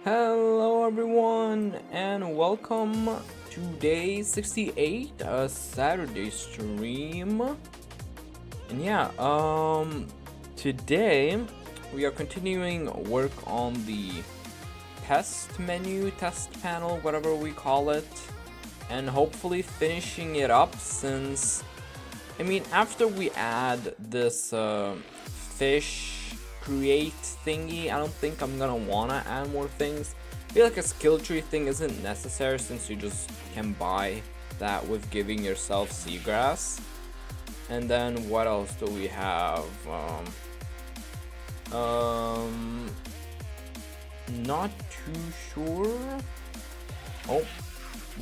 Hello everyone and welcome to day 68, a Saturday stream. And yeah, today we are continuing work on the test menu, test panel, whatever we call it, and hopefully finishing it up since, I mean, after we add this fish create thingy, I don't think I'm gonna wanna add more things. I feel like a skill tree thing isn't necessary since you just can buy that with giving yourself seagrass. And then what else do we have? Not too sure. Oh,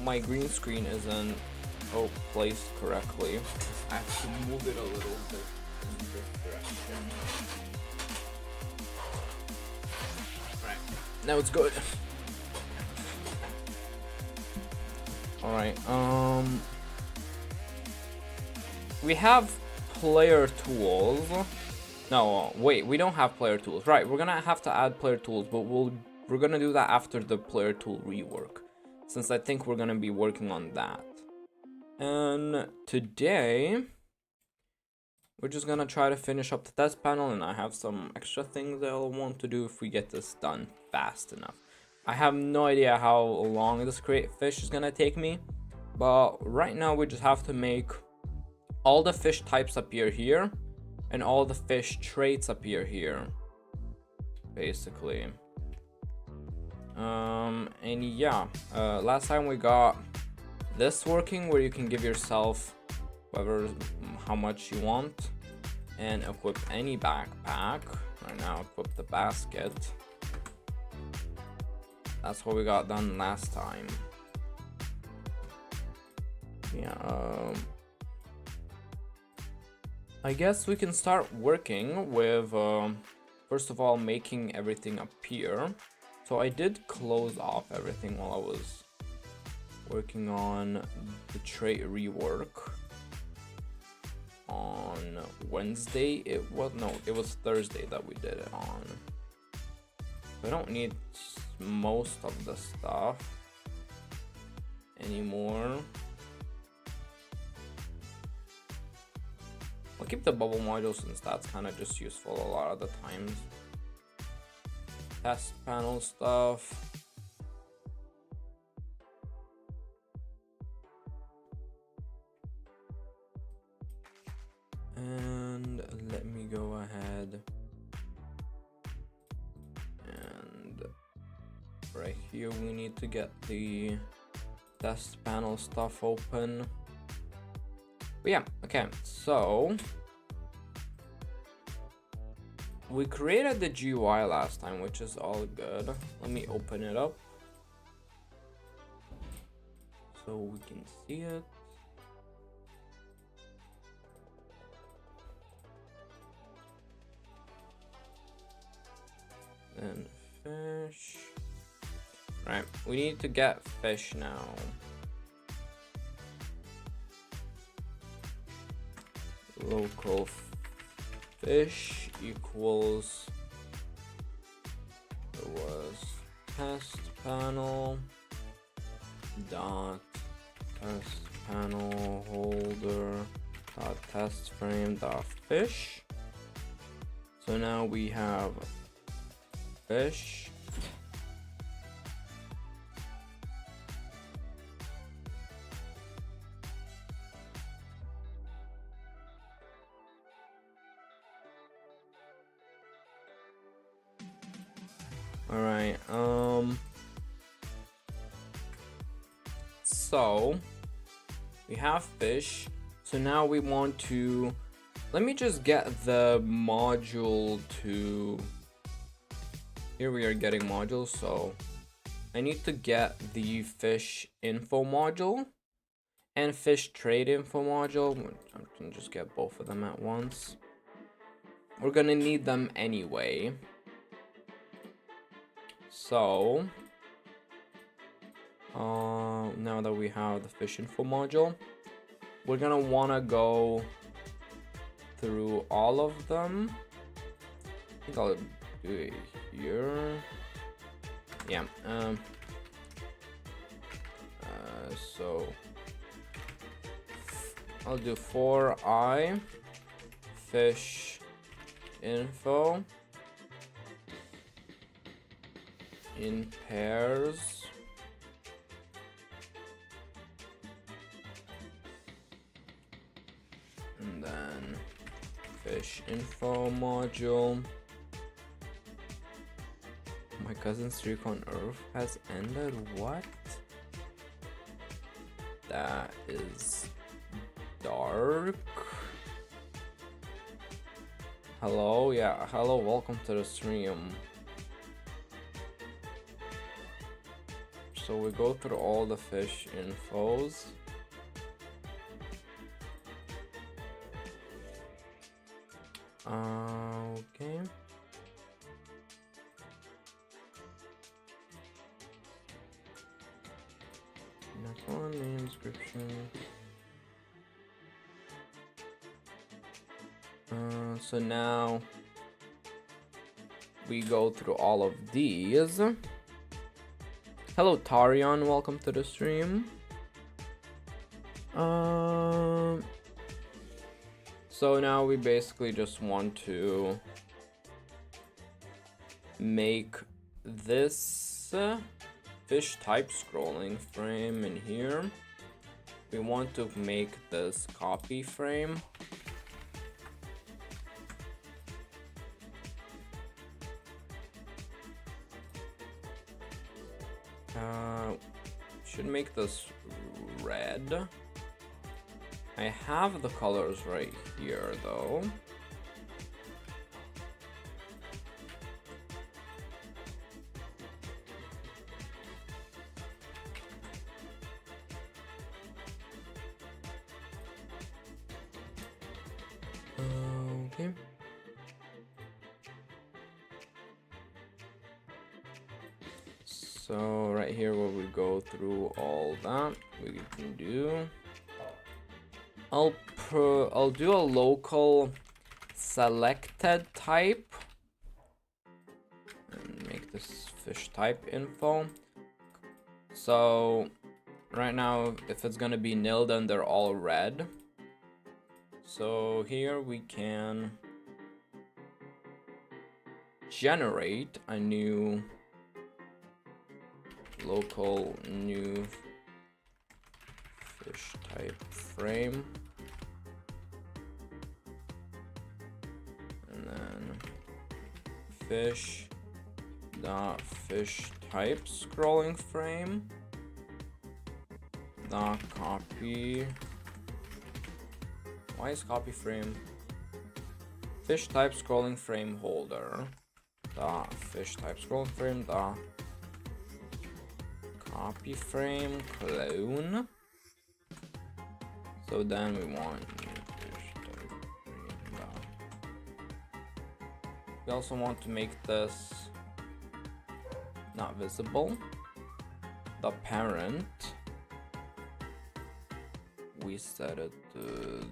my green screen isn't placed correctly. I have to move it a little bit in this direction. Now it's good. Alright, we have player tools. No, wait, we don't have player tools. Right, we're gonna have to add player tools, but we're gonna do that after the player tool rework, since I think we're gonna be working on that. And today we're just gonna try to finish up the test panel, and I have some extra things that I'll want to do if we get this done fast enough. I have no idea how long this create fish is gonna take me, but right now we just have to make all the fish types appear here and all the fish traits appear here, basically. And yeah, last time we got this working where you can give yourself how much you want and equip any backpack. Right now equip the basket. That's what we got done last time. Yeah, I guess we can start working with first of all making everything appear. So I did close off everything while I was working on the trait rework on Wednesday. It was Thursday that we did it on. I don't need most of the stuff anymore. I'll keep the bubble module since that's kind of just useful a lot of the times. Test panel stuff. And let me go ahead and right here we need to get the test panel stuff open. But yeah, okay, so we created the GUI last time, which is all good. Let me open it up so we can see it. and fish. Right, we need to get fish now. Local fish equals, it was test panel dot test panel holder dot test frame dot fish. So now we have fish. All right, so we have fish. So now we want to, let me just get the module to, here we are getting modules. So I need to get the fish info module and fish trade info module. I can just get both of them at once. We're gonna need them anyway. So now that we have the fish info module, we're gonna wanna go through all of them. I think I'll do it here. Yeah. So I'll do for I fish info in pairs. And then fish info module. My cousin's streak on Earth has ended. What? That is dark. Hello, yeah, hello, welcome to the stream. So we go through all the fish infos. Okay. Next one, name, description. So now we go through all of these. Hello Tarion, welcome to the stream. So now we basically just want to make this fish type scrolling frame in here. We want to make this copy frame. Should make this red. I have the colors right here though. Okay. So right here where we go through all that, we can do. I'll do a local selected type and make this fish type info. So right now, if it's gonna be nil, then they're all red. So here we can generate a new local new fish type frame, and then fish dot fish type scrolling frame dot copy. Why is copy frame? Fish type scrolling frame holder dot fish type scrolling frame dot copy frame clone. So then we want we also want to make this not visible. The parent, we set it to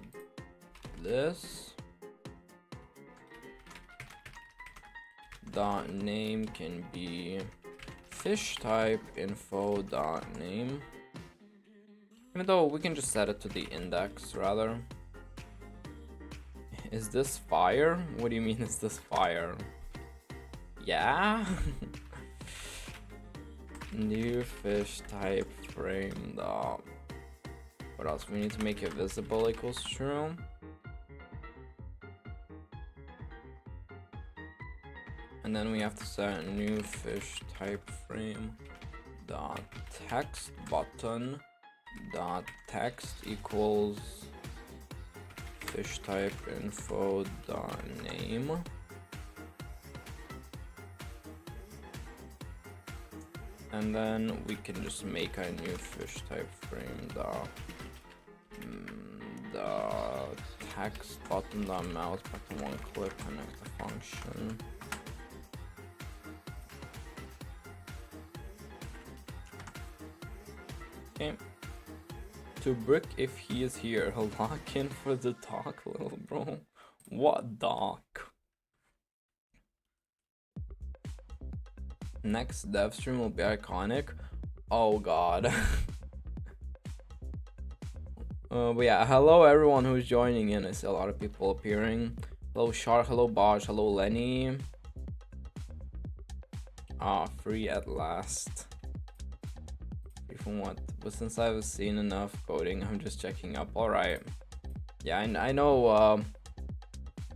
this. Dot name can be fish type info dot name. Even though we can just set it to the index rather. Is this fire? What do you mean is this fire? Yeah. New fish type frame dot. What else? We need to make it visible equals true. And then we have to set new fish type frame dot text button dot text equals fish type info dot name. And then we can just make a new fish type frame dot text button dot mouse button one click connect the function. Okay. To Brick if he is here, he'll lock in for the talk, little bro. What doc? Next dev stream will be iconic. Oh god. But yeah, hello everyone who's joining in. I see a lot of people appearing. Hello Shar, hello Bosch, hello Lenny. Free at last. From what? But since I've seen enough coding, I'm just checking up. Alright. Yeah, I know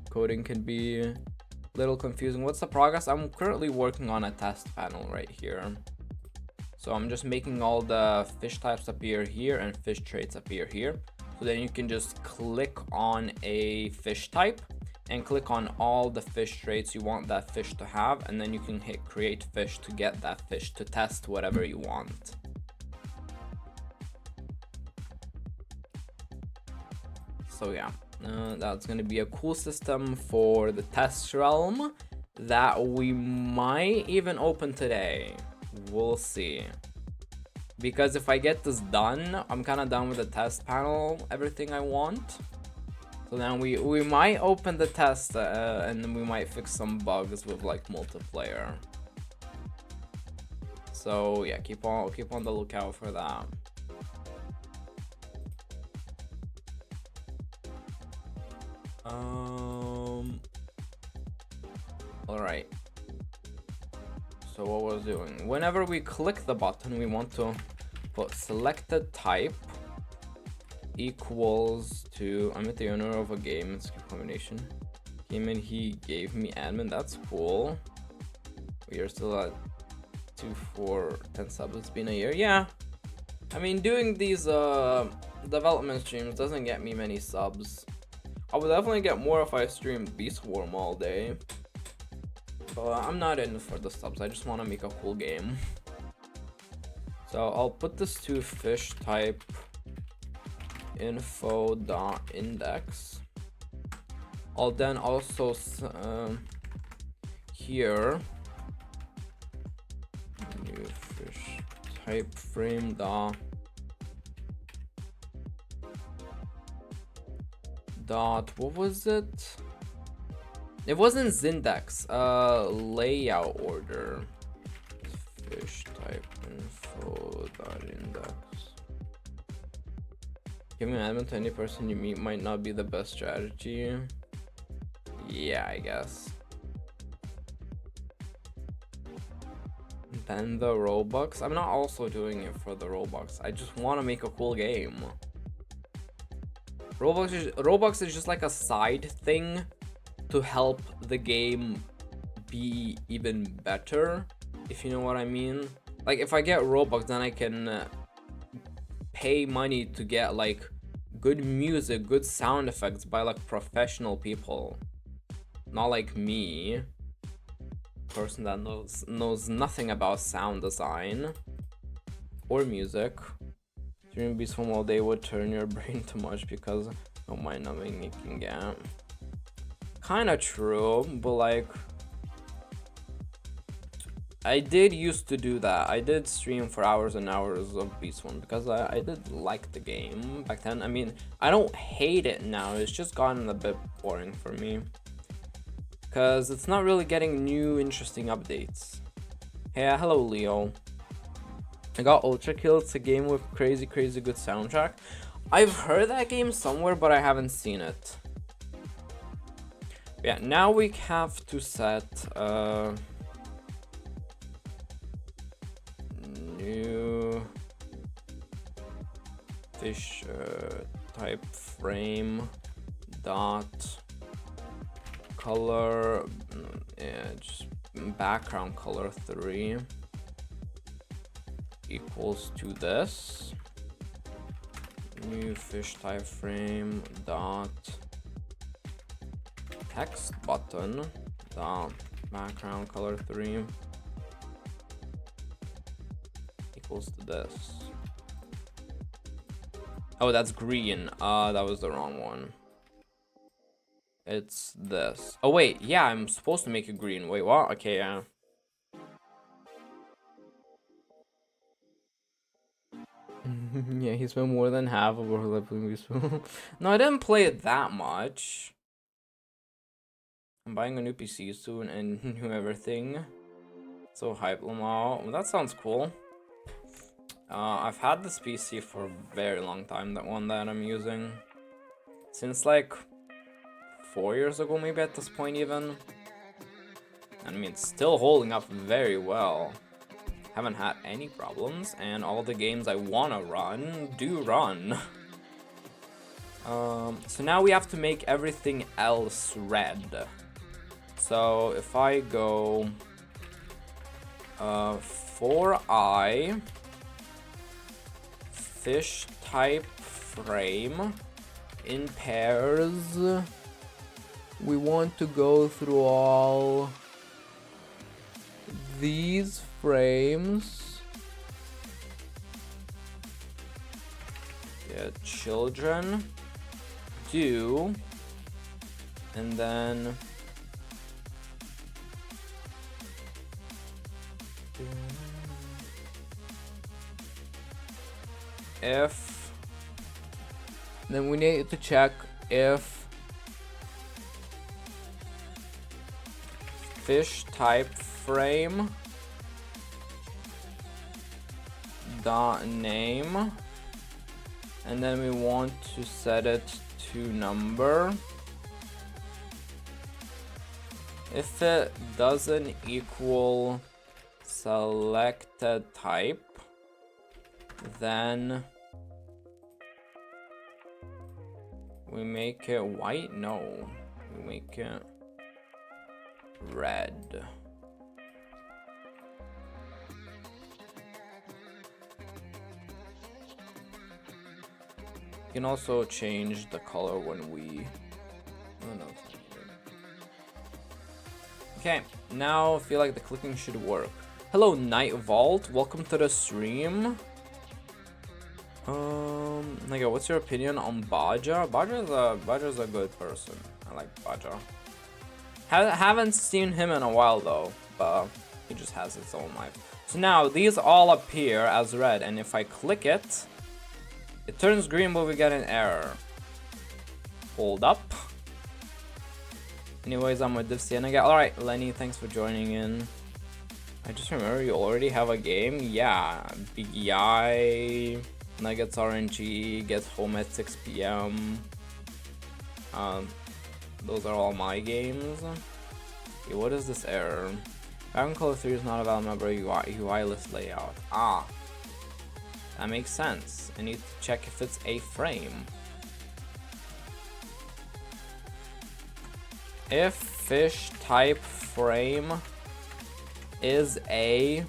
coding can be a little confusing. What's the progress? I'm currently working on a test panel right here. So I'm just making all the fish types appear here and fish traits appear here. So then you can just click on a fish type and click on all the fish traits you want that fish to have, and then you can hit create fish to get that fish to test whatever you want. So yeah, that's gonna be a cool system for the test realm that we might even open today. We'll see. Because if I get this done, I'm kind of done with the test panel, everything I want. So then we might open the test and then we might fix some bugs with like multiplayer. So yeah, keep on the lookout for that. Alright. So what was doing? Whenever we click the button, we want to put selected type equals to, I'm the owner of a game, it's a combination. Game and he gave me admin, that's cool. We are still at 2, 4, 10 subs, it's been a year. Yeah. I mean, doing these development streams doesn't get me many subs. I would definitely get more if I streamed Beast Swarm all day. But I'm not in for the subs, I just want to make a cool game. So I'll put this to fish type info.index. I'll then also here new fish type frame dot what was it? It wasn't Zindex, layout order. Fish type info.index. Giving admin to any person you meet might not be the best strategy. Yeah, I guess. Then the Robux. I'm not also doing it for the Robux. I just want to make a cool game. Robux is just like a side thing to help the game be even better, if you know what I mean. Like if I get Robux, then I can pay money to get like good music, good sound effects by like professional people, not like me, person that knows nothing about sound design or music. Streaming Beast Swarm all day would turn your brain too much because of my numbing it can get. Kinda true, but like I did used to do that. I did stream for hours and hours of Beast One because I did like the game back then. I mean, I don't hate it now. It's just gotten a bit boring for me because it's not really getting new interesting updates. Hey, hello Leo. I got Ultra Kill. It's a game with crazy good soundtrack. I've heard that game somewhere, but I haven't seen it. Yeah, now we have to set new fish type frame dot color, just background color 3 equals to this. New fish type frame dot text button dot background color 3 equals to this. Oh, that's green. That was the wrong one. It's this. Oh wait, yeah, I'm supposed to make it green. Wait, what? Okay, yeah. Yeah, he spent more than half of our life playing Beast. No, I didn't play it that much. I'm buying a new PC soon and new everything. So hype, Lamar. Well, that sounds cool. I've had this PC for a very long time, that one that I'm using. Since like 4 years ago, maybe at this point even. I mean, it's still holding up very well. Haven't had any problems, and all the games I wanna run do run. So now we have to make everything else red. So if I go for I fish type frame in pairs, we want to go through all these frames. Yeah, children do, and then if, then we need to check if fish type frame dot name, and then we want to set it to number. If it doesn't equal selected type, then we make it white. No, we make it red. You can also change the color when we... Oh no. Okay, now I feel like the clicking should work. Hello, Night Vault. Welcome to the stream. Like, what's your opinion on Baja? Baja's a good person. I like Baja. Haven't seen him in a while though, but he just has his own life. So now these all appear as red, and if I click it, it turns green, but we get an error. Hold up. Anyways, I'm with Divsian again. Alright, Lenny, thanks for joining in. I just remember you already have a game. Yeah, BGI, Nuggets RNG, gets home at 6 p.m. Those are all my games. Okay, what is this error? Background Color 3 is not a valid member UI list layout. Ah, that makes sense. I need to check if it's a frame. If fish type frame is a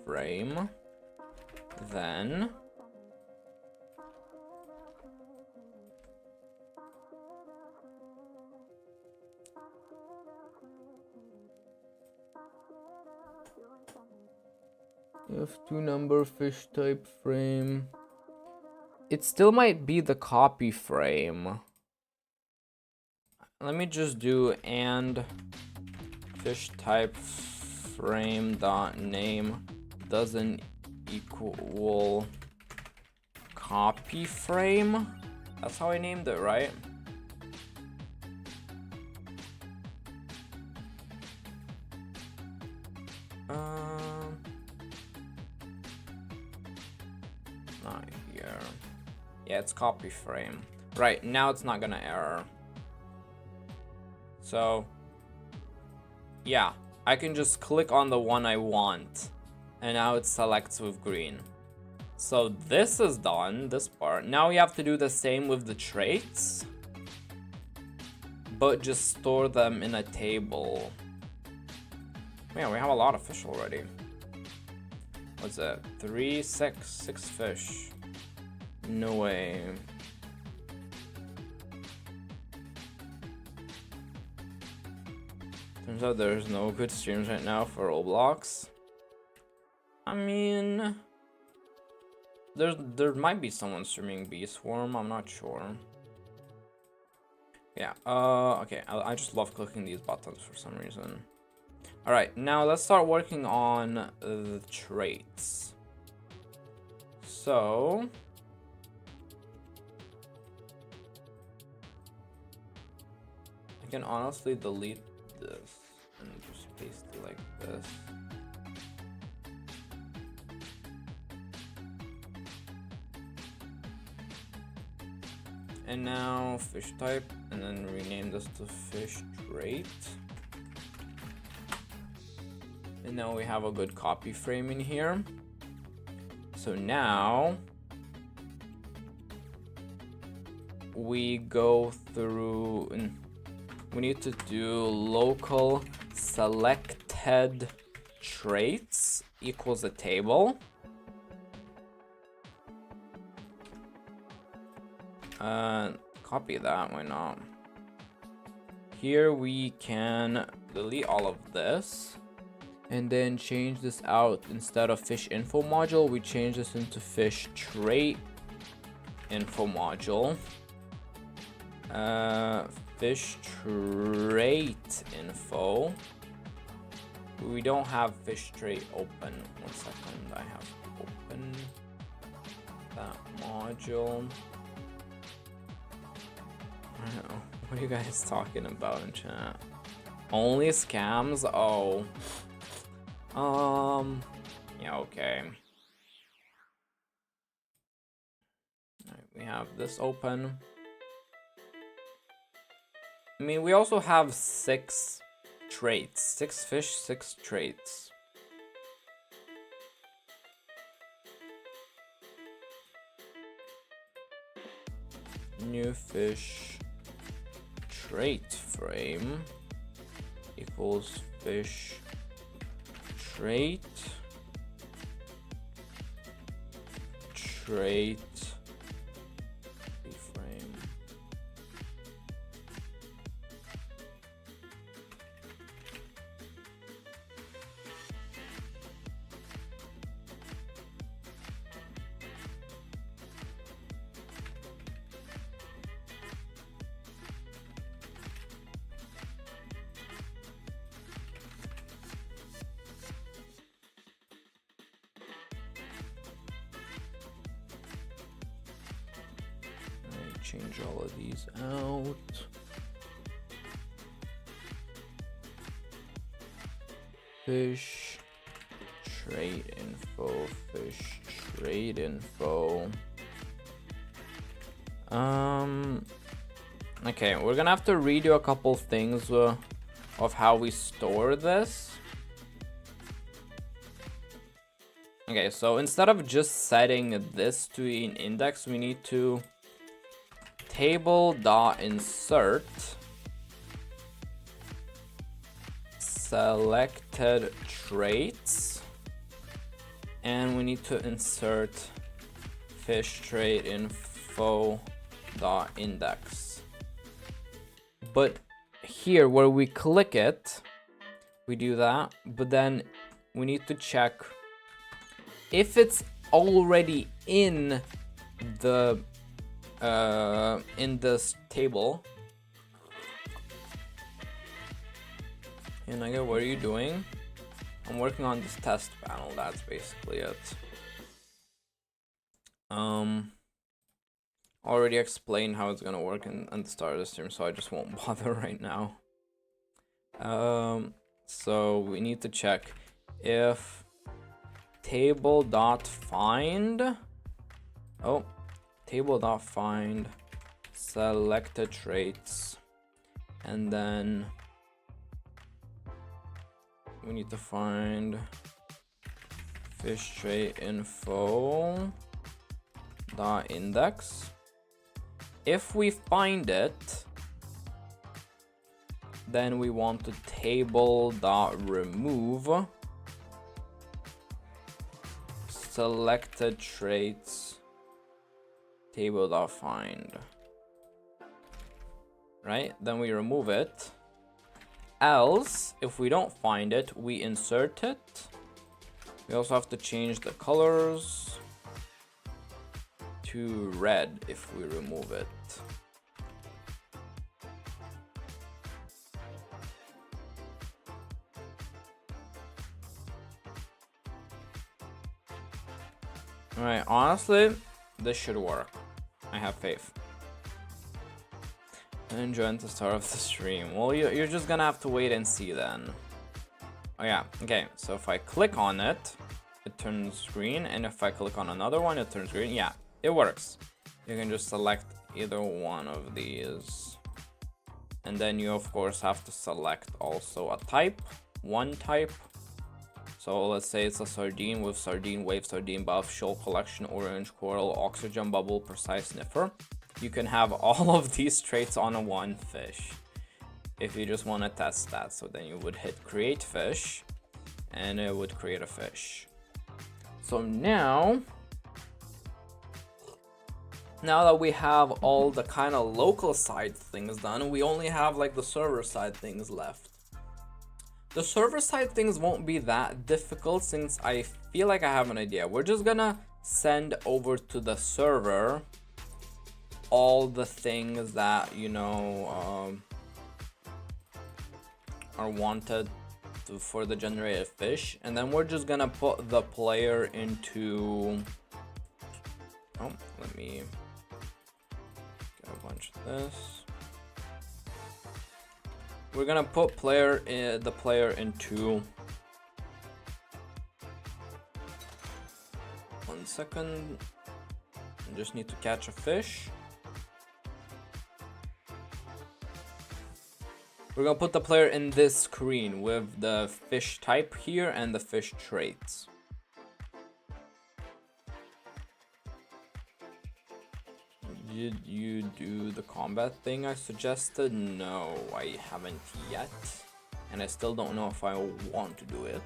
frame, then if two number fish type frame, it still might be the copy frame. let me just do and fish type frame dot name doesn't equal copy frame. That's how I named it, right? Not here. Yeah, it's copy frame. Right, now it's not gonna error. So, yeah, I can just click on the one I want, and now it selects with green. So this is done, this part. Now we have to do the same with the traits, but just store them in a table. Man, we have a lot of fish already. What's it? 3, 6 fish. No way. Turns out there's no good streams right now for Roblox. I mean, there might be someone streaming Bee Swarm, I'm not sure. Yeah, okay, I just love clicking these buttons for some reason. Alright, now let's start working on the traits. So, I can honestly delete this and just paste it like this. And now fish type, and then rename this to fish trait. And now we have a good copy frame in here. So now we go through and we need to do local selected traits equals a table. Copy that, why not? Here we can delete all of this and then change this out. Instead of fish info module, we change this into fish trait info module. Fish trait info. We don't have fish trait open. 1 second, I have open that module. I don't know. What are you guys talking about in chat? Only scams? Oh. Yeah, okay. Alright, we have this open. I mean, we also have 6 traits. 6 fish, 6 traits. New fish trait frame equals fish trait frame. Change all of these out. Fish trait info, fish trait info. Okay, we're gonna have to redo a couple things of how we store this. Okay, so instead of just setting this to an index, we need to table.insert selected traits, and we need to insert fish trait info dot index. But here where we click it, we do that, but then we need to check if it's already in the in this table. And I get, what are you doing? I'm working on this test panel, that's basically it. Already explained how it's gonna work in the start of the stream, so I just won't bother right now. So we need to check if table.find, table.find selected traits, and then we need to find fish trait info dot index. If we find it, then we want to table dot remove selected traits table dot find. Right? Then we remove it. Else, if we don't find it, we insert it. We also have to change the colors to red if we remove it. Alright, honestly, this should work. I have faith. Enjoying the start of the stream. Well, you're just gonna have to wait and see then. Oh yeah, okay, so if I click on it, it turns green, and if I click on another one, it turns green. Yeah, it works. You can just select either one of these. And then you of course have to select also a type, one type. So let's say it's a sardine with sardine wave, sardine buff, shoal collection, orange coral, oxygen bubble, precise sniffer. You can have all of these traits on a one fish if you just want to test that. So then you would hit create fish and it would create a fish. So now that we have all the kind of local side things done, we only have like the server side things left. The server side things won't be that difficult since I feel like I have an idea. We're just gonna send over to the server all the things that, you know, are wanted for the generated fish, and then we're just gonna put the player into, let me get a bunch of this. We're gonna put the player into, 1 second, I just need to catch a fish. We're gonna put the player in this screen with the fish type here and the fish traits. Did you do the combat thing I suggested? No, I haven't yet. And I still don't know if I want to do it.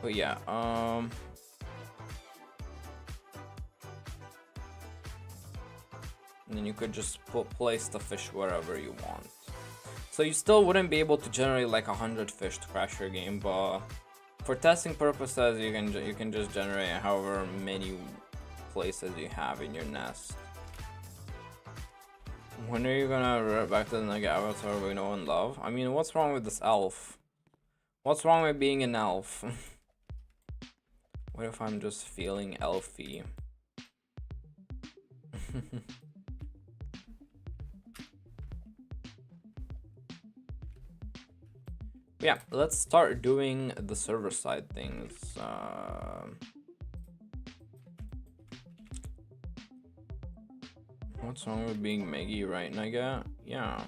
But yeah, and then you could just place the fish wherever you want. So you still wouldn't be able to generate like 100 fish to crash your game, but for testing purposes, you can just generate however many places you have in your nest. When are you gonna revert back to the Nugget avatar we know and love? I mean, what's wrong with this elf? What's wrong with being an elf? What if I'm just feeling elfy? Yeah, let's start doing the server side things. What's wrong with being Meggy, right, Naga? Yeah.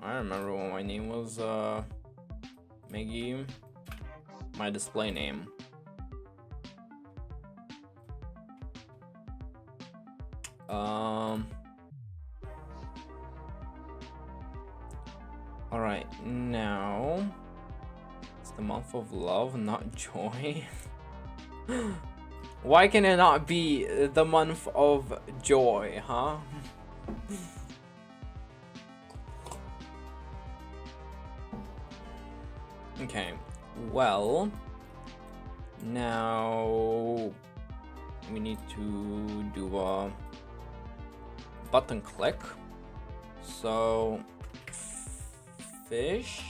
I remember when my name was Meggy. My display name. Alright, now it's the month of love, not joy. Why can it not be the month of joy, huh? Okay, well, now we need to do a button click. So fish.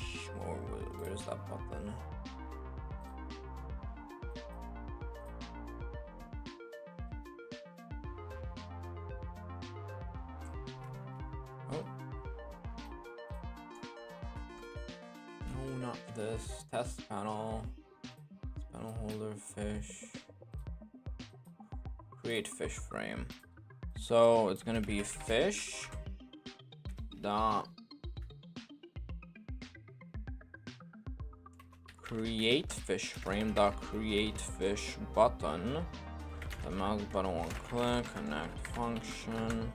Or where's that button? Oh. No, not this. Test panel. Panel holder fish. Create fish frame. So it's gonna be fish dot create fish frame dot create fish button. The mouse button will click, connect function.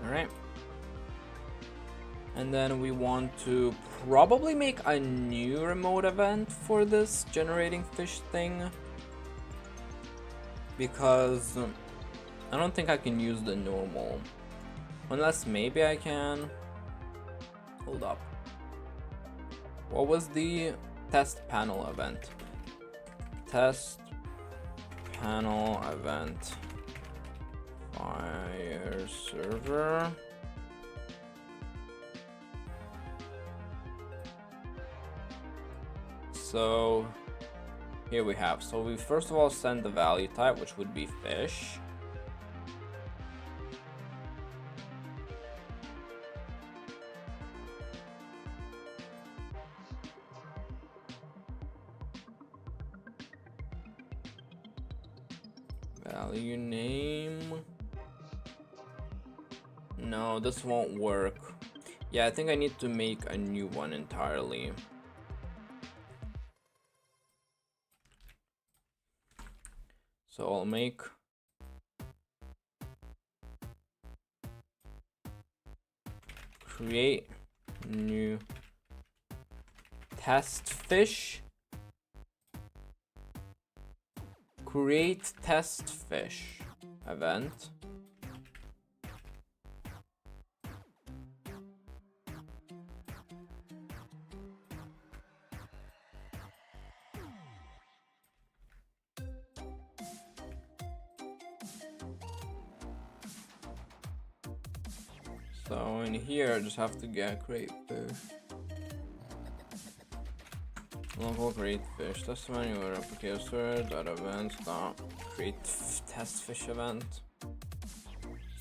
Alright. And then we want to probably make a new remote event for this generating fish thing. Because I don't think I can use the normal. Unless maybe I can. Hold up. What was the test panel event? Test panel event. Fire server. So here we have. So we first of all send the value type, which would be fish. Value name. No, this won't work. Yeah, I think I need to make a new one entirely. So I'll make create new test fish. Create test fish event. So in here, I just have to get create fish. Local create fish. Test menu or replicator dot events dot create test fish event.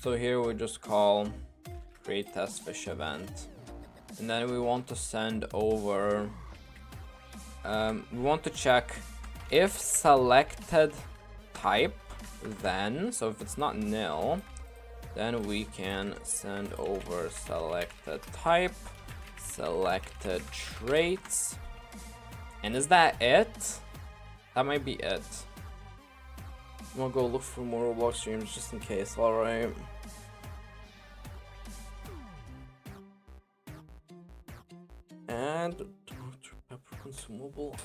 So here we just call create test fish event, and then we want to send over. We want to check if selected type, then so if it's not nil. Then we can send over selected type, selected traits. And is that it? That might be it. I'm gonna go look for more Roblox streams just in case, alright. And Dr. Pepper consumable.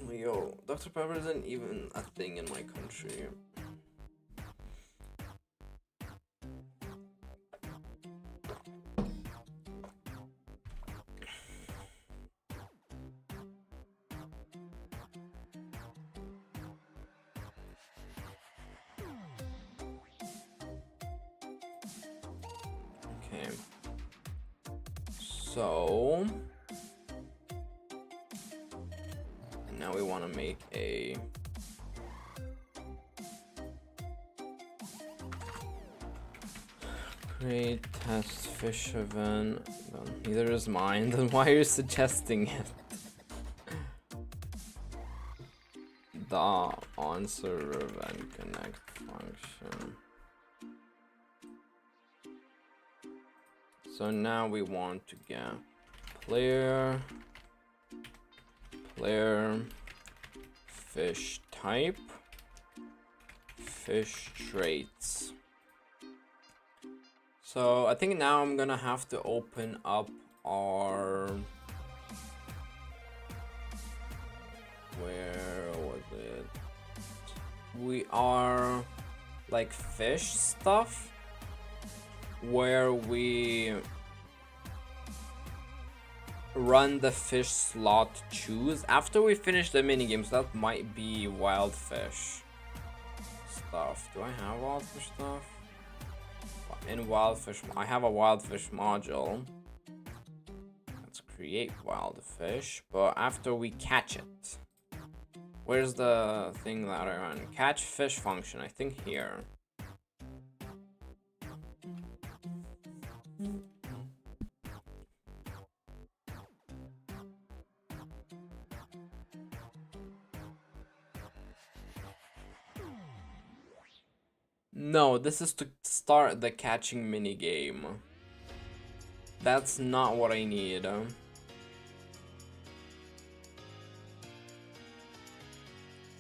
Yo, Dr. Pepper isn't even a thing in my country. Okay, so now we want to make a create test fish event. Well, neither is mine. Then why are you suggesting it? The answer event connect function. So now we want to get player fish type, fish traits. So I think now I'm gonna have to open up our, where was it? We are like fish stuff, where we run the fish slot choose after we finish the mini games. That might be wild fish stuff. Do I have wild fish stuff? In wild fish, I have a wild fish module. Let's create wild fish, but after we catch it. Where's the thing that I run? Catch fish function, I think here. No, this is to start the catching mini game. That's not what I need.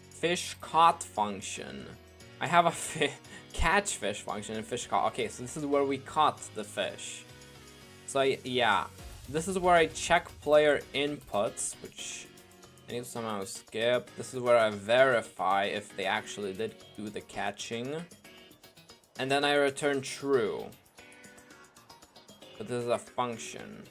Fish caught function. I have a catch fish function and fish caught. Okay, so this is where we caught the fish. So yeah, this is where I check player inputs, which I need to somehow skip. This is where I verify if they actually did do the catching. And then I return true. But this is a function.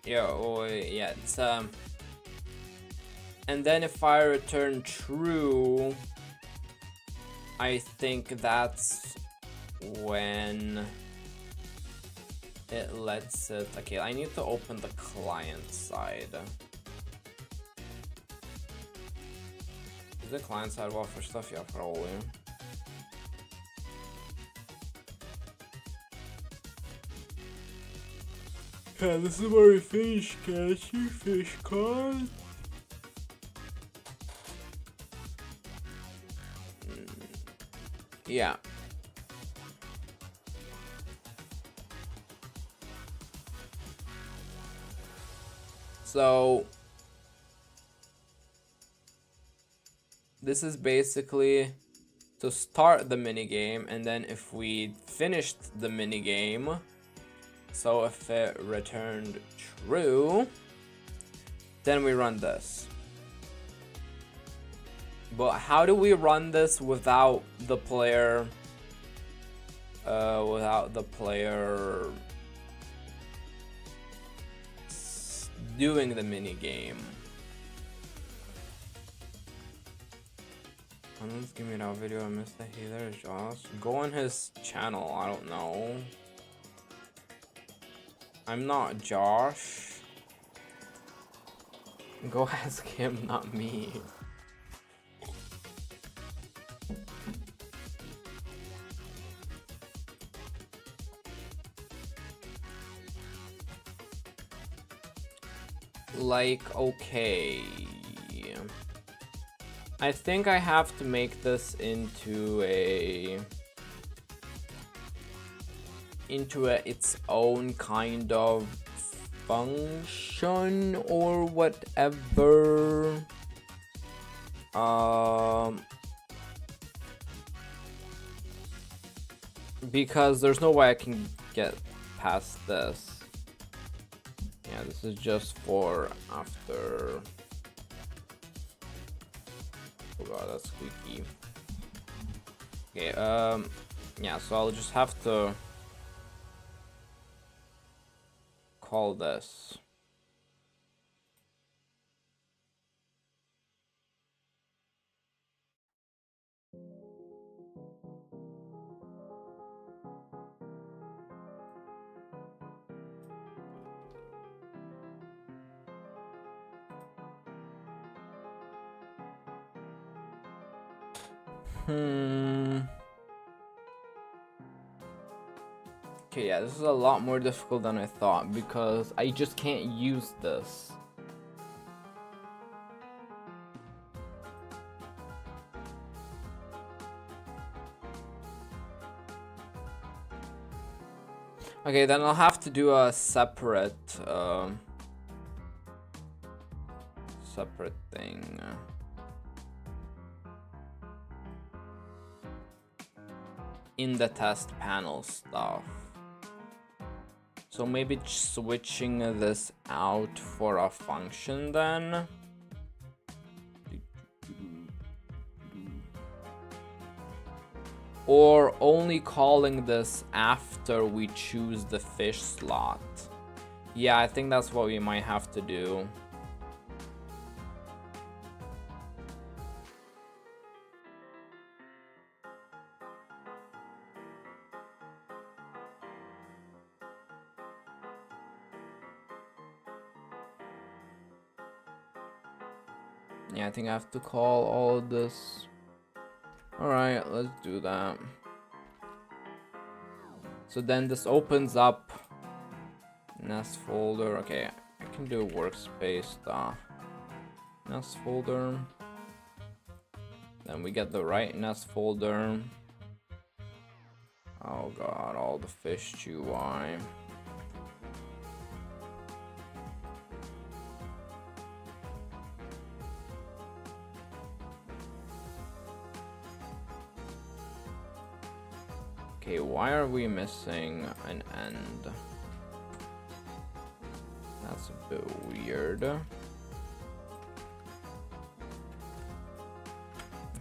Yeah, it's and then if I return true, I think that's when it lets it. Okay, I need to open the client side. Is the client side well for stuff? Yeah, probably. Yeah, this is where we finish catching fish caught. Yeah. So this is basically to start the minigame, and then if we finished the minigame, so if it returned true, then we run this. But how do we run this without the player doing the mini game? Let's give me that video. I missed it. Hey, there's Josh. Go on his channel. I don't know. I'm not Josh. Go ask him, not me. Like, okay. I think I have to make this into its own kind of function or whatever. Because there's no way I can get past this. Yeah, this is just for after. Oh god, that's squeaky. Okay, yeah, so I'll just have to call this. Okay, yeah, this is a lot more difficult than I thought because I just can't use this. Okay, then I'll have to do a separate thing. In the test panel stuff. So maybe switching this out for a function then. or only calling this after we choose the fish slot. Yeah, I think that's what we might have to do. Yeah, I think I have to call all of this. Alright, let's do that. So then this opens up nest folder. Okay, I can do workspace nest folder. Then we get the right nest folder. Oh god, all the fish UI. Okay, why are we missing an end? That's a bit weird.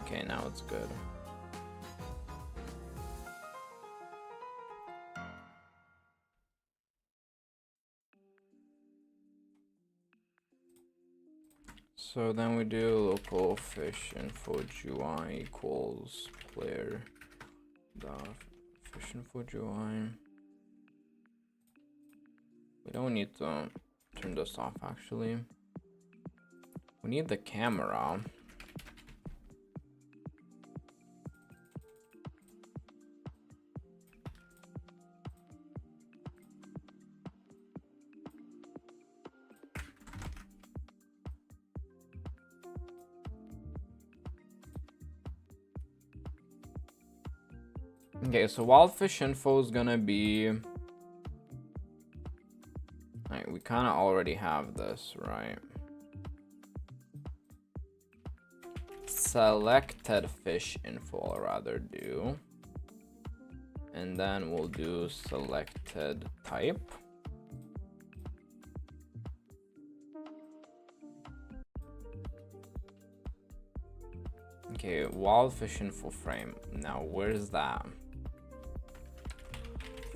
Okay, now it's good. So then we do local fish info GUI equals player dot fish info GUI. We don't need to turn this off actually. We need the camera. Okay, so wild fish info is gonna be... Right, we kind of already have this, right? Selected fish info, I'll rather do. And then we'll do selected type. Okay, wild fish info frame. Now, where's that?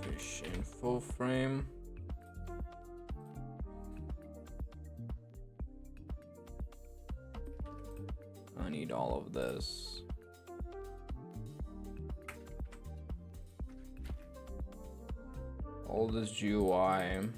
Fish info frame. I need all of this. All this GUI.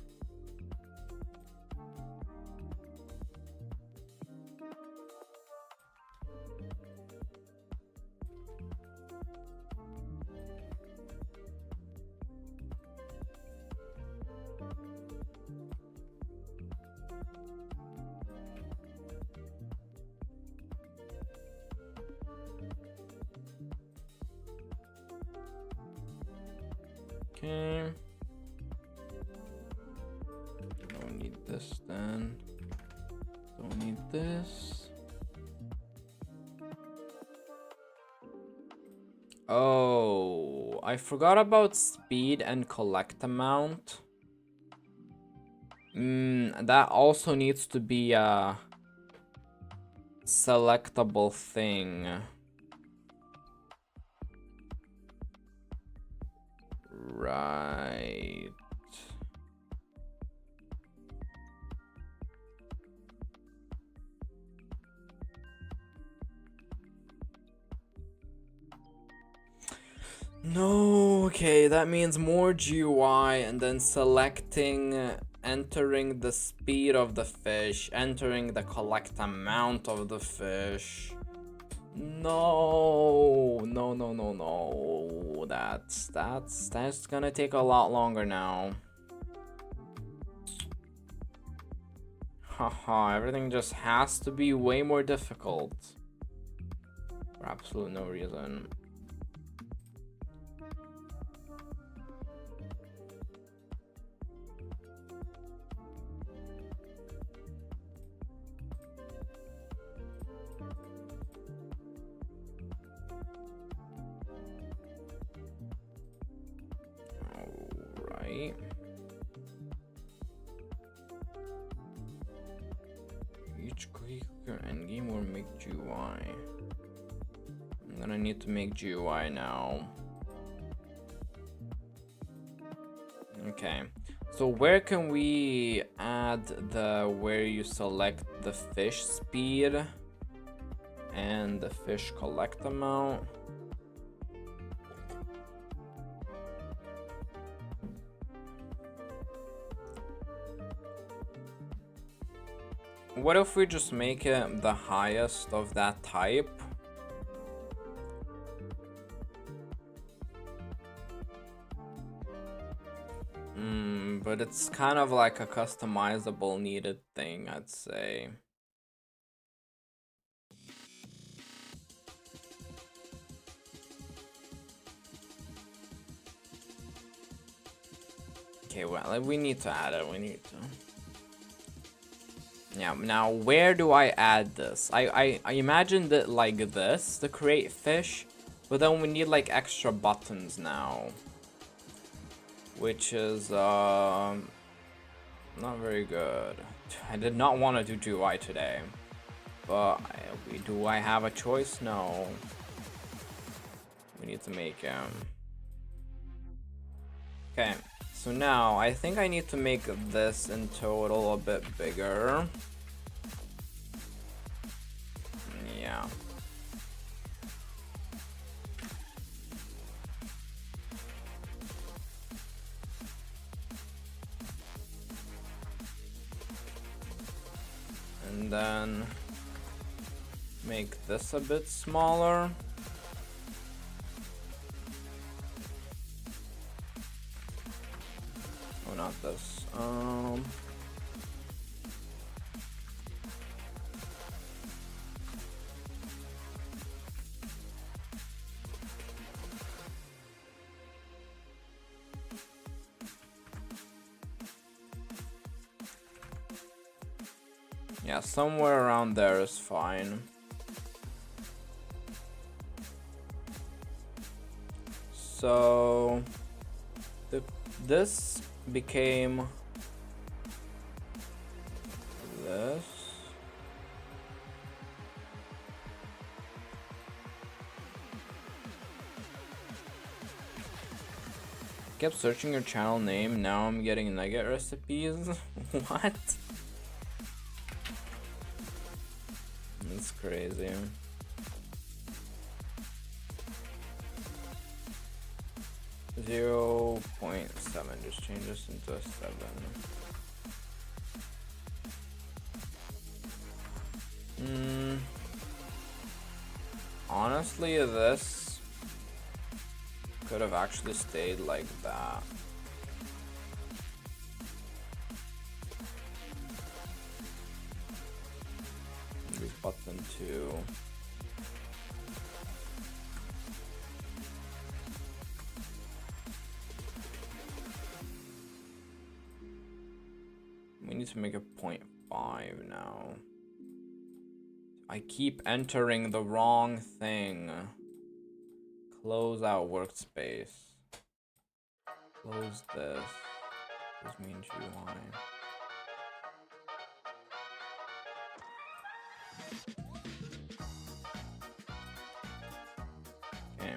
Okay. Don't need this then. Don't need this. Oh, I forgot about speed and collect amount. That also needs to be a selectable thing. Right. No, okay, that means more GUI and then selecting, entering the speed of the fish, entering the collect amount of the fish. No, no, no, no, no. That's gonna take a lot longer now. Haha, everything just has to be way more difficult. For absolute no reason. Alright. Each click your endgame or make GUI. gonna need to make GUI now. Okay, so where can we add where you select the fish speed and the fish collect amount? What if we just make it the highest of that type? But it's kind of like a customizable needed thing, I'd say. Okay, well, we need to add it. We need to. Yeah, now where do I add this? I imagined it like this to create fish, but then we need like extra buttons now, which is not very good. I did not want to do GUI today, but do I have a choice? No. We need to make okay. So now, I think I need to make this in total a bit bigger. Yeah. And then make this a bit smaller. Oh, not this. Yeah, somewhere around there is fine. So this became this. Kept searching your channel name, now I'm getting nugget recipes. What? That's crazy. Zero 0.7, just change this into a 7. Honestly, this could have actually stayed like that. Use button 2. We need to make a 0.5 now. I keep entering the wrong thing. Close out workspace. Close this. This means UI. Okay.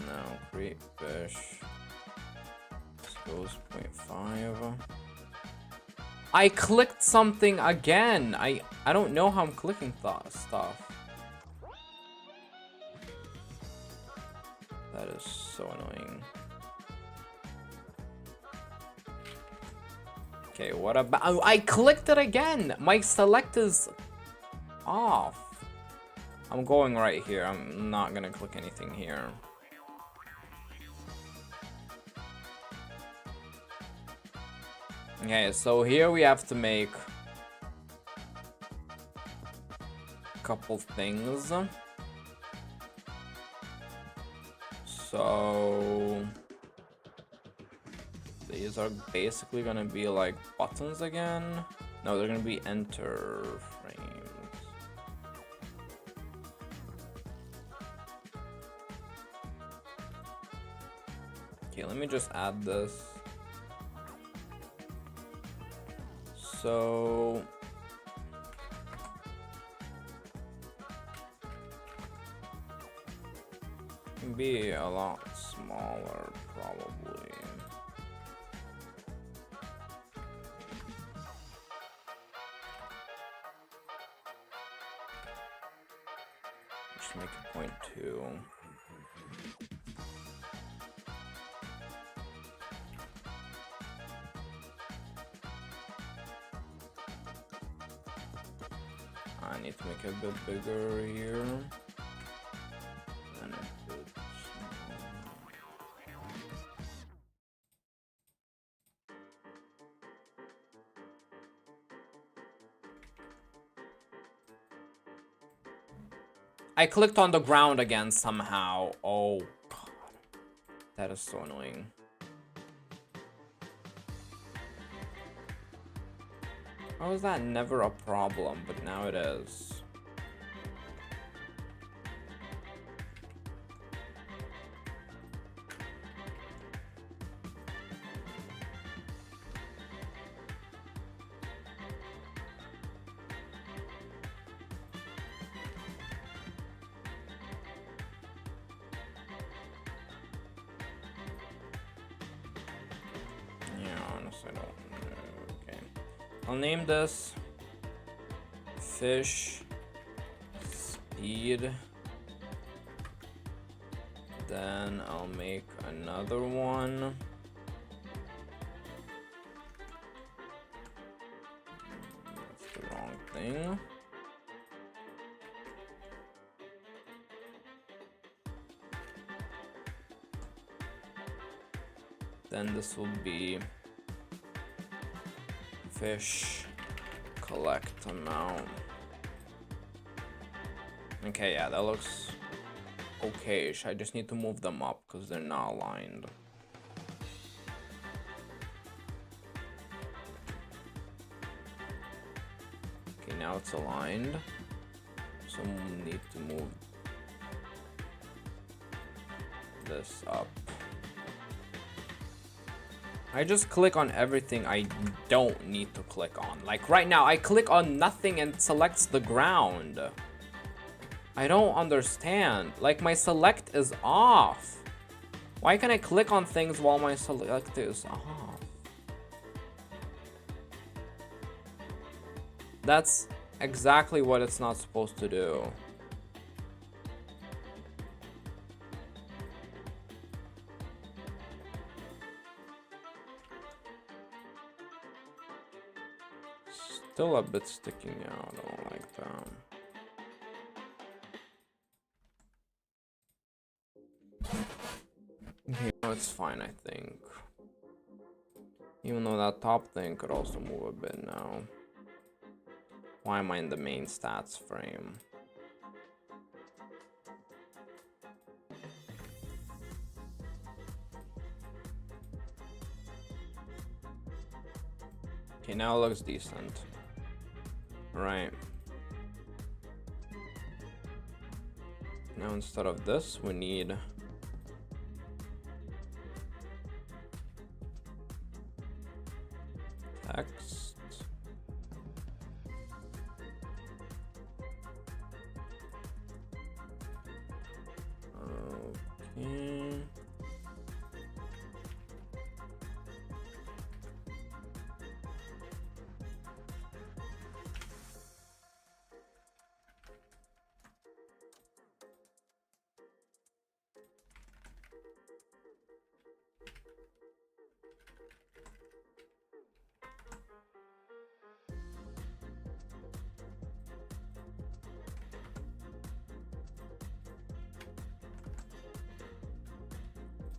Now create fish. This goes 0.5. I clicked something again. I don't know how I'm clicking stuff. That is so annoying. Okay, what about... Oh, I clicked it again. My select is off. I'm going right here. I'm not gonna click anything here. Okay, so here we have to make a couple things. So these are basically gonna be like buttons again. No, they're gonna be enter frames. Okay, let me just add this. So be a lot smaller, probably. Just make it 0.2. I need to make it a bit bigger here. And a bit smaller. I clicked on the ground again somehow. Oh god. That is so annoying. How is that never a problem, but now it is? Yeah, honestly, I don't know. Okay. I'll name this fish speed. Then I'll make another one. That's the wrong thing. Then this will be fish collect amount. Okay, yeah, that looks okay-ish. I just need to move them up because they're not aligned. Okay, now it's aligned. So we need to move this up. I just click on everything I don't need to click on. Like right now, I click on nothing and it selects the ground. I don't understand. Like my select is off. Why can I click on things while my select is off? That's exactly what it's not supposed to do. Still a bit sticking out. I don't like that. Okay, now it's fine, I think. Even though that top thing could also move a bit now. Why am I in the main stats frame? Okay, now it looks decent. Right. Now instead of this, we need text. Okay.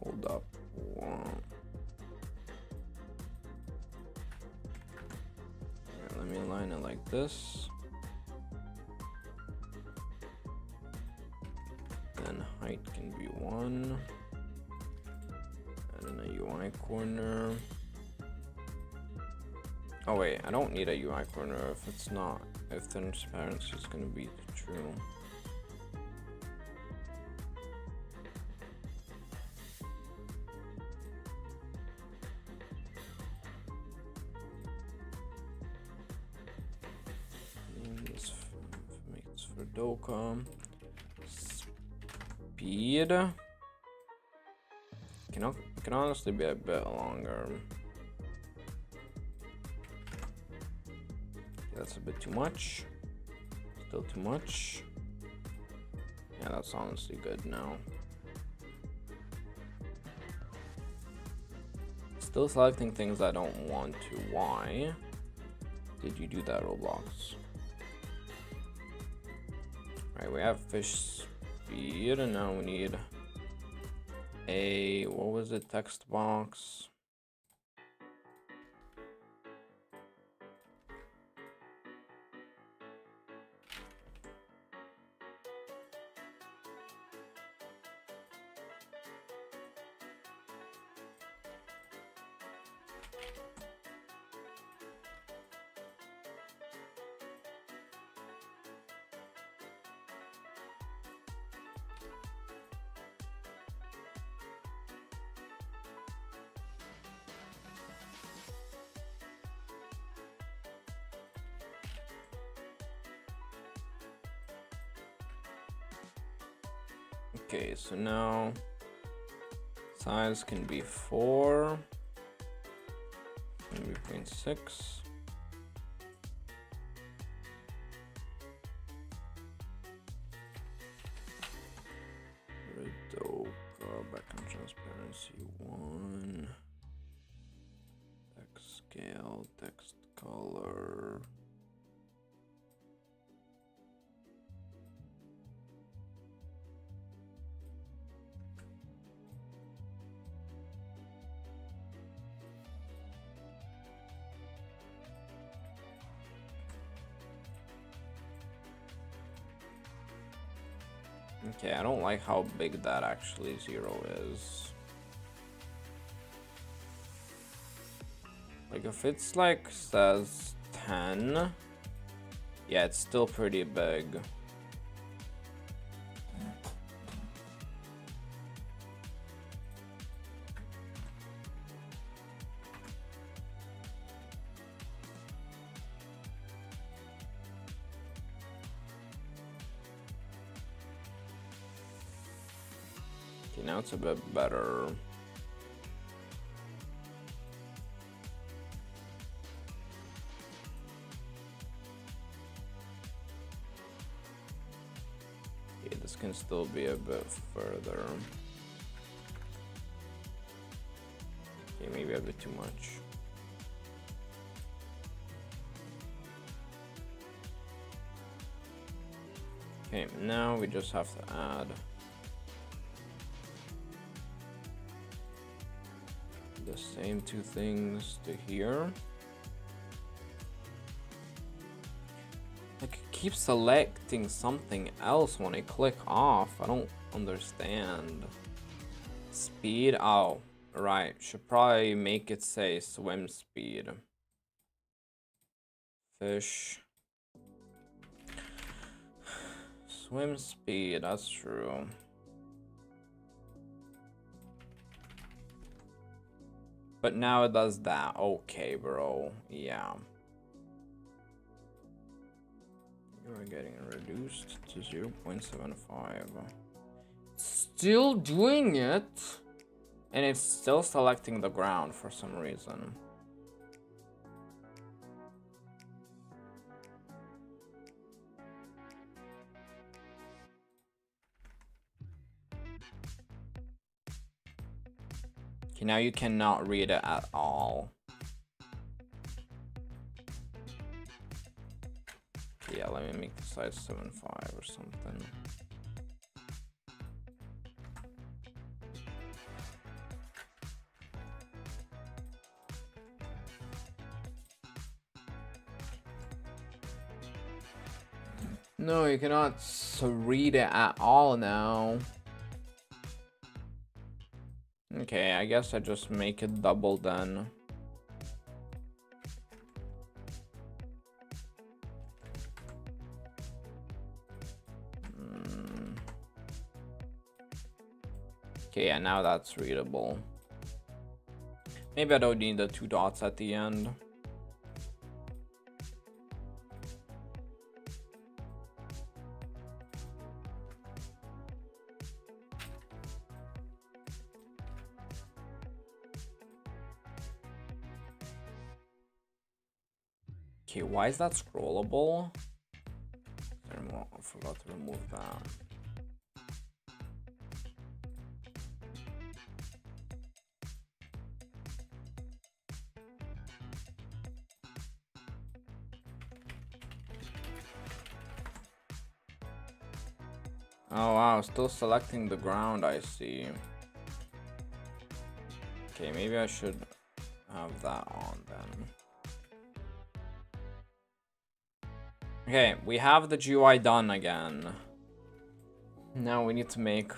Hold up. One. Right, let me align it like this. Then height can be 1. And then a UI corner. Oh wait, I don't need a UI corner if it's not, if the transparency is gonna be true. Make this for Doka. Speed. Can honestly be a bit longer. That's a bit too much. Still too much. Yeah, that's honestly good now. Still selecting things I don't want to. Why did you do that, Roblox? Alright, we have fish speed, and now we need a, what was it, text box. Okay, so now size can be 4, 3.6. Dope, background transparency 1, text scale, text color. Okay, I don't like how big that actually 0 is. Like if it's like says 10, yeah, it's still pretty big. Okay, now it's a bit better. Okay, this can still be a bit further. Okay, maybe a bit too much. Okay, now we just have to add the same 2 things to here. Like it keeps selecting something else when I click off. I don't understand. Speed, oh, right. Should probably make it say swim speed. Fish. Swim speed, that's true. But now it does that. Okay, bro. Yeah. You're getting reduced to 0.75. Still doing it. And it's still selecting the ground for some reason. Okay, now you cannot read it at all. Yeah, let me make the size 7.5 or something. No, you cannot read it at all now. Okay, I guess I just make it double then. Okay, yeah, now that's readable. Maybe I don't need the 2 dots at the end. Okay, why is that scrollable? I forgot to remove that. Oh wow, still selecting the ground, I see. Okay, maybe I should have that on then. Okay, we have the GUI done again. Now we need to make...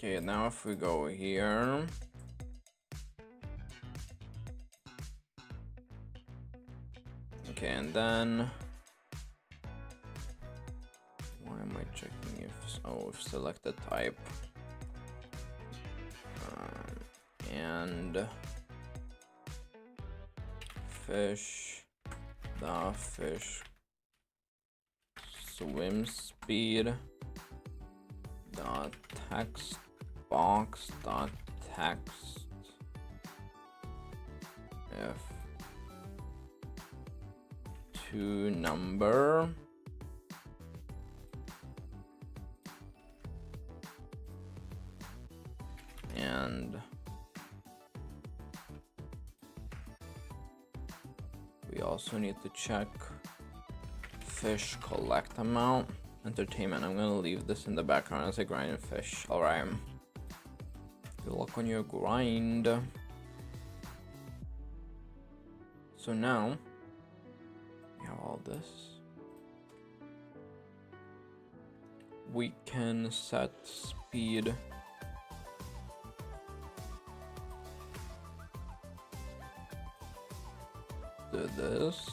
Okay, now if we go here... Okay, and then... Why am I checking if... Oh, if selected type. And... Fish... The fish... Swim speed... Dot text box dot text if to number and we also need to check fish collect amount. Entertainment, I'm gonna leave this in the background as I grind fish. Alright. Good luck on your grind. So now, we have all this. We can set speed. Do this.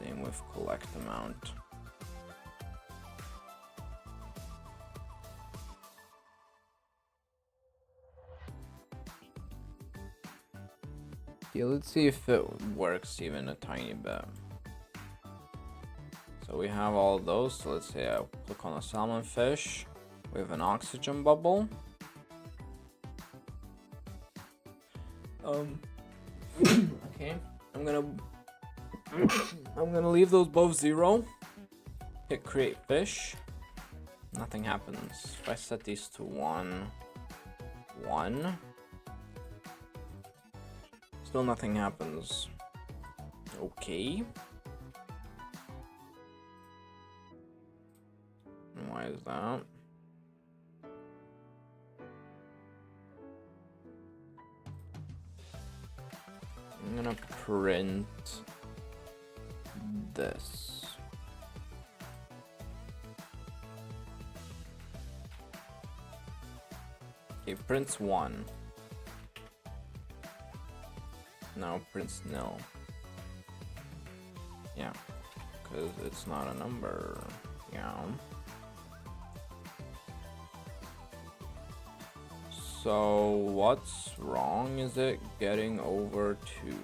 Same with collect amount. Okay, let's see if it works even a tiny bit. So we have all those. So let's say I click on a salmon fish with an oxygen bubble. Okay, I'm gonna leave those both 0. Hit create fish. Nothing happens. If I set these to 1, 1. Still nothing happens. Okay. Why is that? I'm gonna print this. Okay, prints 1. Now prints nil. Yeah, because it's not a number. Yeah. So what's wrong? Is it getting over to...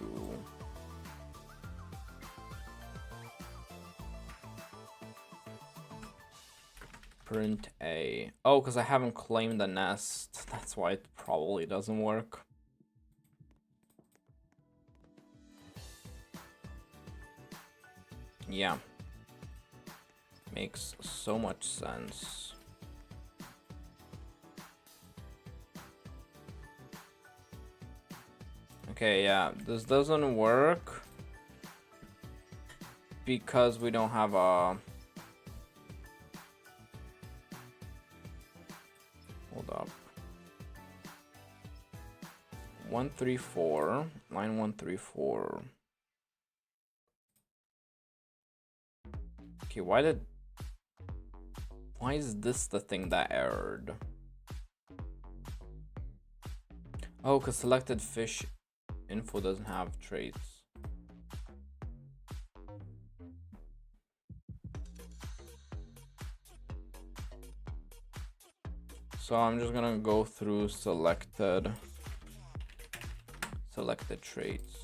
Print A. Oh, because I haven't claimed the nest. That's why it probably doesn't work. Yeah. Makes so much sense. Okay, yeah, this doesn't work because we don't have a... Hold up. 134, line 134. Okay, why is this the thing that errored? Oh, because selected fish info doesn't have traits. So I'm just gonna go through selected traits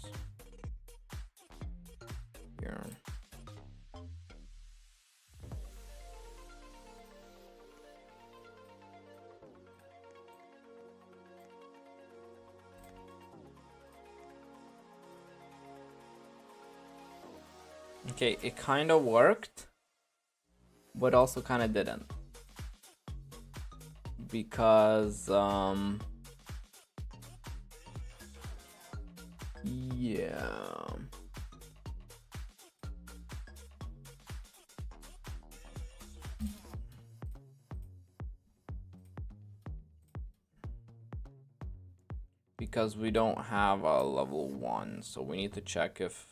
here. Okay, it kind of worked, but also kind of didn't. Because, yeah. Because we don't have a level 1, so we need to check if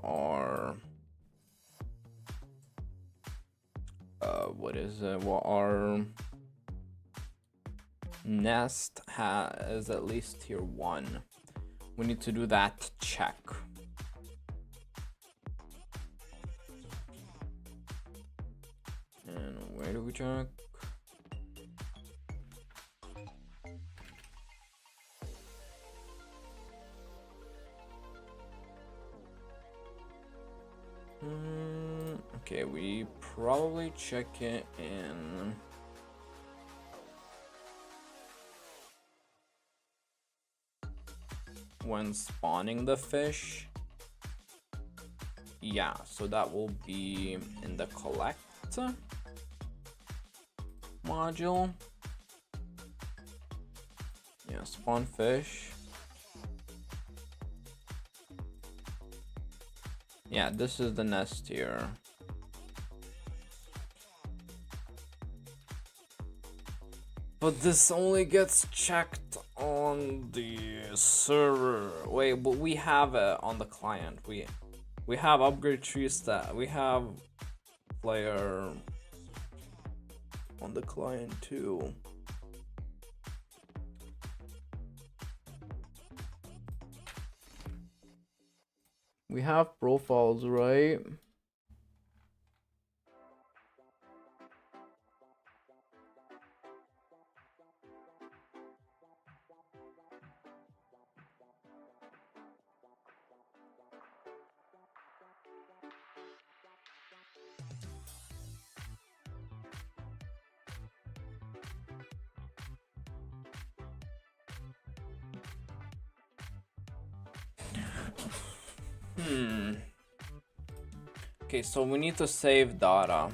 our what our nest has at least tier 1. We need to do that check. And where do we check? Okay, we probably check it in when spawning the fish. Yeah, so that will be in the collect module. Yeah, spawn fish. Yeah, this is the nest here. But this only gets checked on the server. Wait, but we have it on the client. We have upgrade tree stat. We have player on the client too. We have profiles, right? Okay, so we need to save data.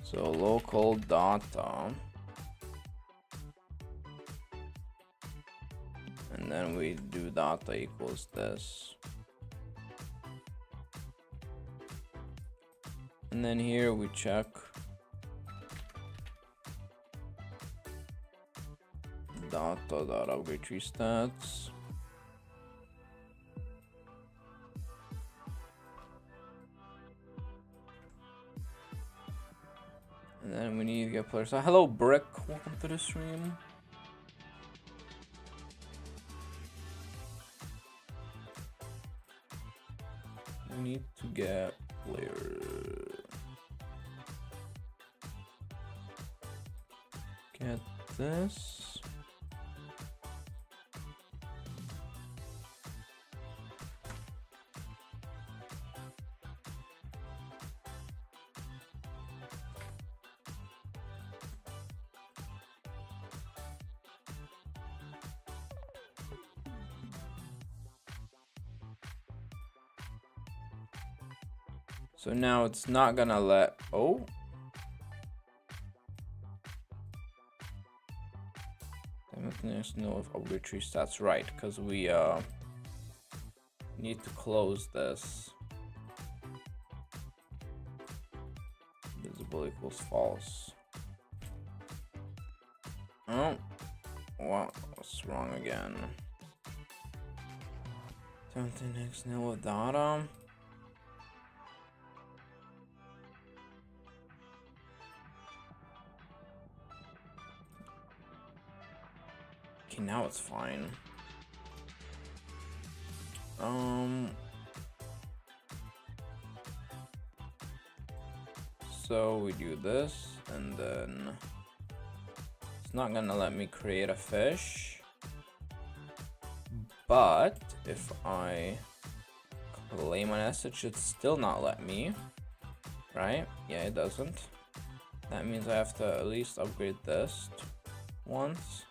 So local data. And then we do data equals this. And then here we check data.upgrade tree stats. And then we need to get players. So hello Brick, welcome to the stream. We need to get players. Get this. So now it's not gonna let, oh. There's no upgrade tree stats, right, because we need to close this. Visible equals false. Oh, what's wrong again? 17x nil data. Okay, now it's fine. So we do this, and then it's not gonna let me create a fish. But if I claim an S, it should still not let me, right? Yeah, it doesn't. That means I have to at least upgrade this once.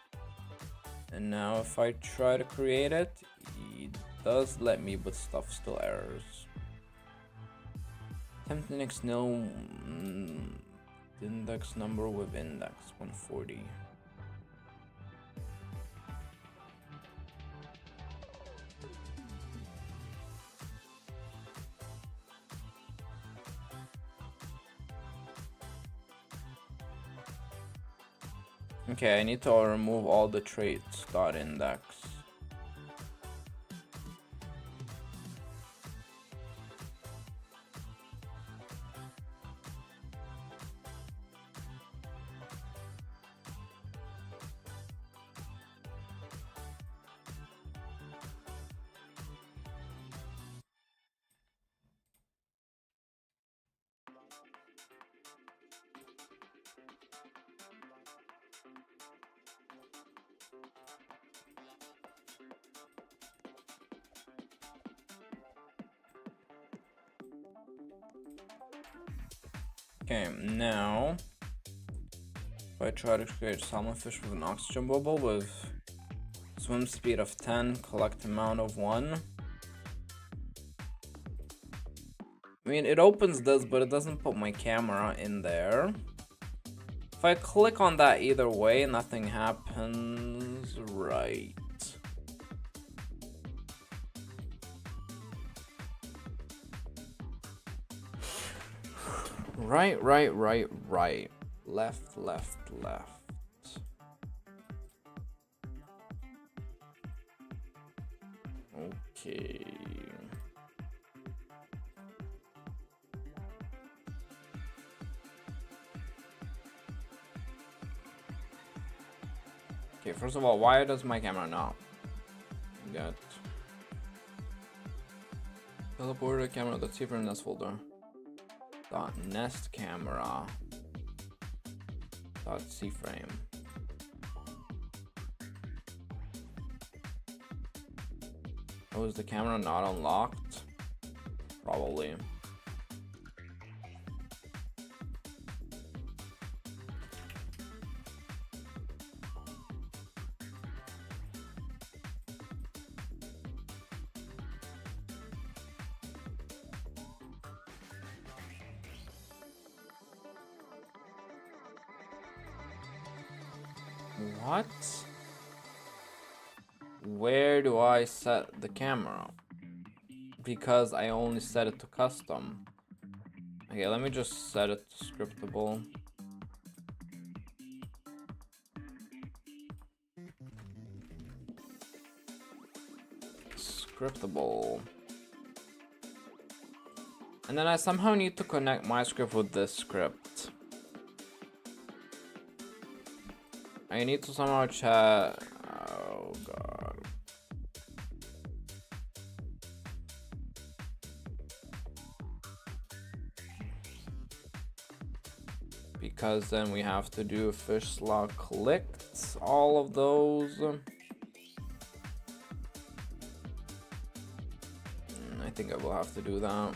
And now if I try to create it, it does let me, but stuff still errors. Attempt index no index number with index 140. Okay, I need to remove all the traits dot index. Okay, now if I try to create salmonfish with an oxygen bubble with swim speed of 10, collect amount of 1. I mean, it opens this, but it doesn't put my camera in there. If I click on that either way, nothing happens. Right. Right. Left. Okay. Okay, first of all, why does my camera not get teleport a camera that's here in this folder? .nest camera .cframe. Oh, is the camera not unlocked? Probably. What? Where do I set the camera? Because I only set it to custom. Okay, let me just set it to scriptable. Scriptable. And then I somehow need to connect my script with this script. I need to somehow chat. Oh god. Because then we have to do fish slot clicked, all of those. I think I will have to do that.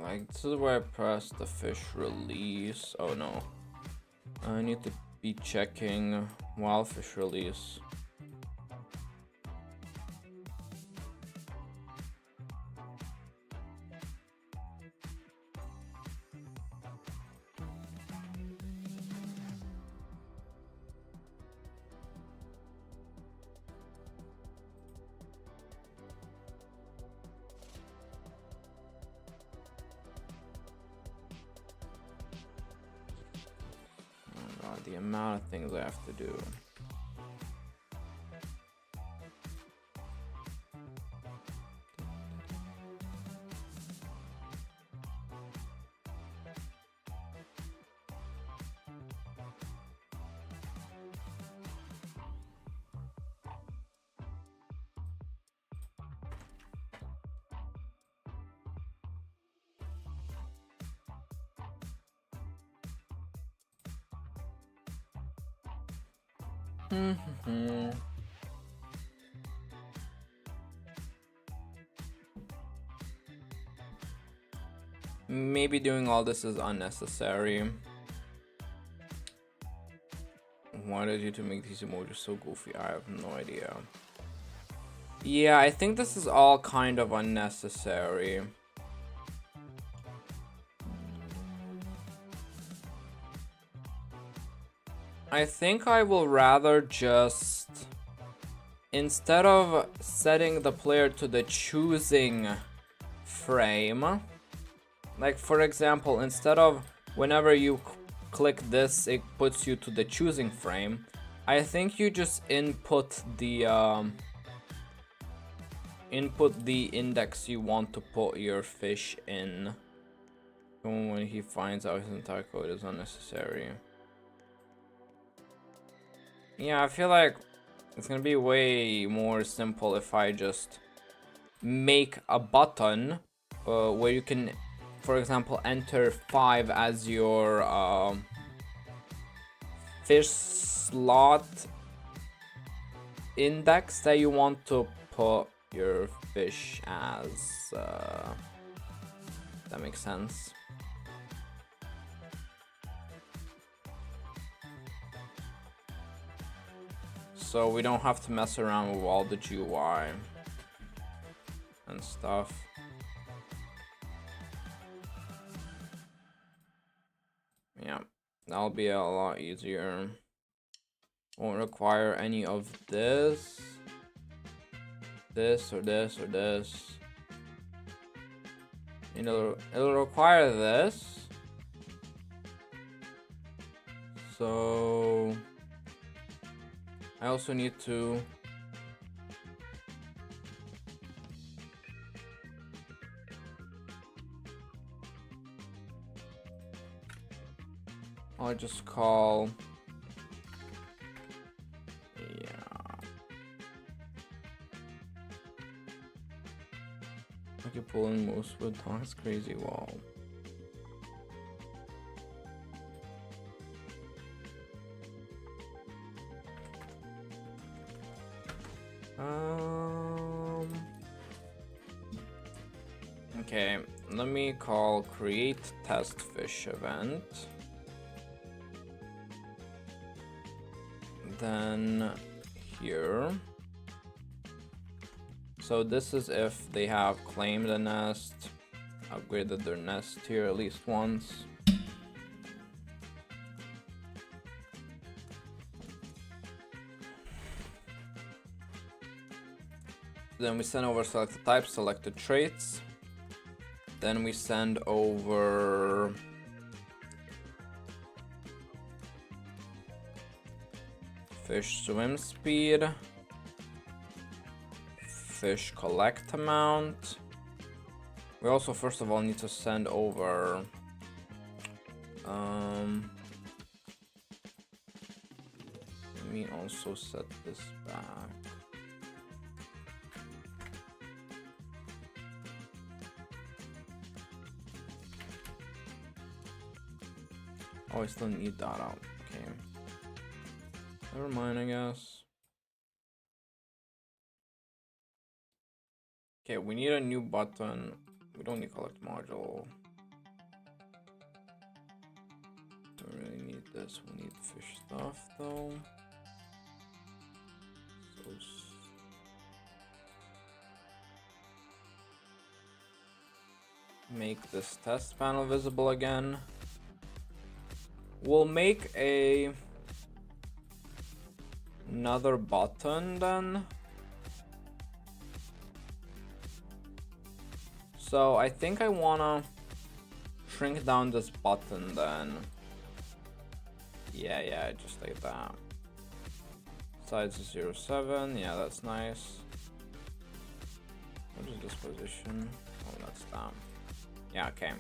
Like, this is where I press the fish release. Oh no. I need to be checking while fish release. the amount of things I have to do. Maybe doing all this is unnecessary. Why did YouTube make these emojis so goofy? I have no idea. Yeah, I think this is all kind of unnecessary. I think I will rather just, instead of setting the player to the choosing frame, like for example, instead of whenever you click this, it puts you to the choosing frame, I think you just input the index you want to put your fish in. When he finds out his entire code is unnecessary. Yeah, I feel like it's gonna be way more simple if I just make a button where you can, for example, enter 5 as your fish slot index that you want to put your fish as. That makes sense. So we don't have to mess around with all the GUI and stuff. Yeah, that'll be a lot easier. Won't require any of this or this or this. It'll require this. So I also need to I'll just call, yeah, I can pull in Moosewood. That's crazy. Wow. Okay, let me call create test fish event. Then here. So this is if they have claimed a nest, upgraded their nest here at least once. Then we send over selected types, selected traits. Then we send over fish swim speed, fish collect amount. We also first of all need to send over let me also set this back. Oh, I still need that out. Okay. Never mind, I guess. Okay, we need a new button. We don't need collect module. Don't really need this. We need fish stuff though. So make this test panel visible again. We'll make another button then. So I think I wanna shrink down this button then. Yeah, just like that. Size is 0.7. Yeah, that's nice. What is this position? Oh, that's that. Yeah, okay.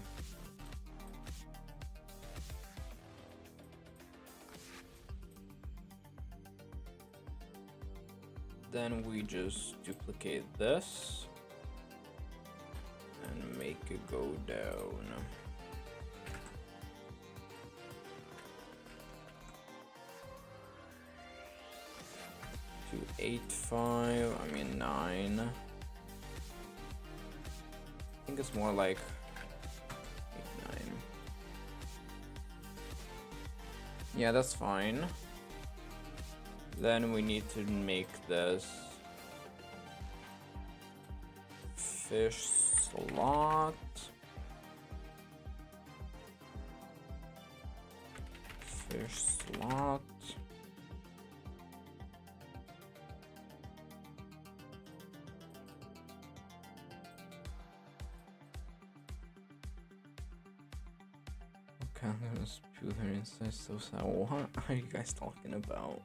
Then we just duplicate this and make it go down. To 8.5, I mean 9. I think it's more like 8, 9. Yeah, that's fine. Then we need to make this fish slot. Fish slot. Okay, I'm gonna spew their insides so sad. What are you guys talking about?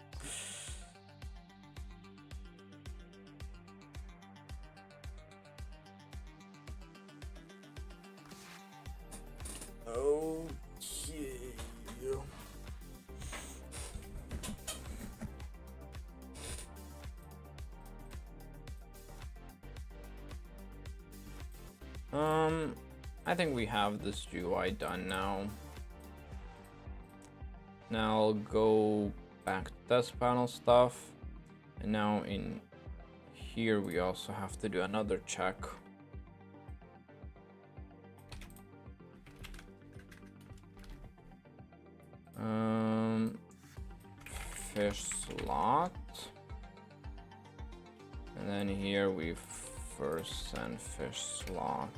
Okay. I think we have this GUI done now. Now I'll go back to test panel stuff, and now in here we also have to do another check. Fish slot, and then here we first send fish slot,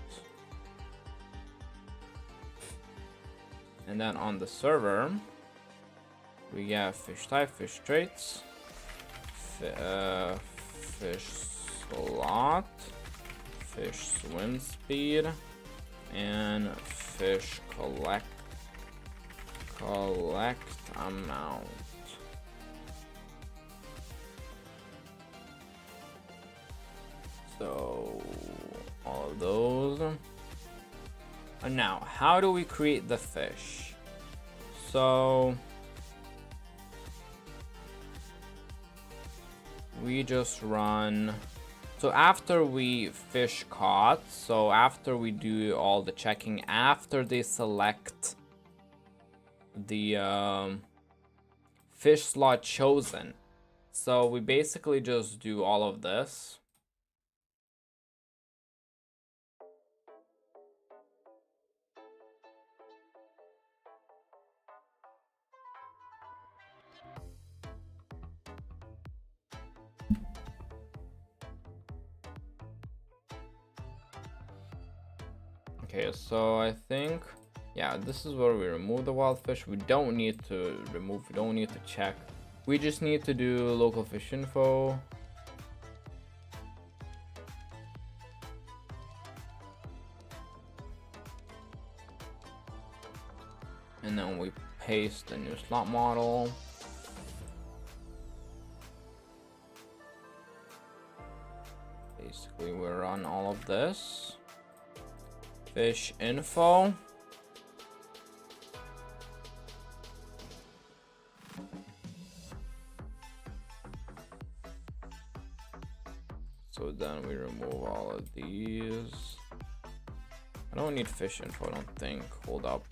and then on the server we have fish type, fish traits, fish slot, fish swim speed, and fish collect amount. So all of those. And now, how do we create the fish? So we just run. So after we fish caught, so after we do all the checking, after they select the fish slot chosen, so we basically just do all of this. Okay, so I think, yeah, this is where we remove the wild fish. We don't need to remove, we don't need to check. We just need to do local fish info. And then we paste the new slot model. Basically, we run all of this. Fish info. So then we remove all of these. I don't need fish info, I don't think. Hold up.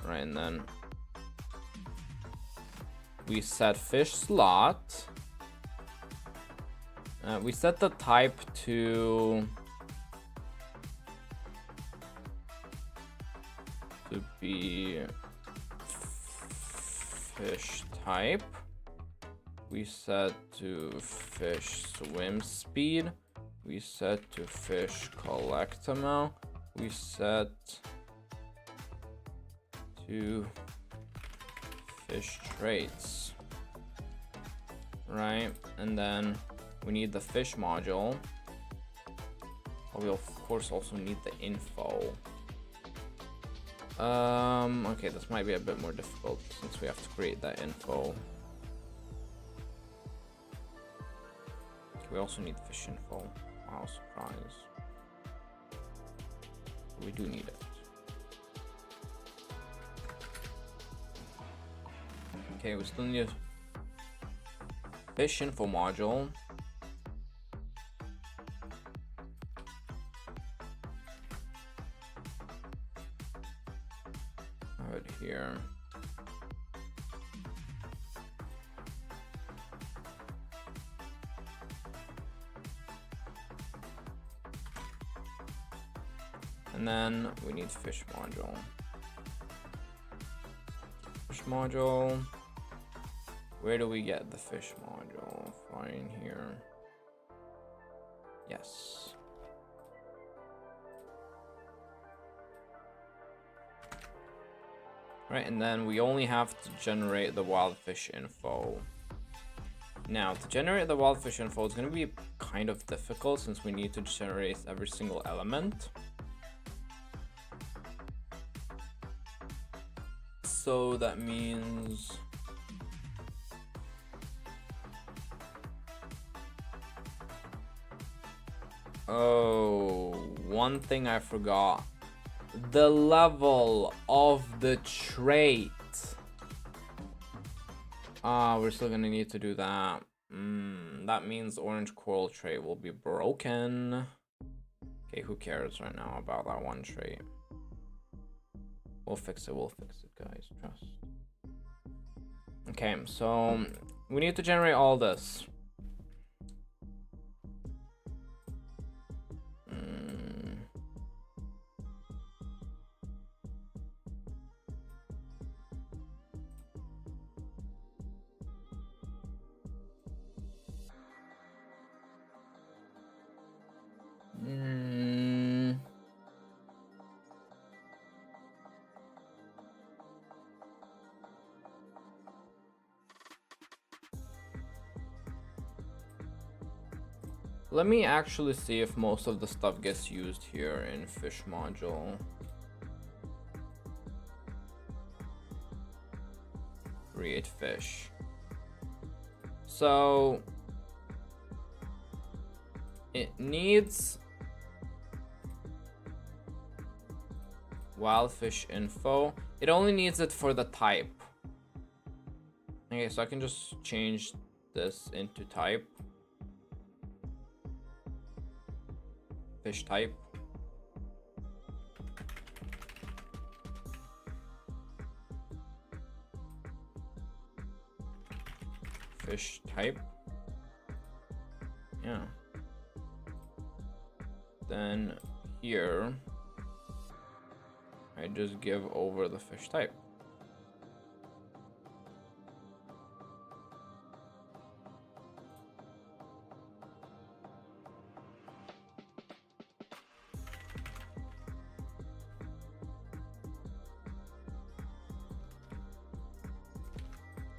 Right, and then we set fish slot. We set the type to be fish type. We set to fish swim speed. We set to fish collect amount. We set to fish traits. Right, and then we need the fish module. We of course also need the info. Okay, this might be a bit more difficult since we have to create that info. We also need fish info. Wow, surprise. We do need it. Okay, we still need a fish info module. Right here. And then we need fish module. Fish module. Where do we get the fish module? Fine here. Yes. Right, and then we only have to generate the wild fish info. Now, to generate the wild fish info, it's going to be kind of difficult since we need to generate every single element. So that means one thing I forgot. The level of the trait. We're still gonna need to do that. That means orange coral trait will be broken. Okay, who cares right now about that one trait? We'll fix it, guys, trust. Okay, so we need to generate all this. Let me actually see if most of the stuff gets used here in fish module. Create fish. So it needs wild fish info. It only needs it for the type. Okay, so I can just change this into type. Fish type. Fish type. Yeah. Then here, I just give over the fish type.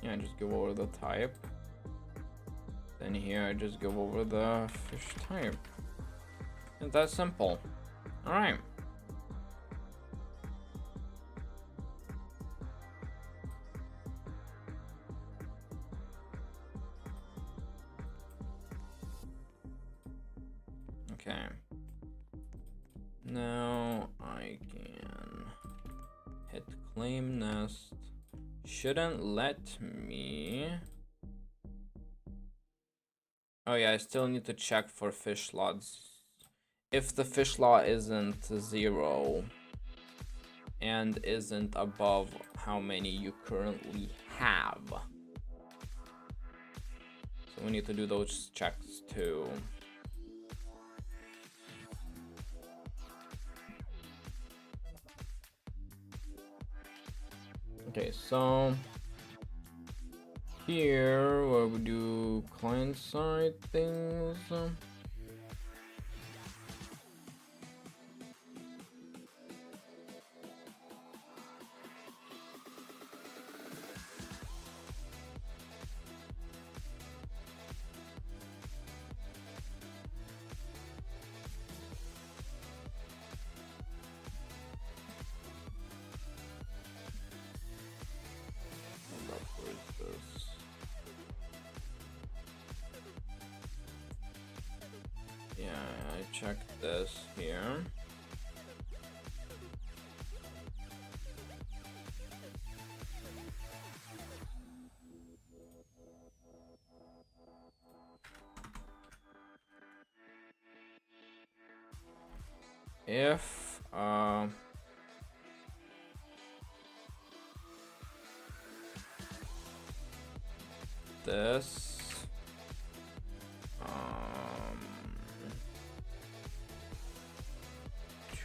Yeah, just give over the type. Then here I just give over the fish type. It's that simple. All right. Okay. Now I can hit claim nest. Shouldn't let me. Oh yeah, I still need to check for fish slots. If the fish slot isn't 0 and isn't above how many you currently have. So we need to do those checks too. Okay, so here where we do client side things. check this here. If this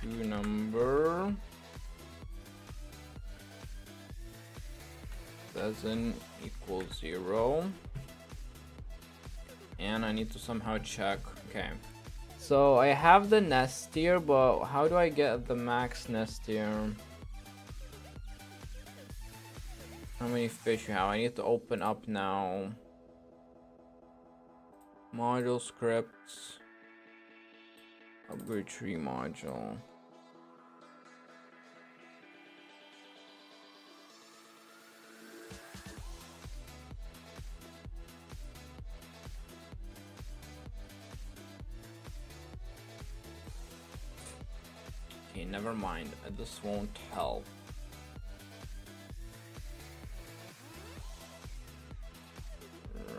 two number doesn't equal 0, and I need to somehow check. Okay, so I have the nest here, but how do I get the max nest here? How many fish you have? I need to open up now. Module scripts. Upgrade tree module. Okay, never mind. This won't help.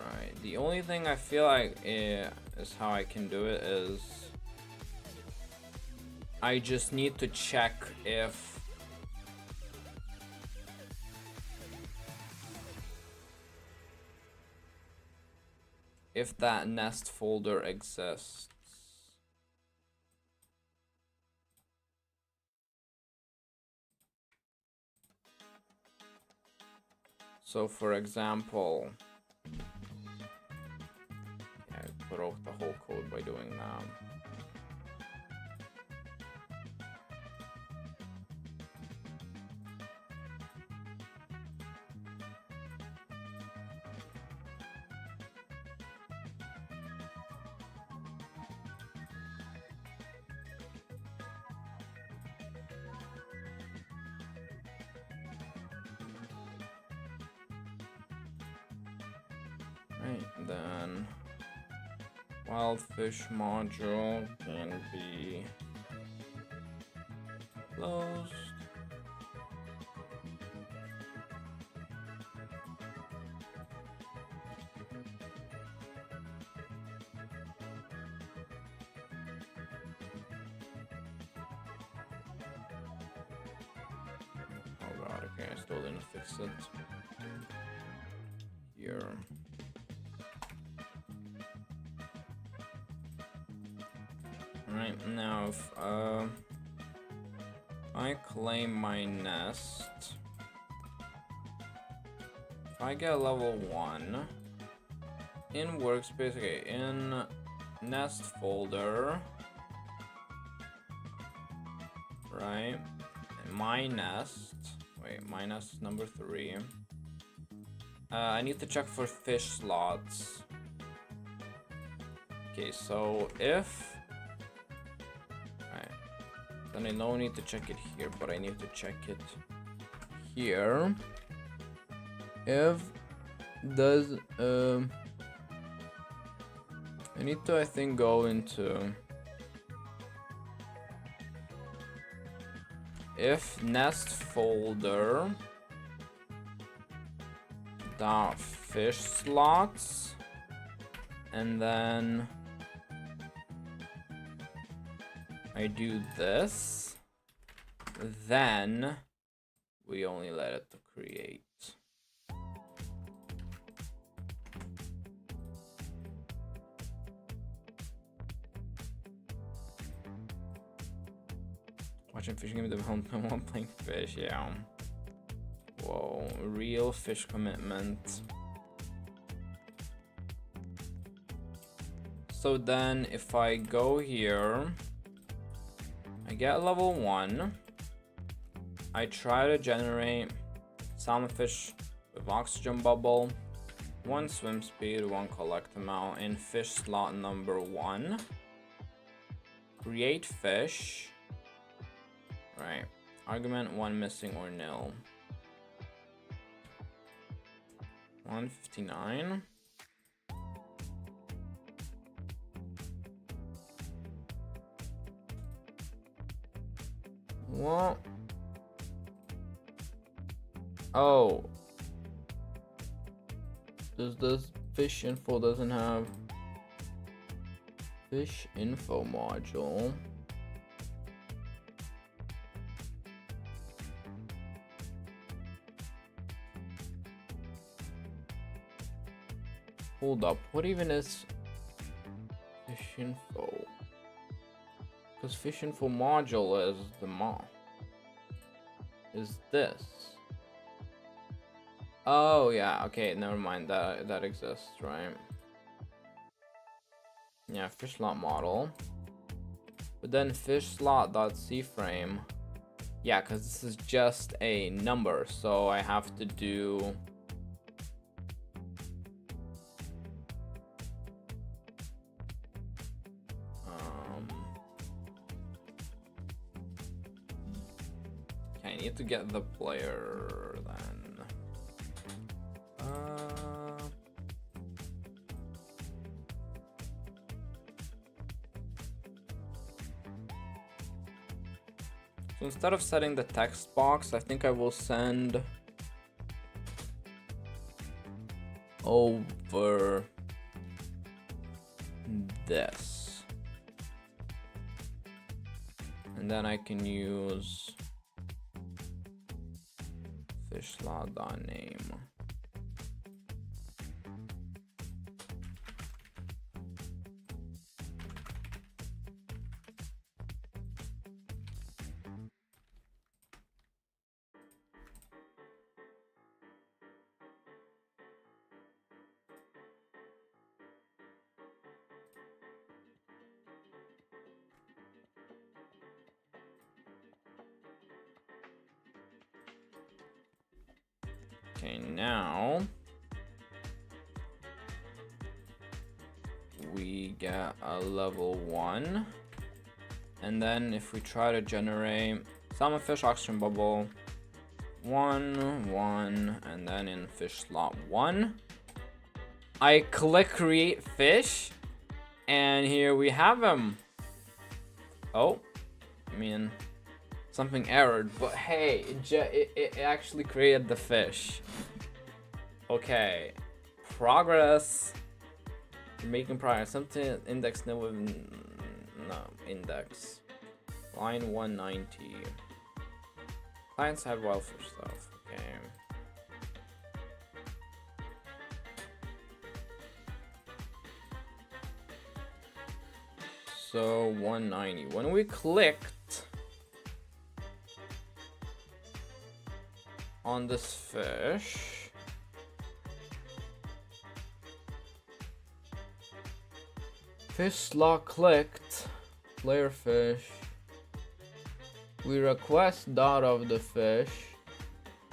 Right. The only thing I feel like is how I can do it is I just need to check if that nest folder exists. So for example, I broke the whole code by doing that. Right, then wild fish module can be closed. Oh god, okay, I still didn't fix it. Here. Right, now if I claim my nest, if I get level 1 in workspace, okay, in nest folder, right, and my nest, wait, my nest is number 3. I need to check for fish slots. Okay, so if then I don't need to check it here, but I need to check it here. If does I need to, I think, go into if nest folder dot fish slots, and then I do this, then we only let it to create. Watching fishing game development while playing fish, yeah. Whoa, real fish commitment. So then if I go here, I get level 1. I try to generate salmonfish with oxygen bubble, 1 swim speed, 1 collect amount in fish slot number 1. Create fish. Right. Argument 1 missing or nil. 159. What? Oh. Does this fish info doesn't have fish info module? Hold up, what even is fish info? Because fish info module is the is this. Oh yeah, okay, never mind, that exists, right? Yeah, fish slot model. But then fish slot.cframe. Yeah, because this is just a number, so I have to do I need to get the player then. So instead of setting the text box, I think I will send over this. And then I can use fish slot.name. Okay, now we get a level 1, and then if we try to generate salmon fish oxygen bubble 1 1, and then in fish slot 1 I click create fish, and here we have him. Oh, I mean, something errored, but hey, it actually created the fish. Okay, progress. We're making progress. Something index no index. Line 190. Client side welfare stuff. Okay. So 190. When we clicked on this fish, fish slot clicked, player fish. We request dot of the fish.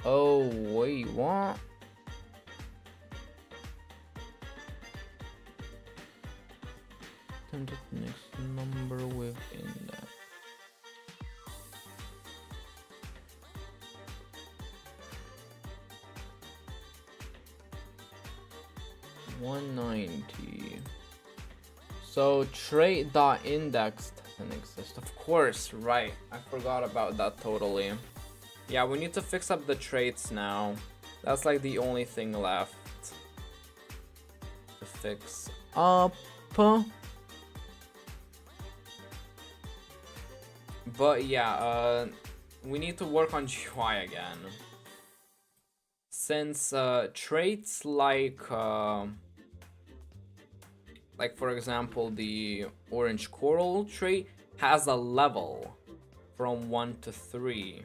Oh wait, what? Attempt the next number with index. $190. So trait dot index doesn't exist. Of course, right. I forgot about that totally. Yeah, we need to fix up the traits now. That's like the only thing left to fix up. But yeah, we need to work on GUI again. Since traits like for example, the orange coral trait has a level from 1 to 3.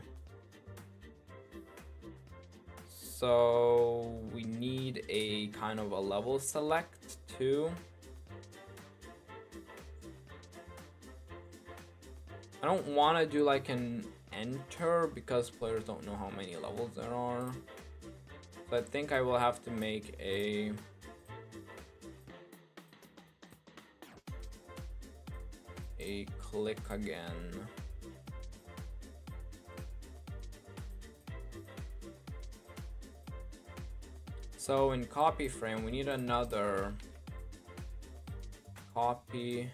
So we need a kind of a level select too. I don't want to do like an enter because players don't know how many levels there are. So I think I will have to make a click again. So in copy frame, we need another copy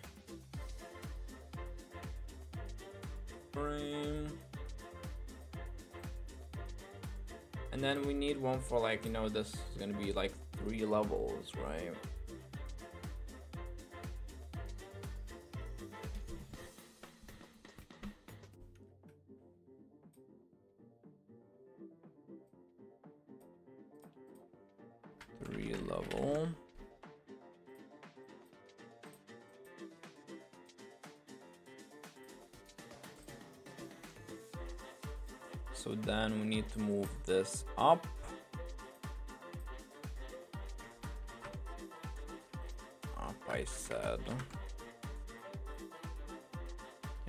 frame. And then we need one for like, you know, this is gonna be like 3 levels, right? Level. So then we need to move this up. Up, I said.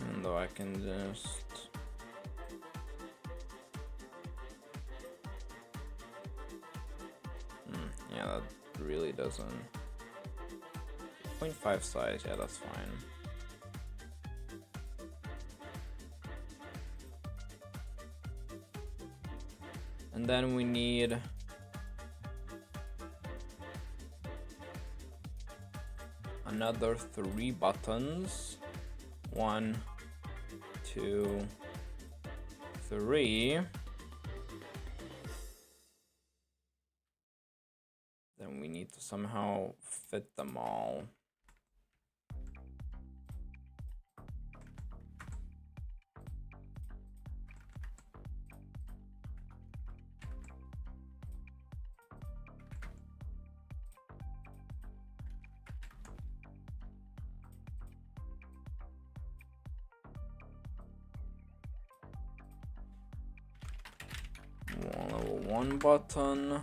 Even though I can just... yeah, that really doesn't... 0.5 size, yeah, that's fine. And then we need another 3 buttons. 1, 2, 3. Then we need to somehow fit them all. Level 1 button,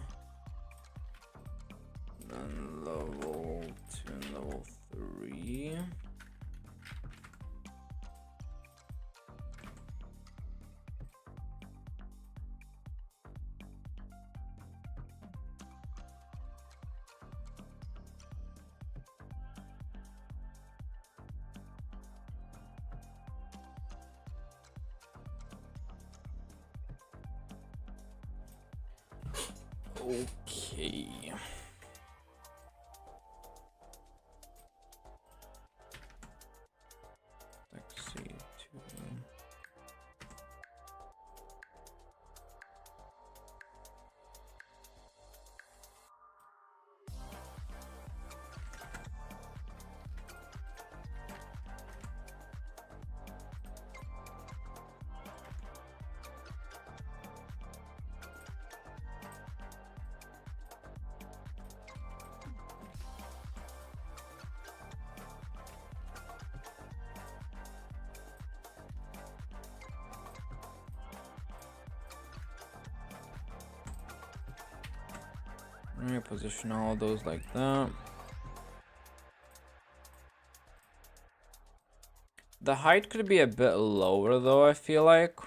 then level 2 and level 3. Okay. Let's see. 2. Position all those like that. The height could be a bit lower though, I feel like.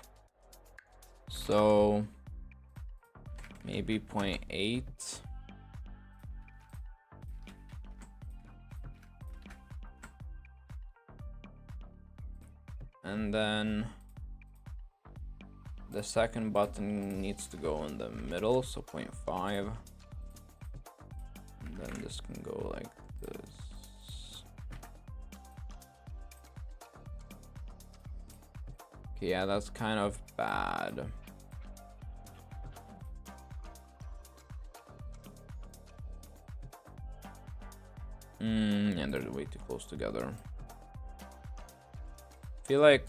So maybe 0.8. And then the second button needs to go in the middle, so 0.5. Then this can go like this. Okay, yeah, that's kind of bad. Yeah, they're way too close together. I feel like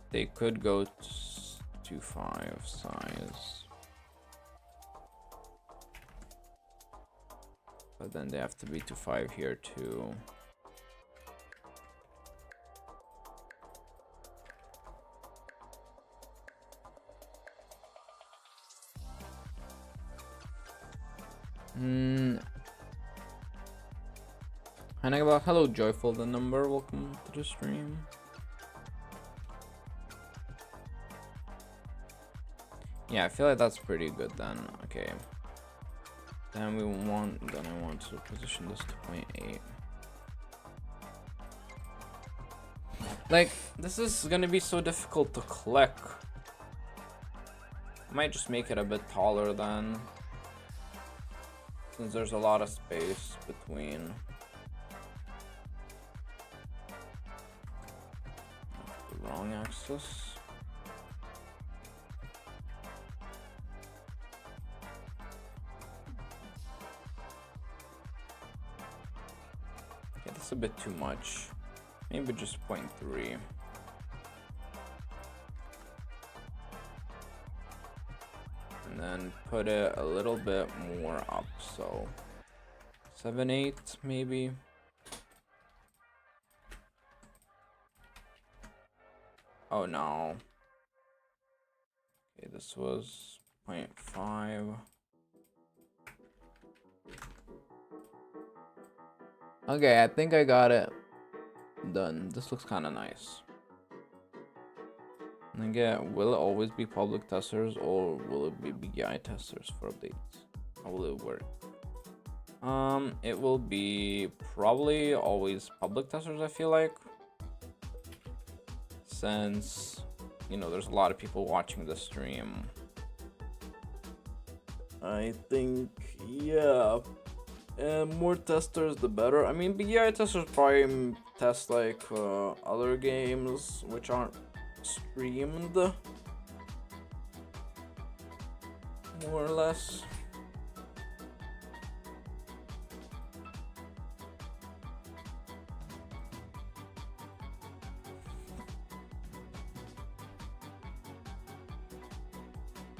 they could go to 5 size. But then they have to be to 5 here too. Hello Joyful the number, welcome to the stream. Yeah, I feel like that's pretty good then. Okay. Then I want to position this to 0.8. Like, this is gonna be so difficult to click. I might just make it a bit taller then, since there's a lot of space between. The wrong axis. That's a bit too much. Maybe just 0.3. And then put it a little bit more up, so 7/8 maybe. Oh no. Okay, this was 0.5. Okay, I think I got it done. This looks kind of nice. And again, will it always be public testers or will it be BGI testers for updates? How will it work? It will be probably always public testers, I feel like. Since, you know, there's a lot of people watching the stream. I think, yeah. And more testers, the better. I mean, BGI testers probably test like other games which aren't streamed, more or less.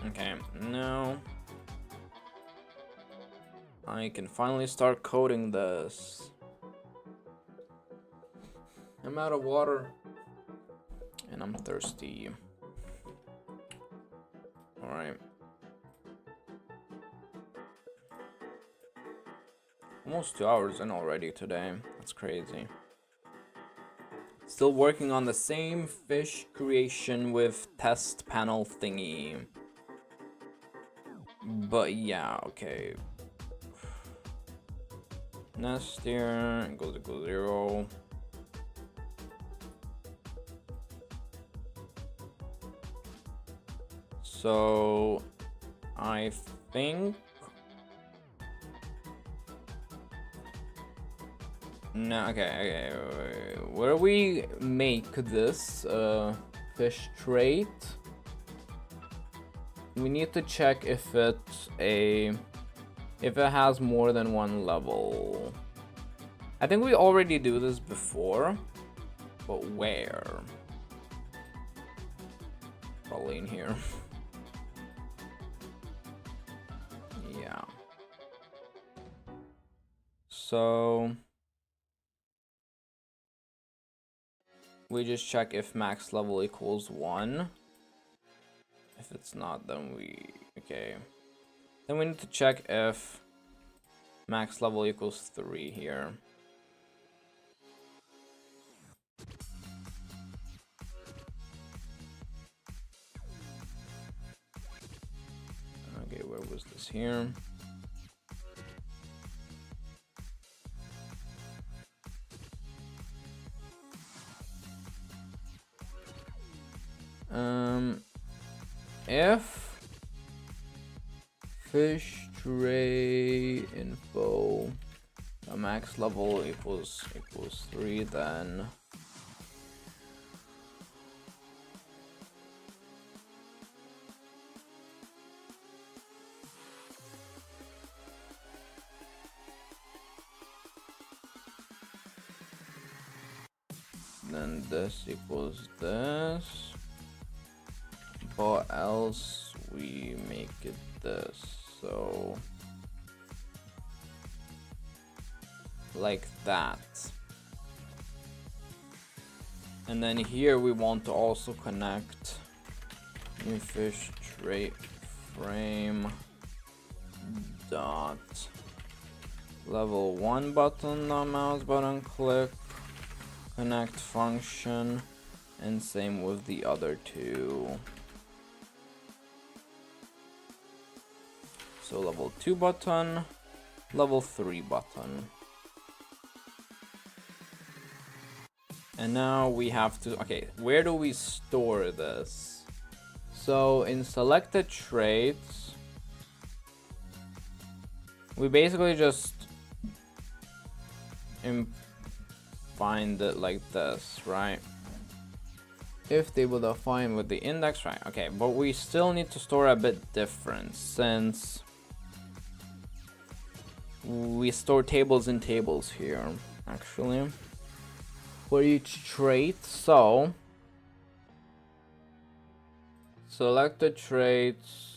Okay, now I can finally start coding this. I'm out of water and I'm thirsty. Alright. Almost 2 hours in already today. That's crazy. Still working on the same fish creation with test panel thingy. But yeah, okay. Nest here goes to 0. So I think no, okay, where we make this fish trait, we need to check if it has more than one level. I think we already do this before, but where? Probably in here. Yeah. So we just check if max level equals 1. If it's not, then okay. Then we need to check if max level equals 3 here. Okay, where was this here? If fish tray info a max level equals 3, then this equals this, but else we make it this. So like that. And then here we want to also connect new fish trait frame dot level 1 button, mouse button click, connect function, and same with the other two. So level 2 button, level 3 button. And now we have to, okay, where do we store this? So in selected traits, we basically just find it like this, right? If they will define with the index, right? Okay, but we still need to store a bit different since we store tables in tables here. actually, for each trait. So select the traits.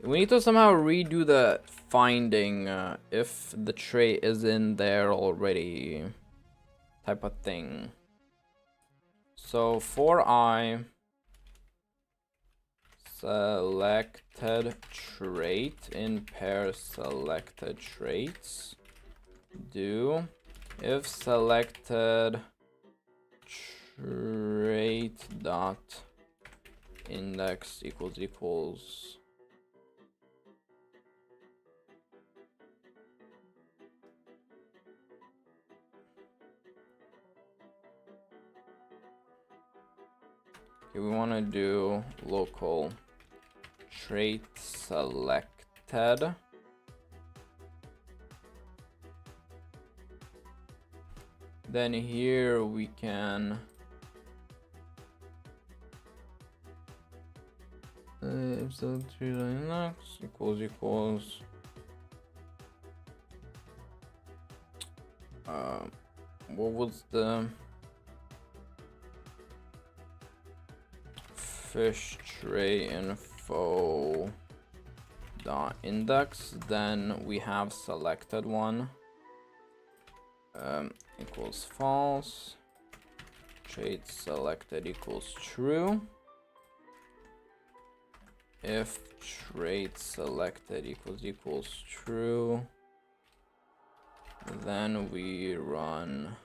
We need to somehow redo the finding if the trait is in there already type of thing. So for I selected trait in pair selected traits, do if selected trait dot index equals okay, we want to do local trait selected. Then here we can if select trait index equals what was the fish tray info dot index, then we have selected one equals false, trait selected equals true. If trait selected equals true, then we run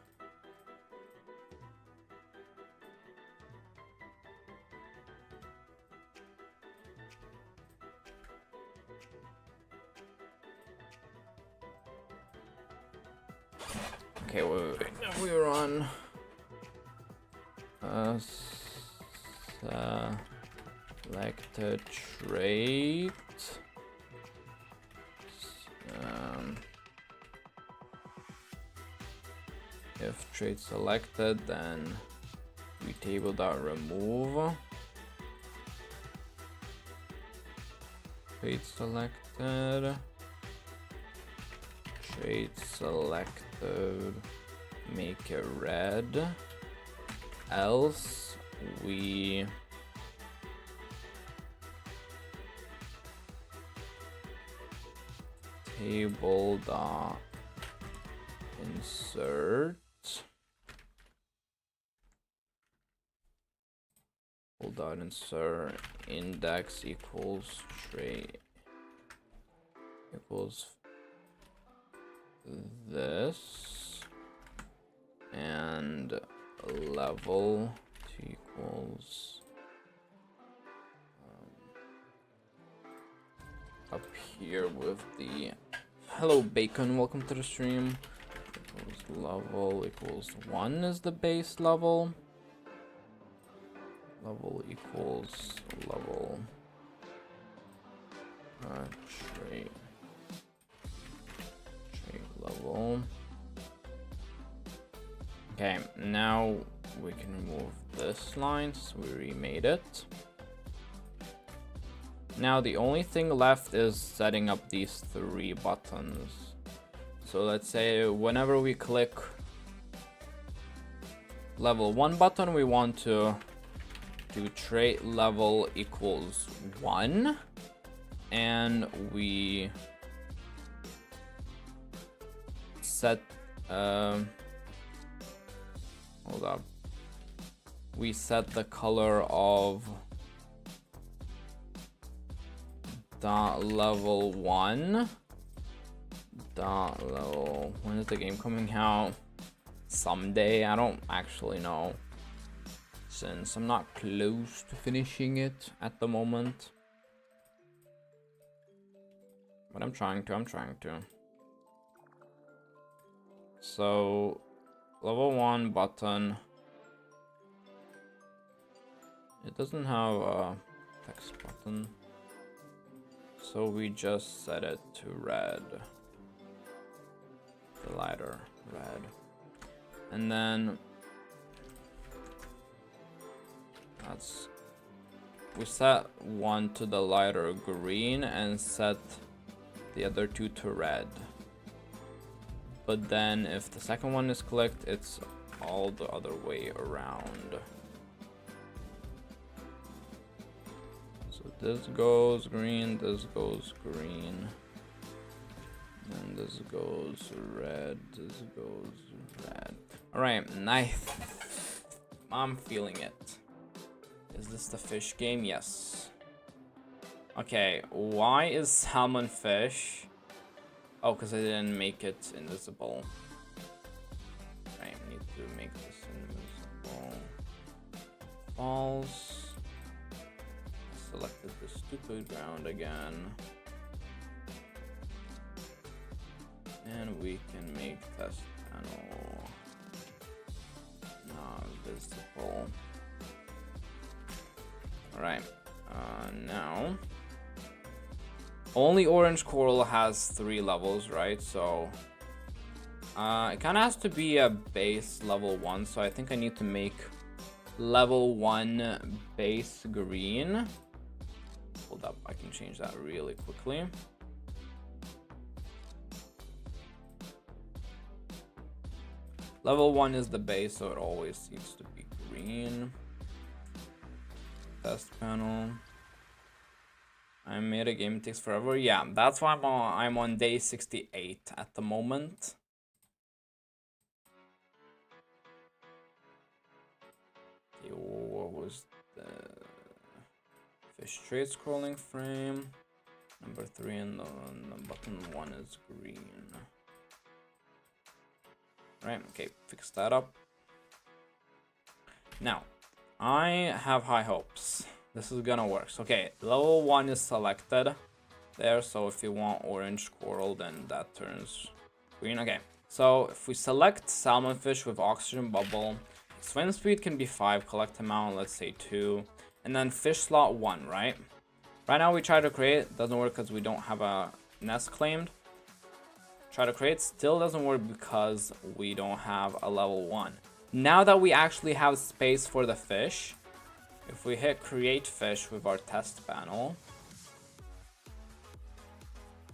okay, wait. Now we run selected trait if trait selected, then we table.remove trait selected, trait selected, make it red, else we table dot insert index equals trait equals this, and level equals up here with the hello bacon, welcome to the stream, equals level equals 1 is the base level, level equals level trait level. Okay, now we can remove this line, so we remade it. Now the only thing left is setting up these 3 buttons. So let's say whenever we click level 1 button, we want to do trait level equals 1, and we set hold up, we set the color of dot level 1 dot level, when is the game coming out? Someday, I don't actually know, since I'm not close to finishing it at the moment, but I'm trying to. So level 1 button, it doesn't have a text button, so we just set it to red, the lighter red, and then we set 1 to the lighter green and set the other 2 to red. But then if the second one is clicked, it's all the other way around. So this goes green, this goes green, and this goes red, this goes red. All right, nice. I'm feeling it. Is this the fish game? Yes. Okay, why is salmon fish? Oh, because I didn't make it invisible. I need to make this invisible. False. Selected the stupid ground again. And we can make test panel not visible. Alright, now only orange coral has 3 levels, right? So it kind of has to be a base level 1, so I think I need to make level 1 base green. Hold up, I can change that really quickly. Level 1 is the base, so it always needs to be green. Test panel. I made a game, it takes forever. Yeah, that's why I'm on day 68 at the moment. Okay, what was the fish trade scrolling frame? Number 3 and the button 1 is green. Right, okay, fix that up. Now, I have high hopes. This is gonna work. So, okay, level 1 is selected there. So if you want orange coral, then that turns green. Okay, so if we select salmon fish with oxygen bubble, swim speed can be 5, collect amount, let's say 2, and then fish slot 1, right? Right now we try to create, doesn't work because we don't have a nest claimed. Try to create, still doesn't work because we don't have a level 1. Now that we actually have space for the fish, if we hit create fish with our test panel,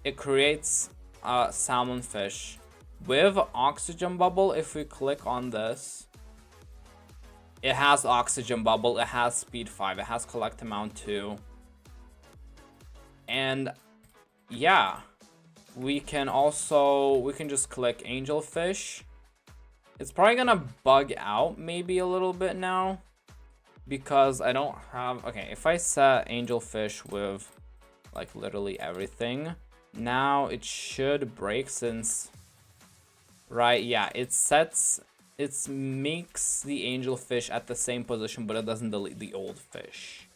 it creates a salmon fish with oxygen bubble. If we click on this, it has oxygen bubble, it has speed 5, it has collect amount 2. And yeah, we can just click angelfish. It's probably gonna bug out maybe a little bit now because I don't have, okay, if I set angelfish with like literally everything, now it should break since, right, yeah, it makes the angelfish at the same position, but it doesn't delete the old fish.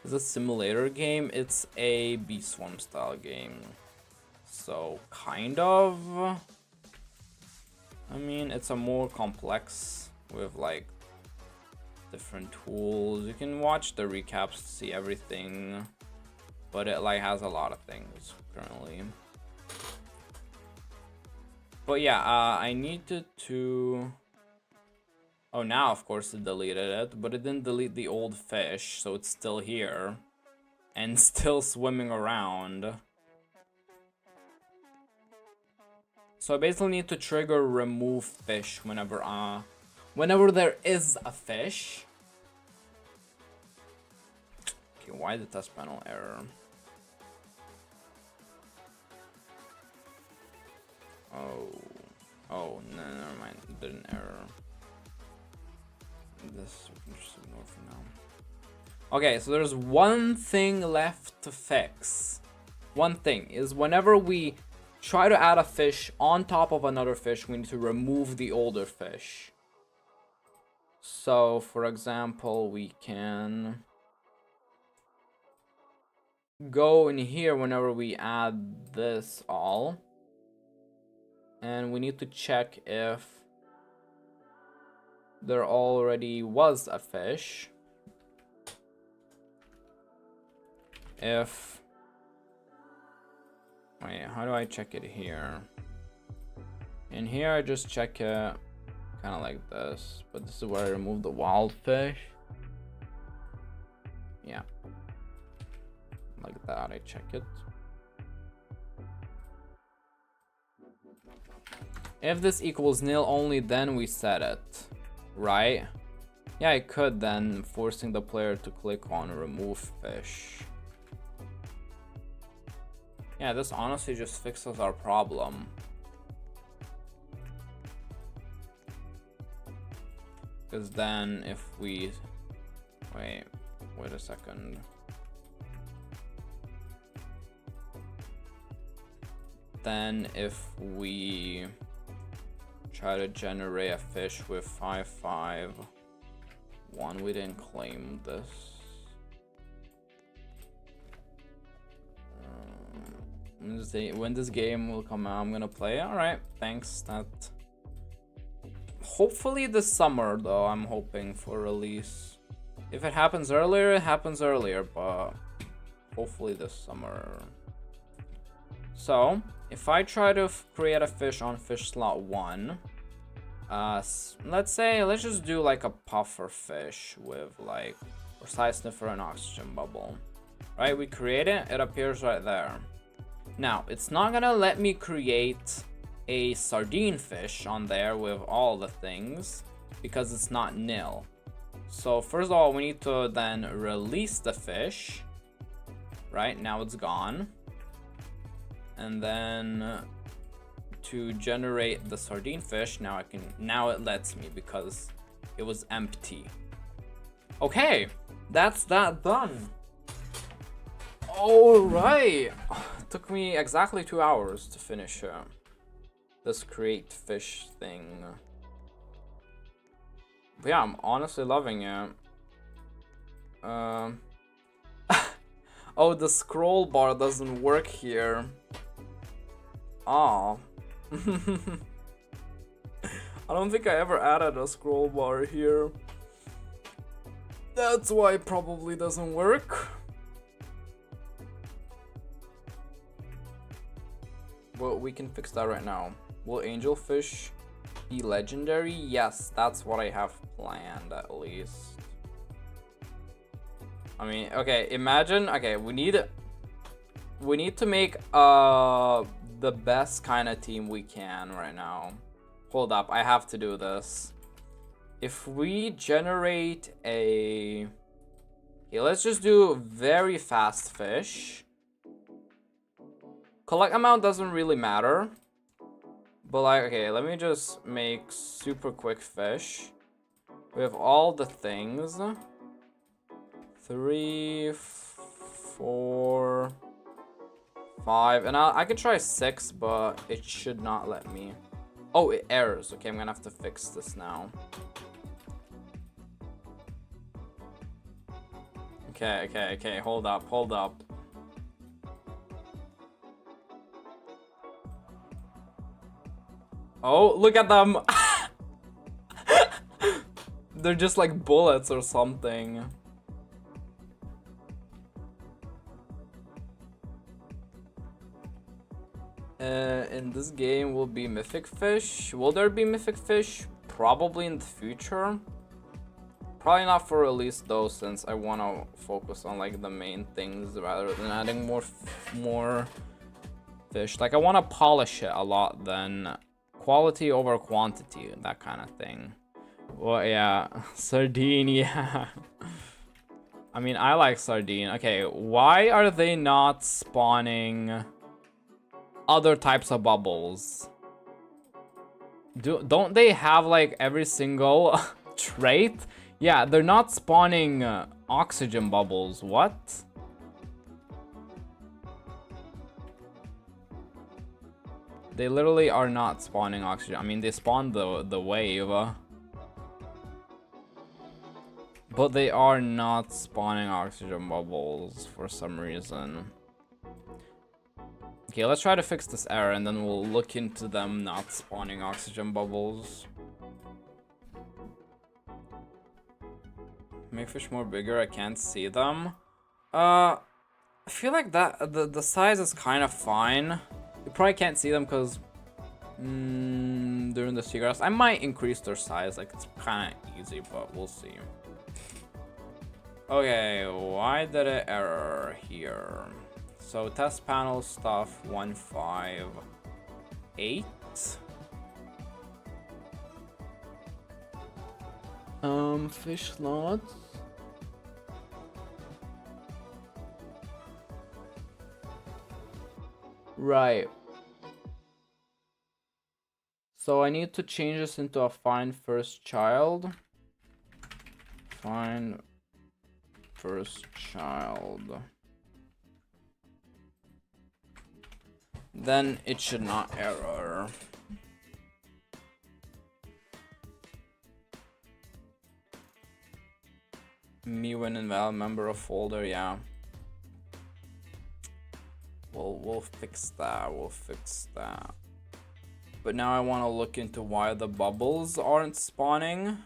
It's a simulator game, it's a bee swarm style game. So kind of, I mean, it's a more complex with like different tools. You can watch the recaps to see everything, but it like has a lot of things currently. But yeah, I needed to, oh, now of course it deleted it, but it didn't delete the old fish, so it's still here and still swimming around. So I basically need to trigger remove fish whenever there is a fish. Okay, why the test panel error? Oh, no, never mind. It did an error. This we can just ignore for now. Okay, so there's one thing left to fix. One thing is whenever we try to add a fish on top of another fish, we need to remove the older fish. So, for example, we can go in here whenever we add this all. And we need to check if there already was a fish. If, wait, how do I check it here? In here, I just check it kind of like this, but this is where I remove the wild fish. Yeah, like that, I check it. If this equals nil, only then we set it, right? Yeah, I could then, forcing the player to click on remove fish. Yeah, this honestly just fixes our problem. Because then if we... Wait a second. Then if we try to generate a fish with 5-5... One, we didn't claim this. When this game will come out, I'm gonna play. All right, thanks. That. Hopefully this summer, though. I'm hoping for release. If it happens earlier, it happens earlier, but hopefully this summer. So, if I try to create a fish on fish slot 1. Let's just do like a puffer fish with like or side sniffer and oxygen bubble. Right, we create it, it appears right there. Now, it's not gonna let me create a sardine fish on there with all the things because it's not nil. So first of all, we need to then release the fish. Right, now it's gone. And then to generate the sardine fish, now it lets me because it was empty. Okay, that's that done. All right, it took me exactly 2 hours to finish this create fish thing. But yeah, I'm honestly loving it. Oh, the scroll bar doesn't work here. Oh. I don't think I ever added a scroll bar here. That's why it probably doesn't work. Well, we can fix that right now. Will angelfish be legendary? Yes, that's what I have planned at least. I mean, okay, imagine, okay, we need to make the best kind of team we can right now. Hold up, I have to do this. If we generate a... Okay, let's just do very fast fish. Collect amount doesn't really matter. But like, okay, let me just make super quick fish. We have all the things. 3, 4... 5, and I could try 6, but it should not let me. Oh, it errors. Okay, I'm gonna have to fix this now. Okay, hold up. Oh, look at them! They're just like bullets or something. In this game will be mythic fish. Will there be mythic fish? Probably in the future. Probably not for release though, since I want to focus on like the main things rather than adding more fish. Like I want to polish it a lot then. Quality over quantity, that kind of thing. Well, yeah, sardine, yeah. I mean, I like sardine. Okay, why are they not spawning other types of bubbles? Don't they have like every single trait? Yeah, they're not spawning oxygen bubbles. What? They literally are not spawning oxygen. I mean, they spawned the wave. But they are not spawning oxygen bubbles for some reason. Okay, let's try to fix this error and then we'll look into them not spawning oxygen bubbles. Make fish more bigger, I can't see them. I feel like that the size is kind of fine. You probably can't see them because during the seagrass. I might increase their size, like it's kind of easy, but we'll see. Okay, why did it error here? So test panel stuff 158. Fish slots. Right. So I need to change this into a find first child. Find first child. Then it should not error. Me when invalid member of folder, yeah. We'll fix that. We'll fix that. But now I want to look into why the bubbles aren't spawning.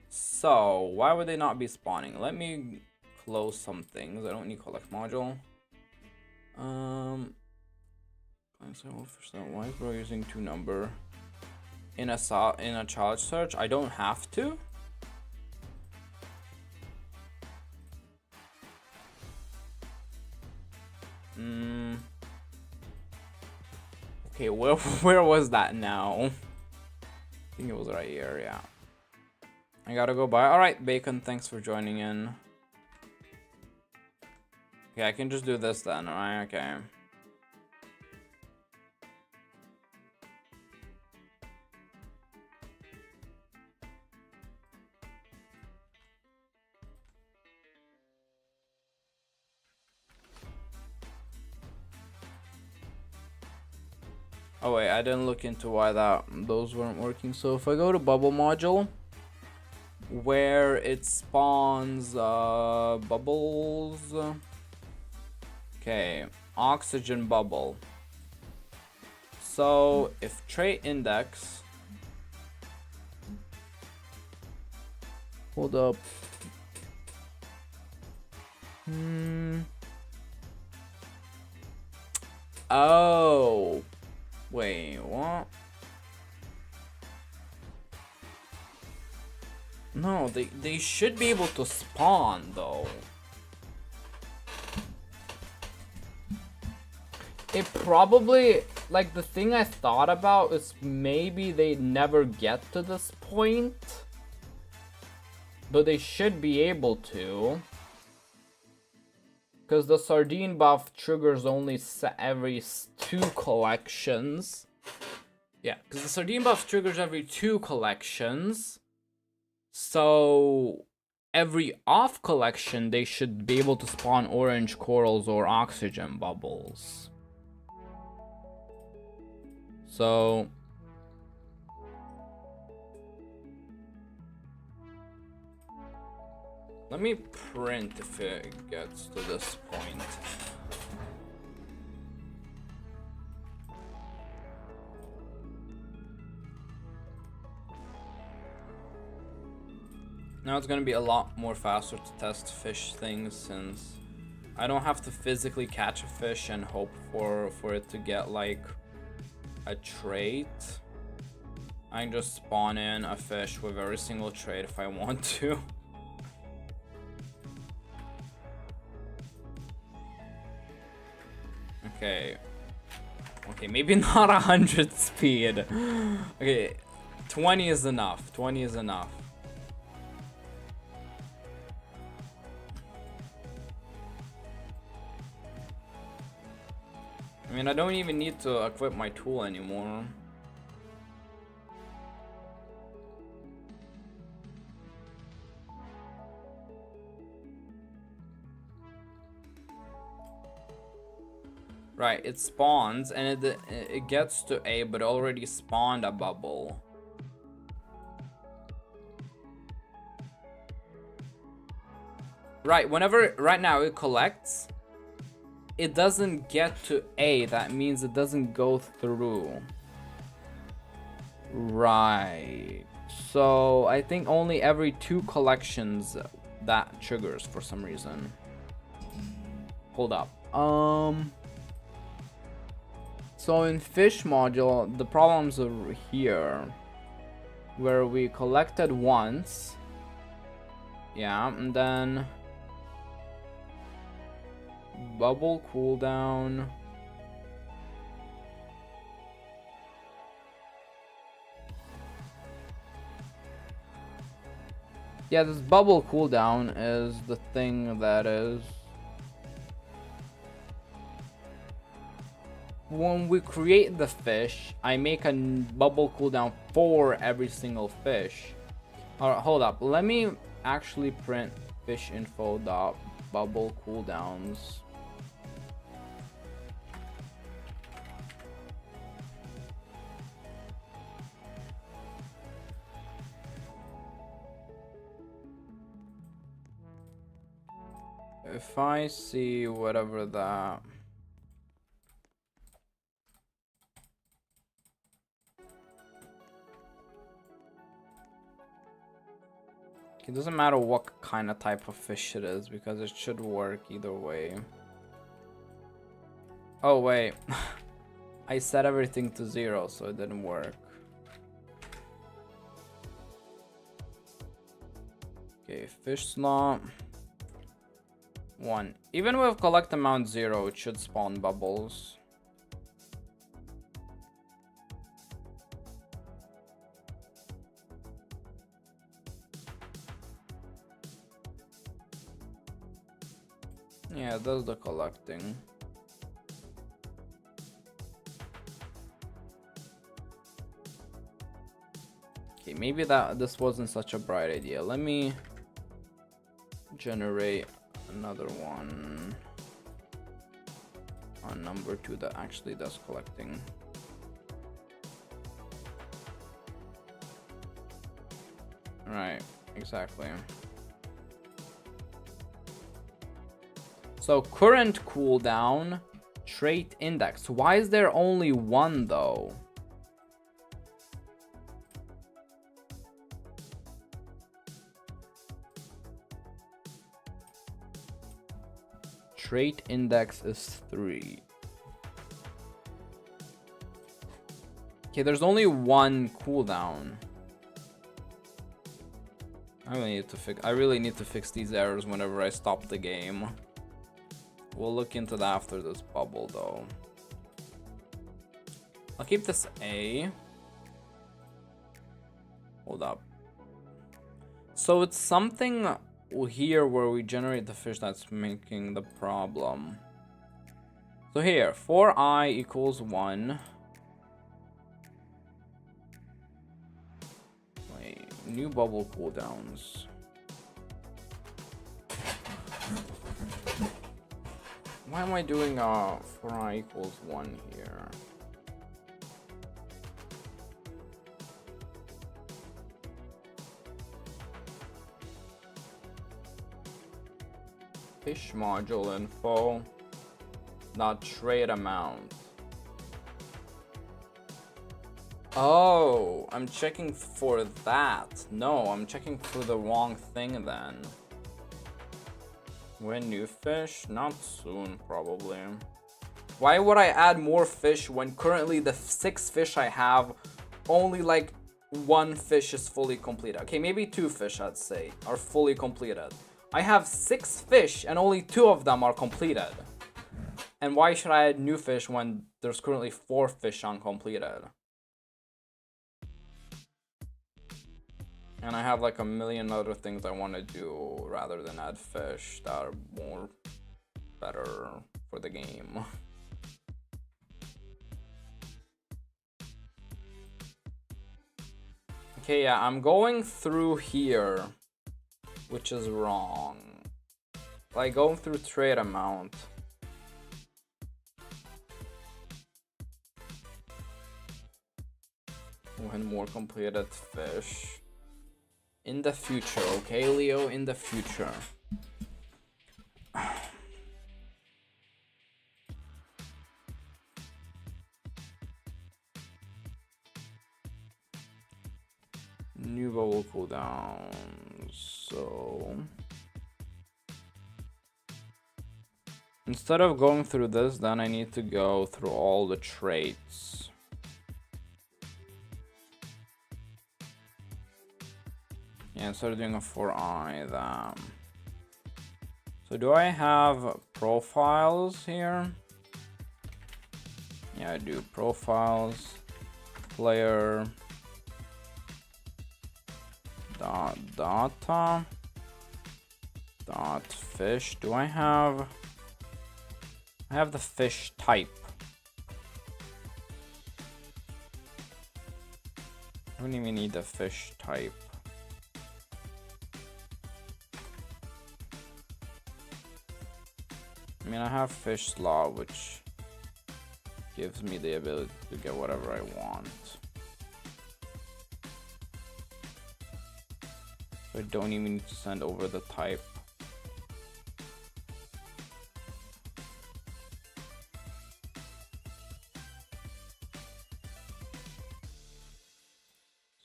So why would they not be spawning? Let me close some things. I don't need collect module. Why is bro using 2 number in a child search? I don't have to. Okay, where was that now? I think it was right here, yeah. I gotta go by. Alright, Bacon, thanks for joining in. Okay, I can just do this then, alright? Okay. Oh wait, I didn't look into why those weren't working. So if I go to bubble module, where it spawns bubbles. Okay, oxygen bubble. So if trait index, hold up. Oh. Wait, what? No, they should be able to spawn though. It probably, like, the thing I thought about is maybe they never get to this point, but they should be able to. Because the sardine buff triggers only every 2 collections. Yeah, because the sardine buff triggers every 2 collections. So every off collection, they should be able to spawn orange corals or oxygen bubbles. So let me print if it gets to this point. Now it's gonna be a lot more faster to test fish things since I don't have to physically catch a fish and hope for it to get like a trait. I can just spawn in a fish with every single trait if I want to. Okay, maybe not 100 speed. Okay, 20 is enough. 20 is enough. I mean, I don't even need to equip my tool anymore. Right, it spawns and it gets to A, but already spawned a bubble. Right, right now it collects, it doesn't get to A, that means it doesn't go through. Right, so I think only every 2 collections that triggers for some reason. Hold up. So in fish module, the problems are here, where we collected once, yeah, and then bubble cooldown. Yeah, this bubble cooldown is the thing that is... When we create the fish, I make a bubble cooldown for every single fish. Alright, hold up. Let me actually print fish info dot bubble cooldowns. If I see whatever that... It doesn't matter what kind of type of fish it is because it should work either way. Oh wait, I set everything to 0 so it didn't work. Okay, fish slot 1. Even with collect amount 0, it should spawn bubbles. Yeah, it does the collecting. Okay, maybe this wasn't such a bright idea. Let me generate another one on number 2 that actually does collecting. Right, exactly. So current cooldown, trait index. Why is there only one though? Trait index is 3. Okay, there's only one cooldown. I really need to fix these errors whenever I stop the game. We'll look into that after this bubble though. I'll keep this A. Hold up. So it's something here where we generate the fish that's making the problem. So here, for I equals 1. Wait, new bubble cooldowns. Why am I doing for I equals 1 here? Fish module info, not trade amount. Oh, I'm checking for that. No, I'm checking for the wrong thing then. When new fish? Not soon, probably. Why would I add more fish when currently the 6 fish I have, only like 1 fish is fully completed? Okay, maybe 2 fish, I'd say, are fully completed. I have 6 fish and only 2 of them are completed. And why should I add new fish when there's currently 4 fish uncompleted? And I have like a million other things I want to do rather than add fish that are more better for the game. Okay, yeah, I'm going through here, which is wrong. Like going through trade amount. When more completed fish. In the future, okay, Leo, in the future. New bubble cooldown. So instead of going through this, then I need to go through all the traits. Yeah, instead of doing a for I, then. So do I have profiles here? Yeah, I do. Profiles, player, data dot fish. Do I have the fish type? I don't even need the fish type. I mean, I have fish slot, which gives me the ability to get whatever I want. So I don't even need to send over the type.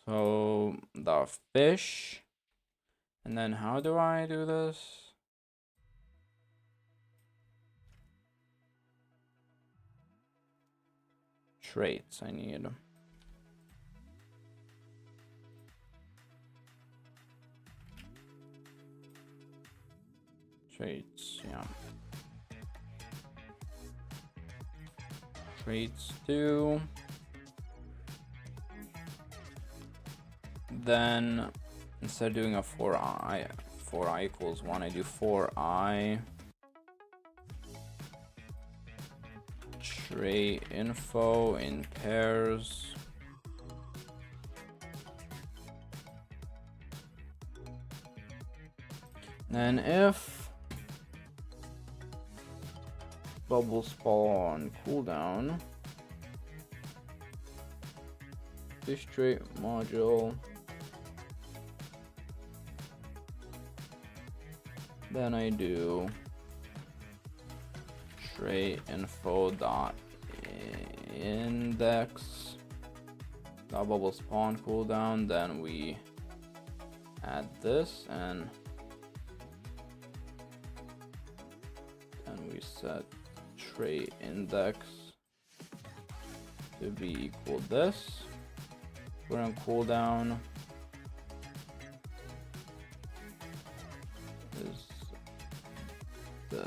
So the fish, and then how do I do this? Traits I need. Traits, yeah. Traits 2. Then instead of doing a 4i equals 1, I do 4i trait info in pairs. Then if bubble spawn cooldown, fish trait module, then I do trait info dot index dot bubble spawn cooldown. Then we add this and we set trait index to be equal this. We're on cooldown is this.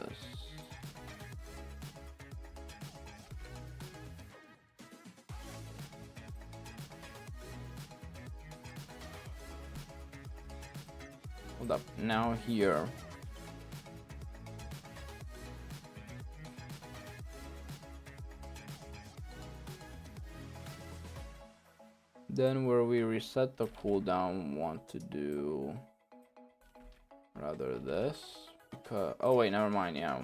Hold up, now here. Then where we reset the cooldown, want to do rather this, because oh wait, never mind. Yeah,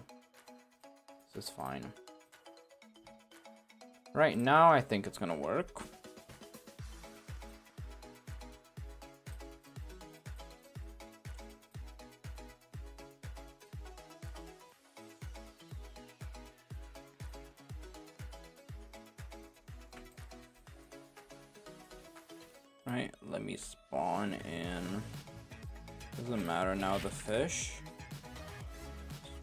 this is fine. Right now I think it's gonna work. Right, let me spawn in. Doesn't matter now, the fish.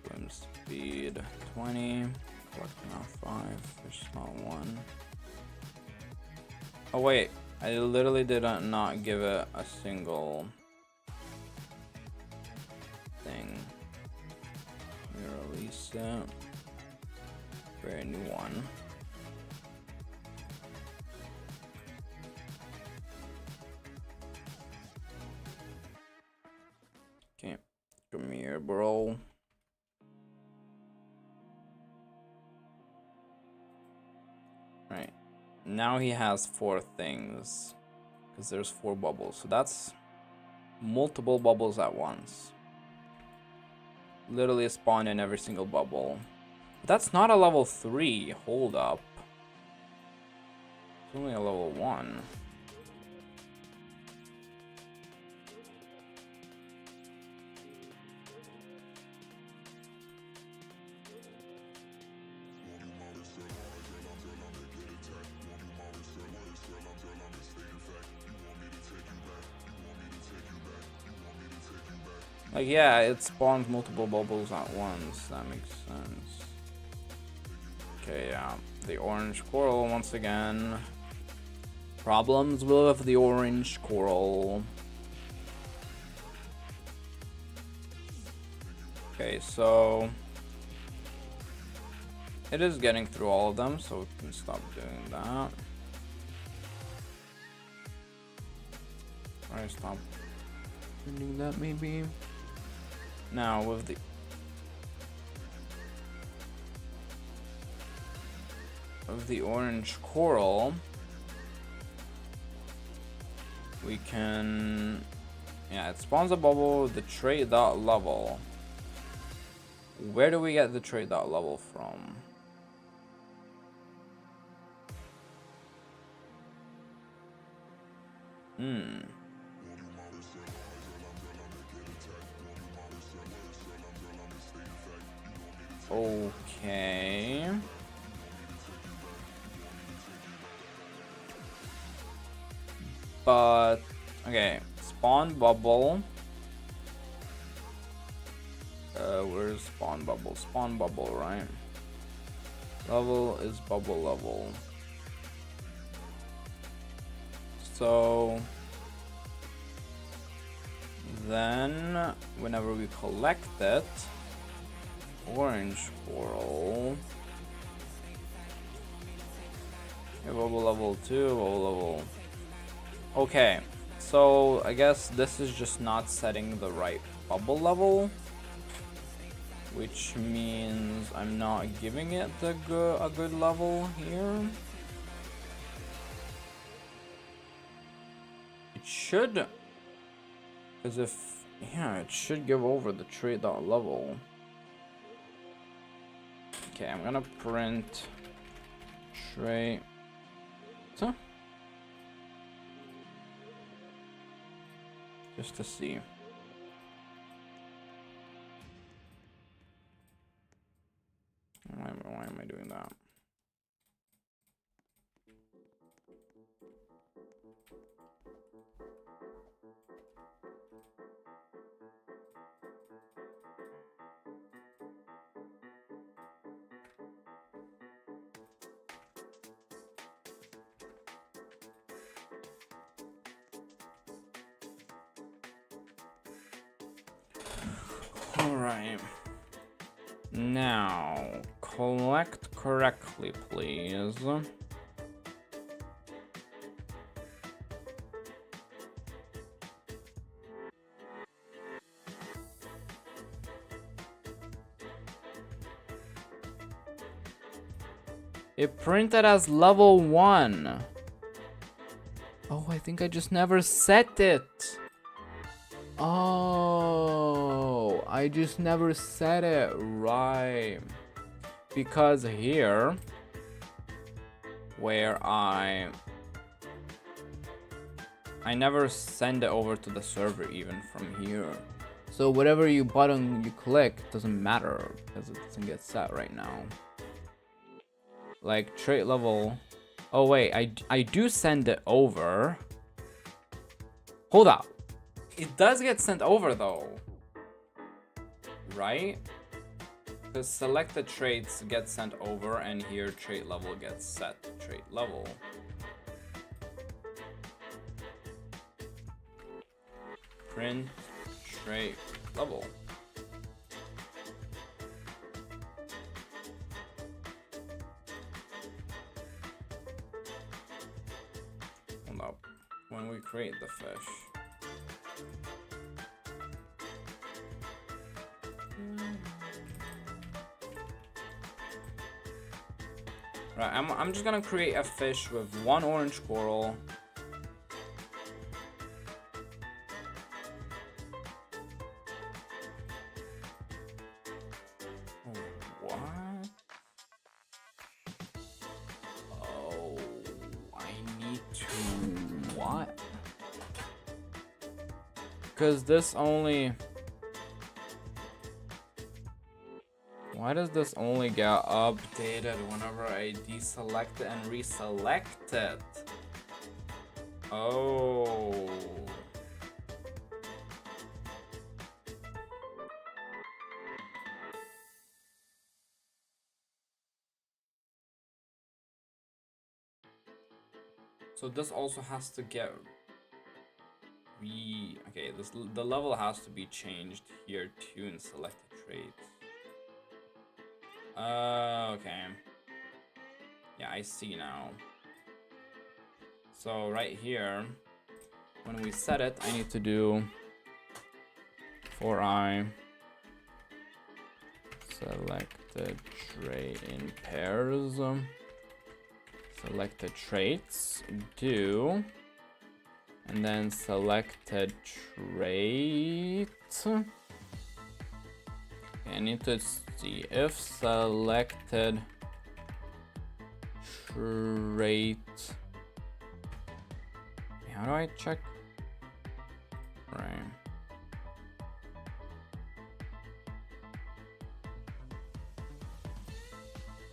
Swim speed 20, collecting off 5, fish slot 1. Oh wait, I literally did not give it a single thing. Let me release it. Create a new one. Okay, come here, bro. Right, now he has 4 things because there's 4 bubbles, so that's multiple bubbles at once. Literally spawn in every single bubble. But that's not a level 3. Hold up, it's only a level 1. Like, yeah, it spawns multiple bubbles at once. That makes sense. Okay, yeah. The orange coral once again. Problems with the orange coral. Okay, so it is getting through all of them, so we can stop doing that. Alright, stop Ending that maybe. Now with the orange coral, we can, yeah, it spawns a bubble with the trait dot level. Where do we get the trait dot level from? Okay. But okay, spawn bubble. Where's spawn bubble? Spawn bubble, right? Level is bubble level. So then whenever we collect it, orange coral, yeah, bubble level 2, bubble level. Okay, so I guess this is just not setting the right bubble level, which means I'm not giving it a good level here. It should, because if, yeah, it should give over the trait dot level. Okay, I'm gonna print trait. So, just to see. Why am I doing that? All right. Now, collect correctly, please. It printed as level 1. Oh, I think I just never set it. Oh, I just never set it right. Because here, where I never send it over to the server even from here. So whatever button you click doesn't matter because it doesn't get set right now. Like trait level. Oh wait, I do send it over. Hold up. It does get sent over though. Right? Because selected traits get sent over and here trait level gets set. Trait level. Print trait level. Hold up. When we create the fish. Right, I'm just gonna create a fish with 1 orange coral. What? Oh, I need to what? Because this only. Why does this only get updated whenever I deselect it and reselect it? Oh. So this also has to get okay, the level has to be changed here too in selected traits. Okay. Yeah, I see now. So right here, when we set it, I need to do For I selected trait in pairs, selected traits do, and then selected trait. I need to see if selected trait. How do I check? Right.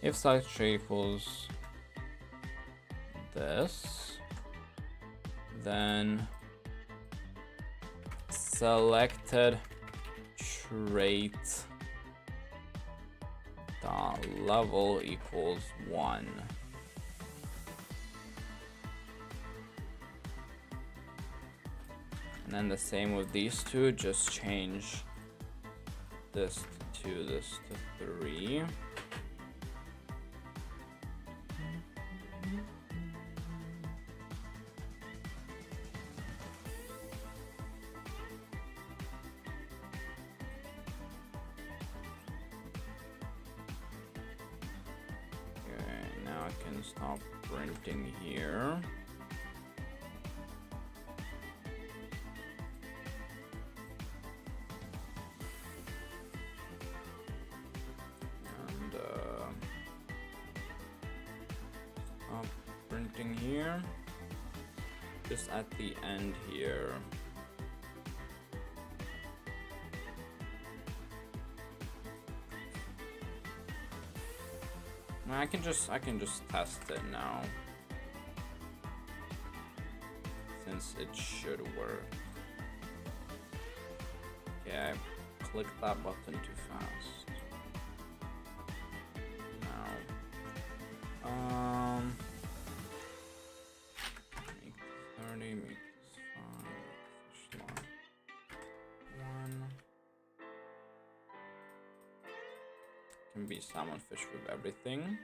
If select trait equals this, then selected trait dot level equals 1. And then the same with these two, just change this to 2, this to 3. Stop printing here. And stop printing here. Just at the end here. I can just test it now, since it should work. Yeah, I clicked that button too fast. Now, make this 30, make this 5, fish line 1. Can be salmon fish with everything.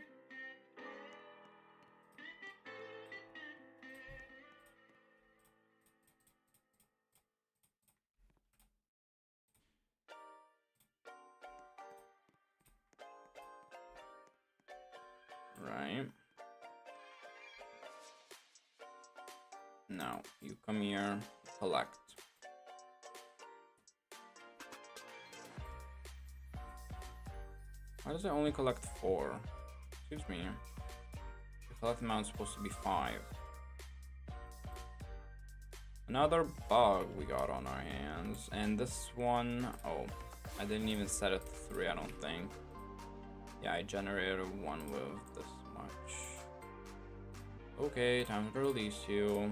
Right. Now you come here, collect. Why does it only collect 4? Excuse me. The collect amount is supposed to be 5. Another bug we got on our hands. And this one, oh, I didn't even set it to 3, I don't think. Yeah, I generated one with this much. Okay, time to release you.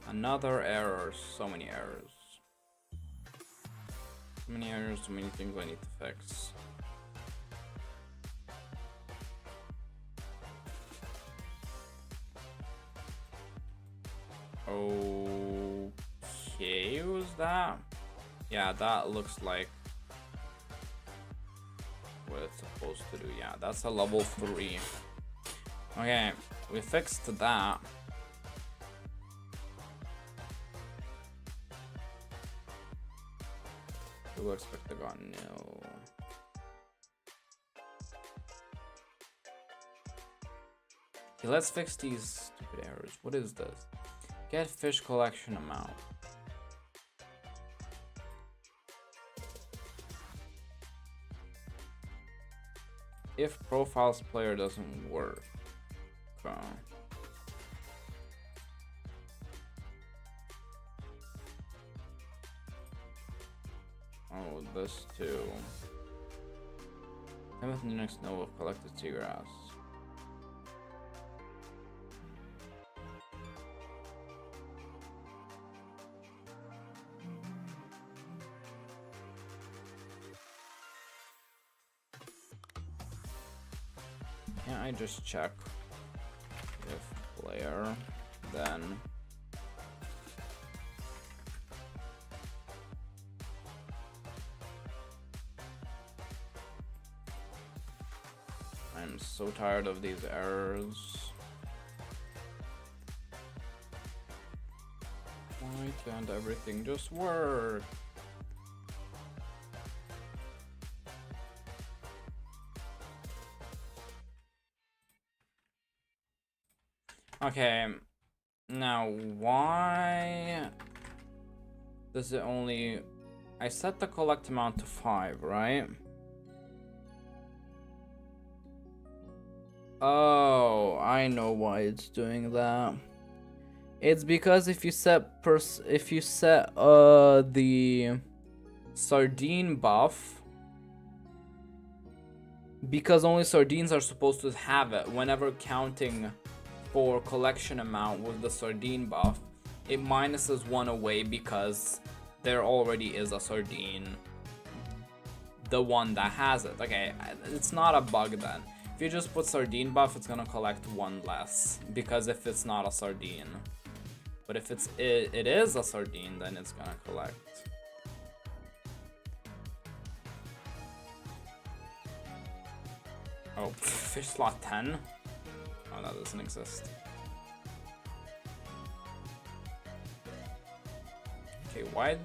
Another error, so many errors. So many errors, so many things I need to fix. Okay, who's that? Yeah, that looks like what it's supposed to do. Yeah, that's a level 3. Okay, we fixed that. We'll expect the got nil. Okay, let's fix these stupid errors. What is this? Get fish collection amount. If profiles player doesn't work. Okay. Oh, this too. Come with the next node of collected seagrass. Can I just check if player then I'm so tired of these errors. Why can't everything just work? Okay, now why does it only... I set the collect amount to 5, right? Oh, I know why it's doing that. It's because if you set the sardine buff, because only sardines are supposed to have it, whenever counting for collection amount with the sardine buff, it minuses 1 away because there already is a sardine, the one that has it. Okay, it's not a bug then. If you just put sardine buff, it's gonna collect 1 less, because if it's not a sardine. But if it is a sardine, then it's gonna collect. Oh, fish slot 10? Oh, that doesn't exist. Okay, why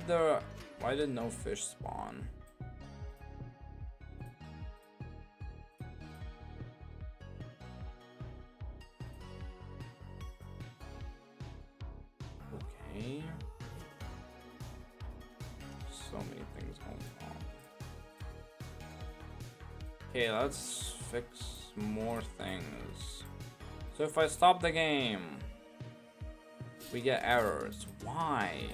did no fish spawn? Okay. So many things going on. Okay, let's fix more things. So if I stop the game, we get errors. Why?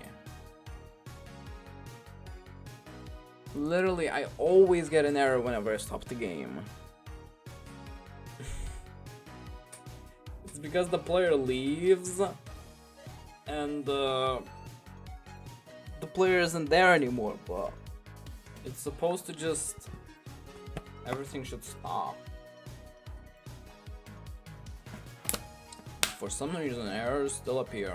Literally, I always get an error whenever I stop the game. It's because the player leaves and the player isn't there anymore, but it's supposed to just... everything should stop. For some reason, errors still appear.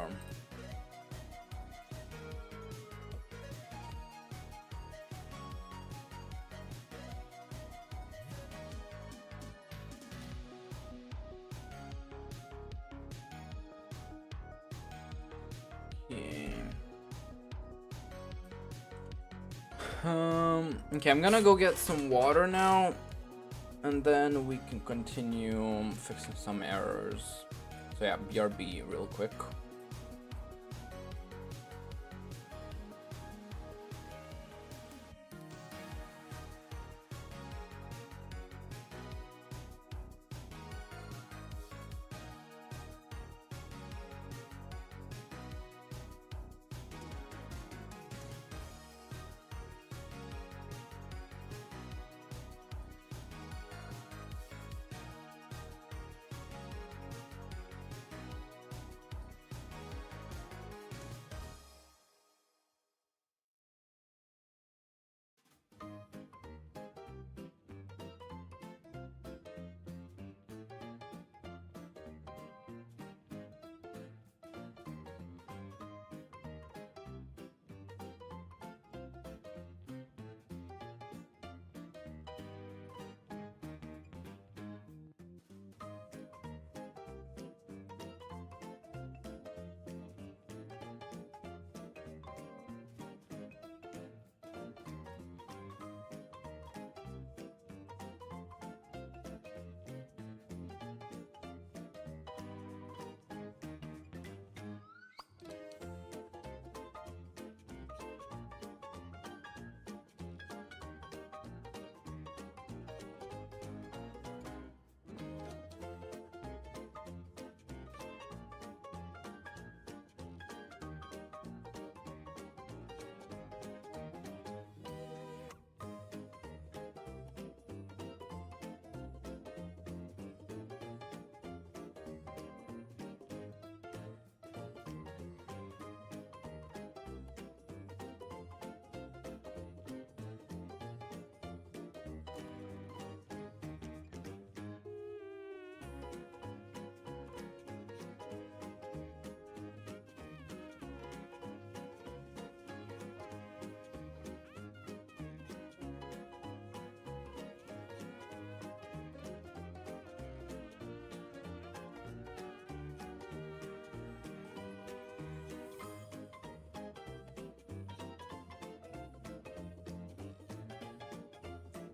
Okay, I'm gonna go get some water now, and then we can continue fixing some errors. So yeah, BRB real quick.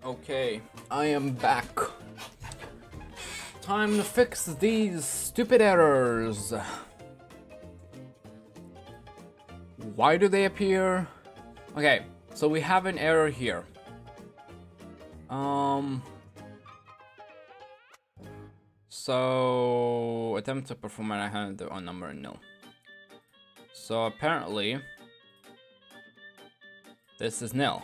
Okay, I am back. Time to fix these stupid errors. Why do they appear? Okay, so we have an error here. So attempt to perform an hand on number nil. So apparently this is nil.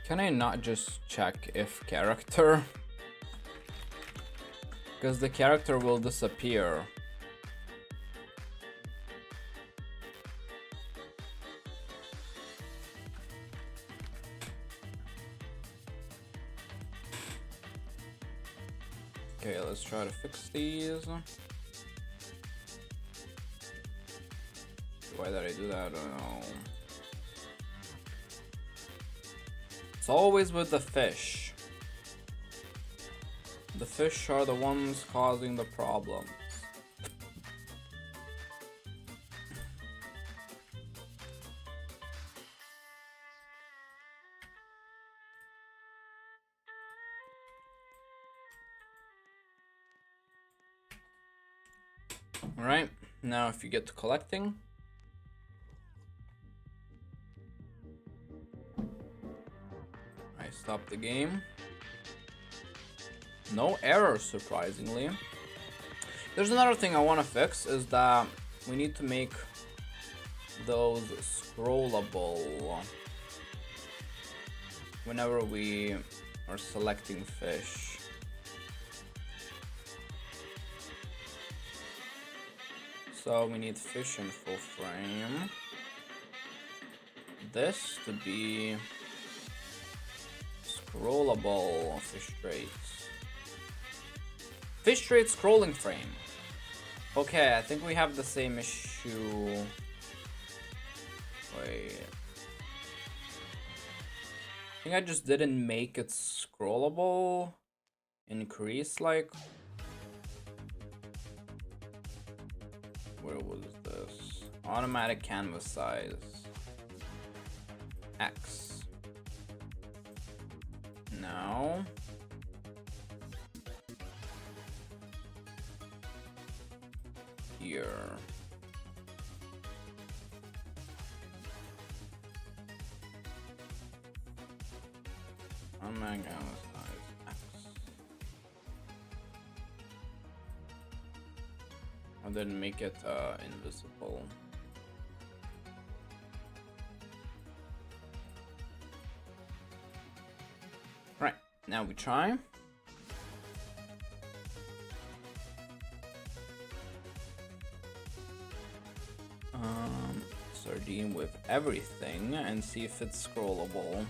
Can I not just check if character? Because the character will disappear. Okay, let's try to fix these. Why did I do that? I don't know. It's always with the fish. The fish are the ones causing the problems. Alright, now if you get to collecting. I stop the game. No errors, surprisingly. There's another thing I want to fix, is that we need to make those scrollable whenever we are selecting fish. So we need fish in full frame. This to be scrollable fish traits. Fish trait scrolling frame. Okay, I think we have the same issue. Wait. I think I just didn't make it scrollable. Increase, like. Where was this? Automatic canvas size. X. Now. Here. Automatic canvas size. X. I didn't make it invisible. Right, now we try. Sardine with everything and see if it's scrollable.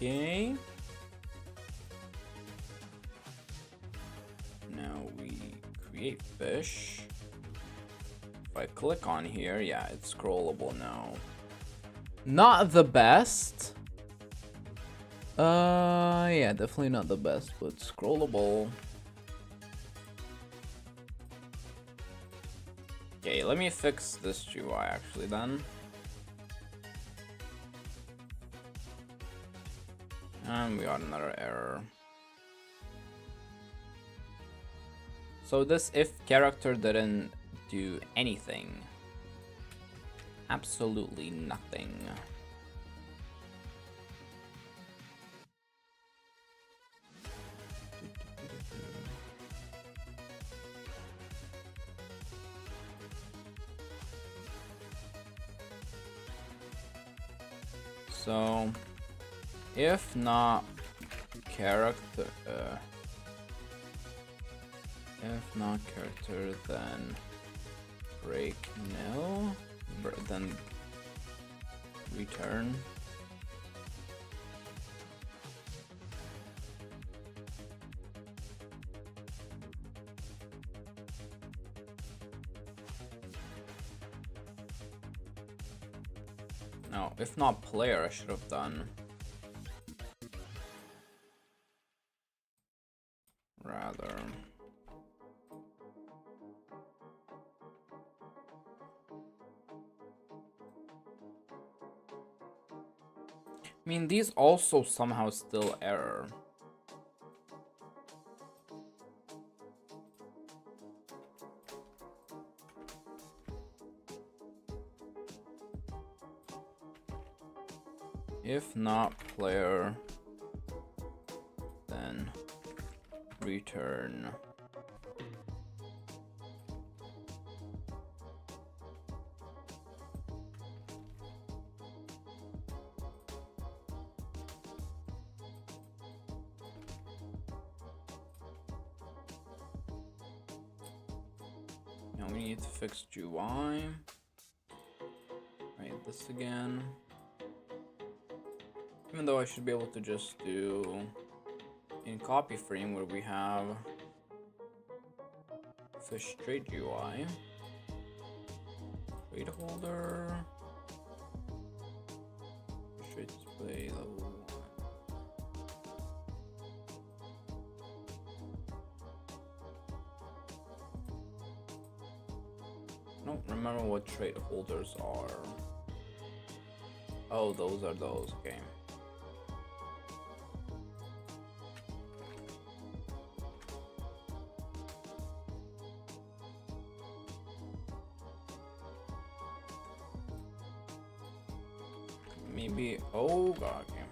Okay. Now we create fish. If I click on here, yeah, it's scrollable now. Not the best. Yeah, definitely not the best, but scrollable. Okay, let me fix this GUI actually then. And we got another error. So this if character didn't do anything. Absolutely nothing. So if not character, then break nil, then return. No, if not player, I should have done. Rather. I mean, these also somehow still error. If not player, then return. Now we need to fix GUI. Write this again. Even though I should be able to just do in copy frame where we have fish straight GUI. Trade holder. Straight display level 1. I don't remember what trade holders are. Oh, those are those, okay. Maybe, oh god, okay.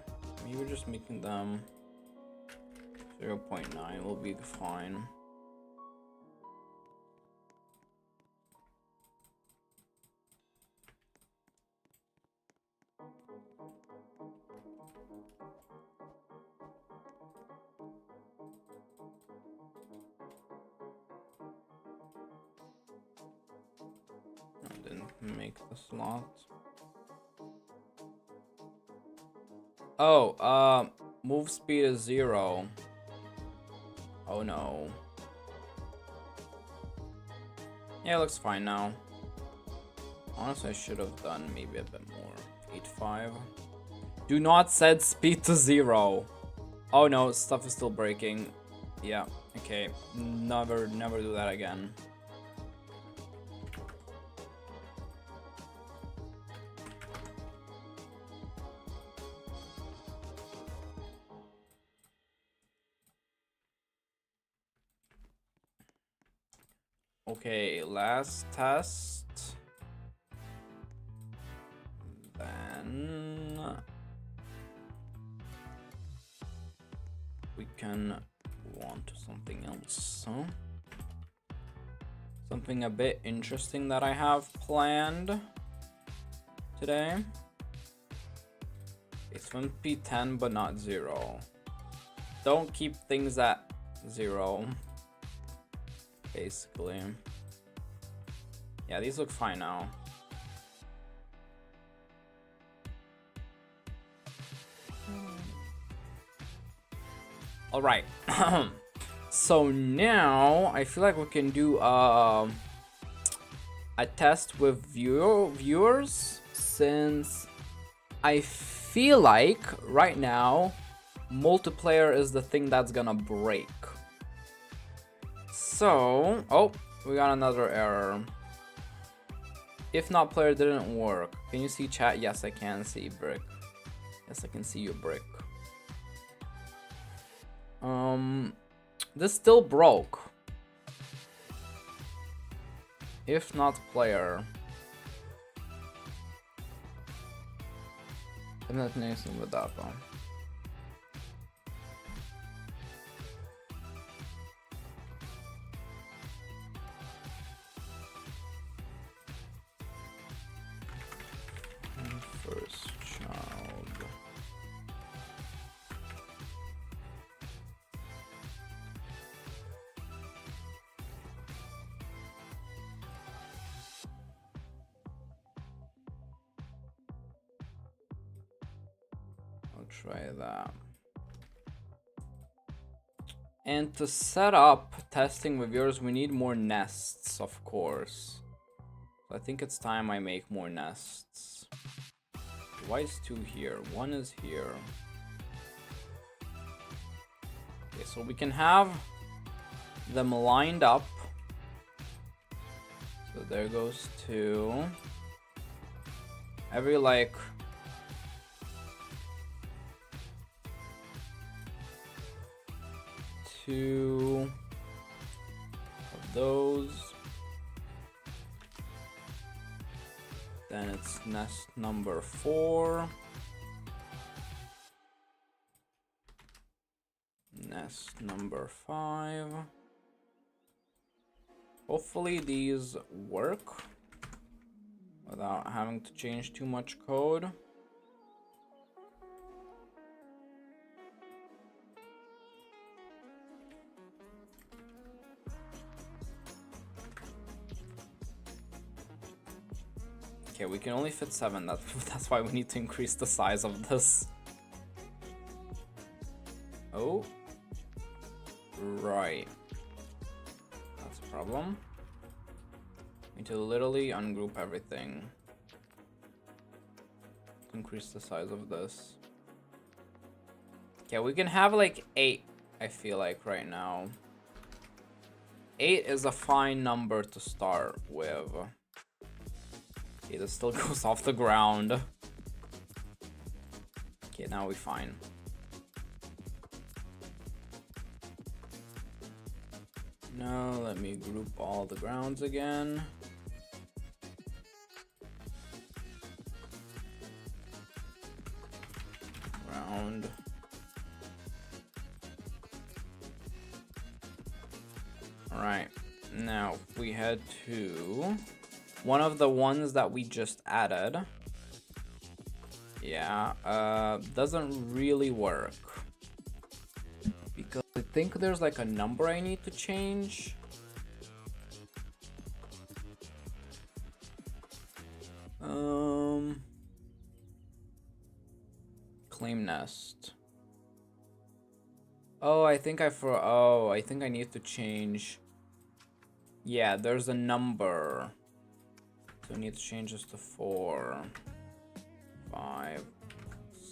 Maybe we're just making them 0.9 will be fine. I didn't make the slot. Oh, move speed is 0. Oh no. Yeah, it looks fine now. Honestly, I should have done maybe a bit more. 8.5. Do not set speed to 0. Oh no, stuff is still breaking. Yeah, okay. Never do that again. Okay, last test. Then we can move on to something else. Huh? Something a bit interesting that I have planned today. It's from P10 but not 0. Don't keep things at 0. Basically. Yeah, these look fine now. Alright. So now I feel like we can do a test with viewers, since I feel like right now multiplayer is the thing that's gonna break. So, oh, we got another error. If not player didn't work. Can you see chat? Yes, I can see brick. Yes, I can see you, brick. This still broke. If not player. I'm not messing with that one. First child. I'll try that. And to set up testing with yours, we need more nests, of course. So I think it's time I make more nests. Why is 2 here? 1 is here. Okay, so we can have them lined up. So there goes 2. Every like 2 of those. Then it's nest number 4. Nest number 5. Hopefully these work without having to change too much code. Okay, we can only fit 7. That's why we need to increase the size of this. Oh. Right. That's a problem. We need to literally ungroup everything. Increase the size of this. Okay, we can have like 8, I feel like, right now. 8 is a fine number to start with. Okay, this still goes off the ground. Okay, now we're fine. Now let me group all the grounds again. Ground. Alright, now we head to one of the ones that we just added. Yeah, doesn't really work. Because I think there's like a number I need to change. Claim nest. Oh, I think I need to change. Yeah, there's a number. So I need to change this to 4, 5,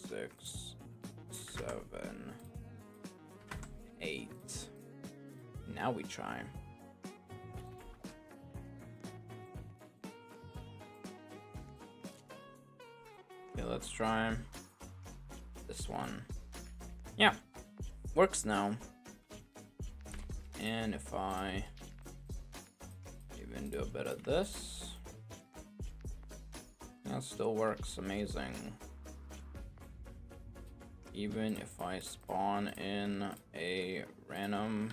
6, 7, 8. Now we try. Okay, let's try this one. Yeah, works now. And if I even do a bit of this, that still works amazing. Even if I spawn in a random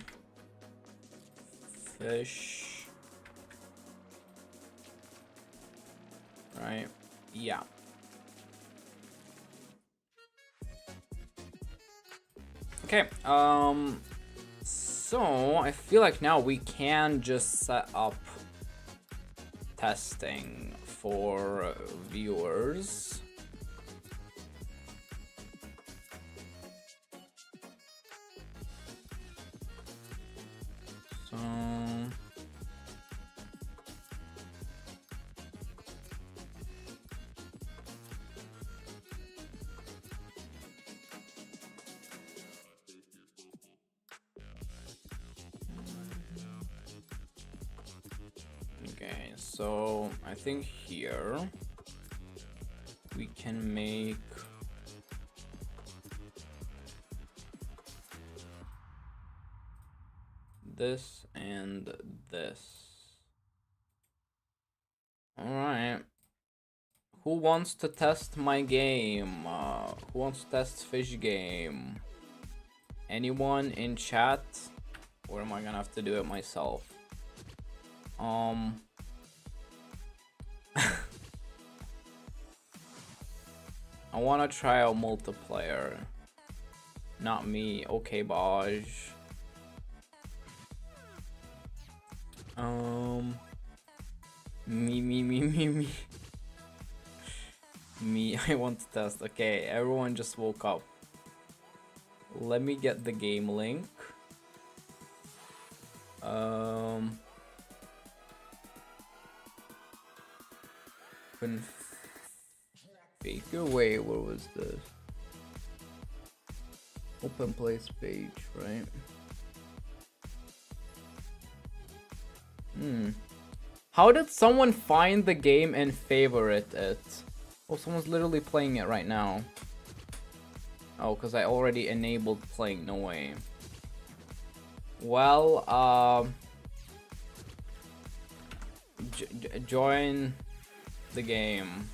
fish. Right? Yeah. Okay, so I feel like now we can just set up testing for viewers. So okay, so I think here we can make this and this. Alright. Who wants to test my game? Who wants to test fish game? Anyone in chat? Or am I gonna have to do it myself? I wanna try out multiplayer. Not me. Okay, Baj. Me. Me, I want to test. Okay, everyone just woke up. Let me get the game link. Baker, wait, where was this? Open place page, right? How did someone find the game and favorite it? Oh, someone's literally playing it right now. Oh, because I already enabled playing, no way. Well, join the game,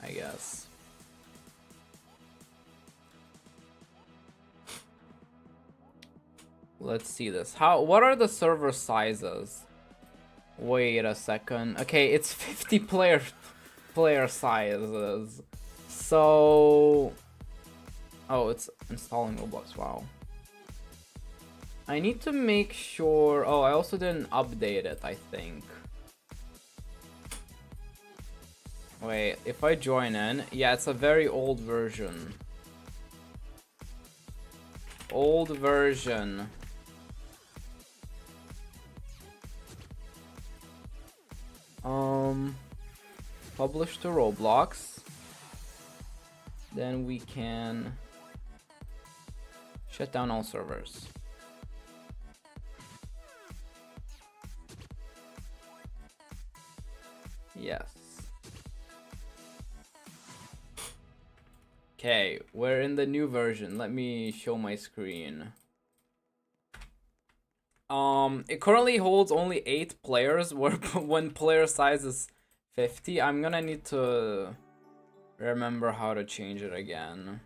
I guess. Let's see this. What are the server sizes? Wait a second. Okay, it's 50 player sizes. So, oh, it's installing Roblox. Wow. I need to make sure. Oh, I also didn't update it, I think. Wait, if I join in, yeah, it's a very old version. Old version. Publish to Roblox. Then we can shut down all servers. Yes. Okay, we're in the new version. Let me show my screen. It currently holds only 8 players, where when player size is 50. I'm gonna need to remember how to change it again.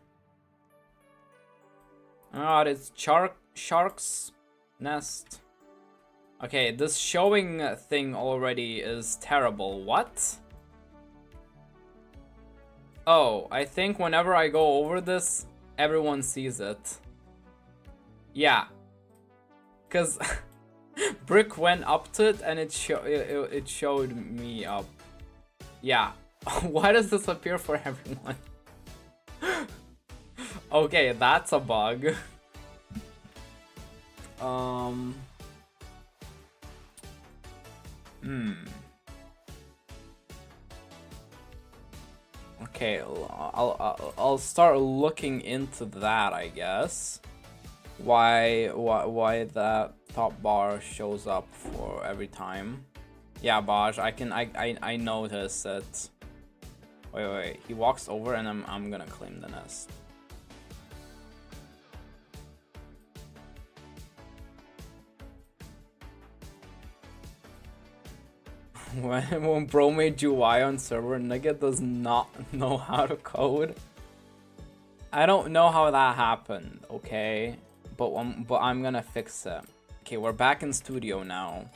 Ah, it's Shark's Nest. Okay, this showing thing already is terrible. What? Oh, I think whenever I go over this, everyone sees it. Yeah. Cause Brick went up to it and it showed me up. Yeah. Why does this appear for everyone? Okay, that's a bug. Okay, I'll start looking into that, I guess. Why that top bar shows up for every time? Yeah, Baj, I notice it. Wait, he walks over and I'm gonna claim the nest. When bro made UI on server, Nugget does not know how to code. I don't know how that happened, okay? But I'm gonna fix it. Okay, we're back in studio now.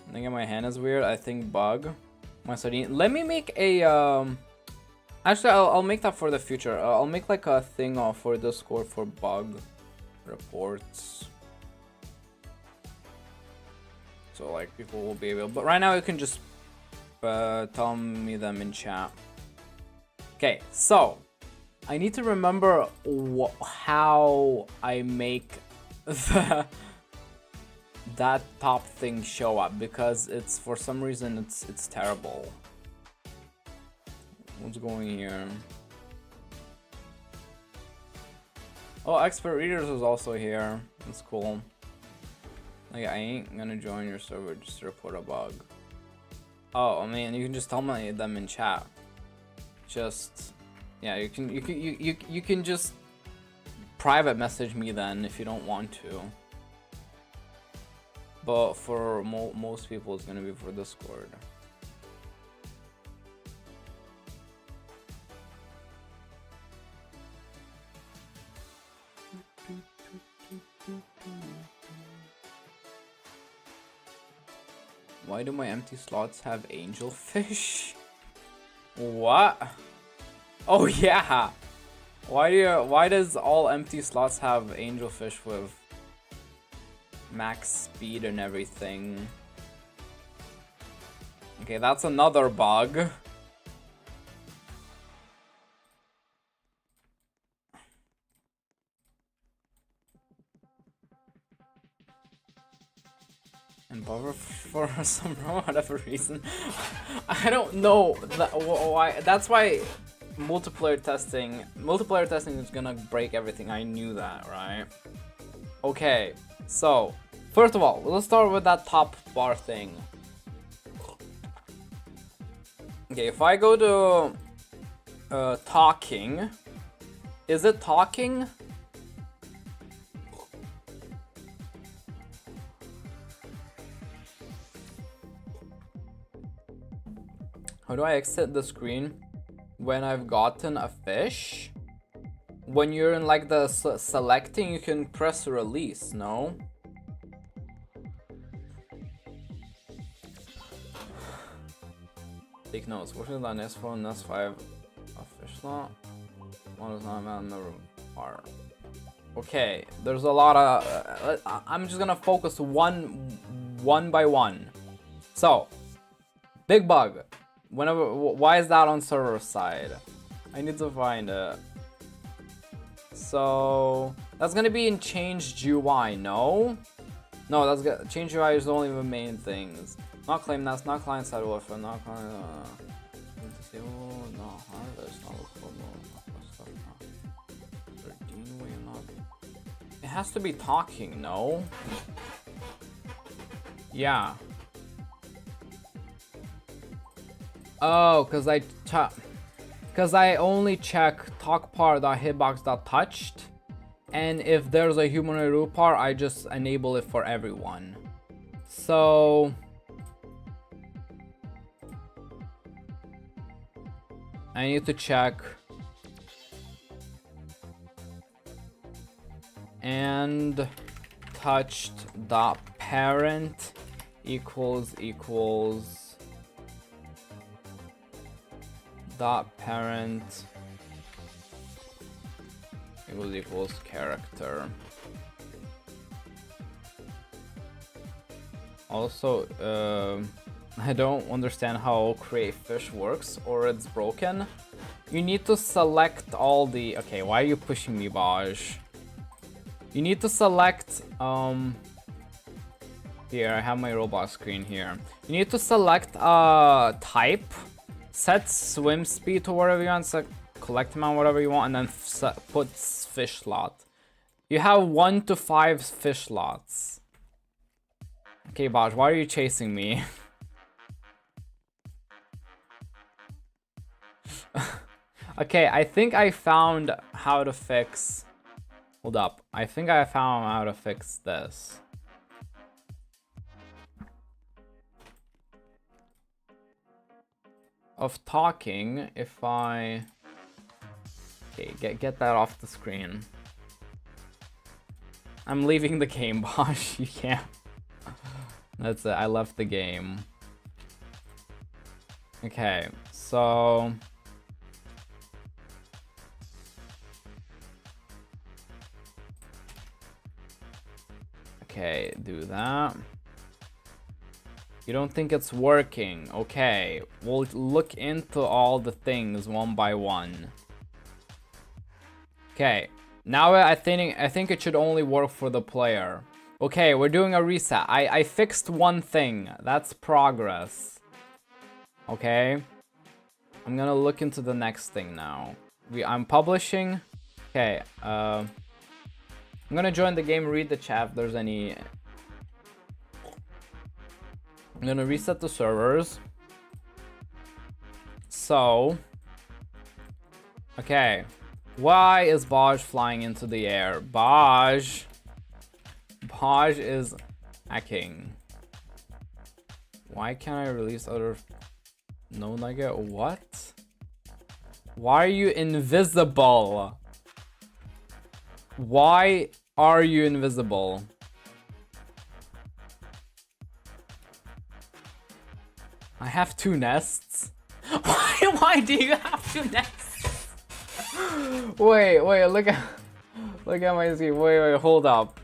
I think my hand is weird. I think bug. My sardine. Let me make a Actually, I'll make that for the future. I'll make like a thing for Discord for bug reports. So like people will be able. But right now you can just tell me them in chat. Okay, so I need to remember how I make that top thing show up, because it's for some reason it's terrible. What's going here? Oh, Expert Readers was also here. That's cool. Like, I ain't gonna join your server just to report a bug. Oh, I mean, you can just tell me them in chat. Just, yeah, you can just private message me then if you don't want to. But for most people, it's gonna be for Discord. Why do my empty slots have angelfish? What? Oh yeah. Why does all empty slots have angelfish with max speed and everything? Okay, that's another bug. And buffer for some whatever reason. I don't know why. That's why multiplayer testing is gonna break everything. I knew that, right? Okay, so first of all, let's start with that top bar thing. Okay, if I go to talking, is it talking? How do I exit the screen when I've gotten a fish? When you're in like the selecting, you can press release, no? Take notes. What is that S4 and S5 a fish lot? One is not on the bar. Okay, there's a lot of. I'm just gonna focus one by one. So, big bug. Why is that on server side? I need to find it. So that's gonna be in changed UI, no? No, that's change UI is only the main things. Not claim that's not client side warfare, not client. No, that's not It has to be talking, no? Yeah. Oh, cause I only check talkpar.hitbox.touched, and if there's a humanoid root part, I just enable it for everyone. So I need to check and touched.parent equals dot parent equals character. Also, I don't understand how create fish works, or it's broken. You need to select all the. Okay, why are you pushing me, Baj? You need to select. Here, I have my robot screen here. You need to select type. Set swim speed to whatever you want, set collect amount, whatever you want, and then put fish slot. You have 1 to 5 fish slots. Okay, Baj, why are you chasing me? Okay, I think I found how to fix. Hold up. I think I found how to fix this. Of talking, if I... Okay, get that off the screen. I'm leaving the game, Bosh. You can't. That's it, I left the game. Okay, so... Okay, do that. You don't think it's working? Okay, we'll look into all the things one by one. Okay, now I think it should only work for the player. Okay, we're doing a reset. I fixed one thing. That's progress. Okay, I'm gonna look into the next thing now. I'm publishing. Okay, I'm gonna join the game, read the chat if there's any. I'm gonna reset the servers. So, okay, why is Baj flying into the air? Baj is hacking. Why can't I release other? No nugget. What? Why are you invisible? Why are you invisible? I have 2 nests. Why do you have 2 nests? Wait, look at my screen. Wait, hold up.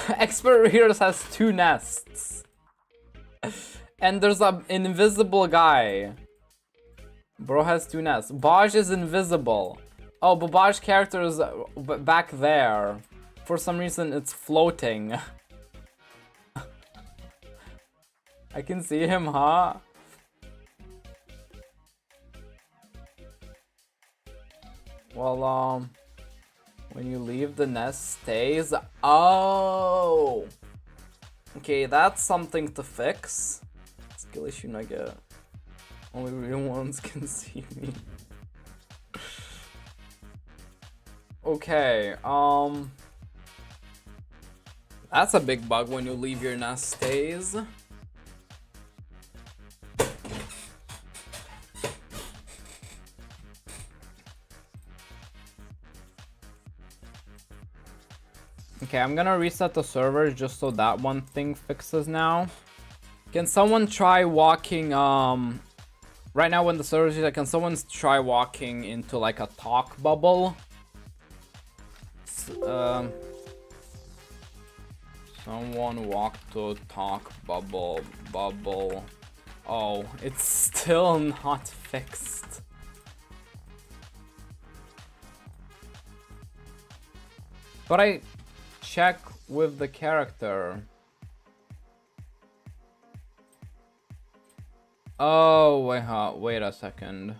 Expert Readers has 2 nests. And there's an invisible guy. Bro has 2 nests. Baj is invisible. Oh, but Baj's character is back there. For some reason, it's floating. I can see him, huh? Well, when you leave, the nest stays. Oh! Okay, that's something to fix. Skill issue nugget. Only real ones can see me. Okay, that's a big bug when you leave your nest stays. Okay, I'm gonna reset the servers just so that one thing fixes now. Can someone try walking, right now when the servers reset, can someone try walking into like a talk bubble? Someone walk to talk bubble. Oh, it's still not fixed. But I check with the character. Oh, wait a second.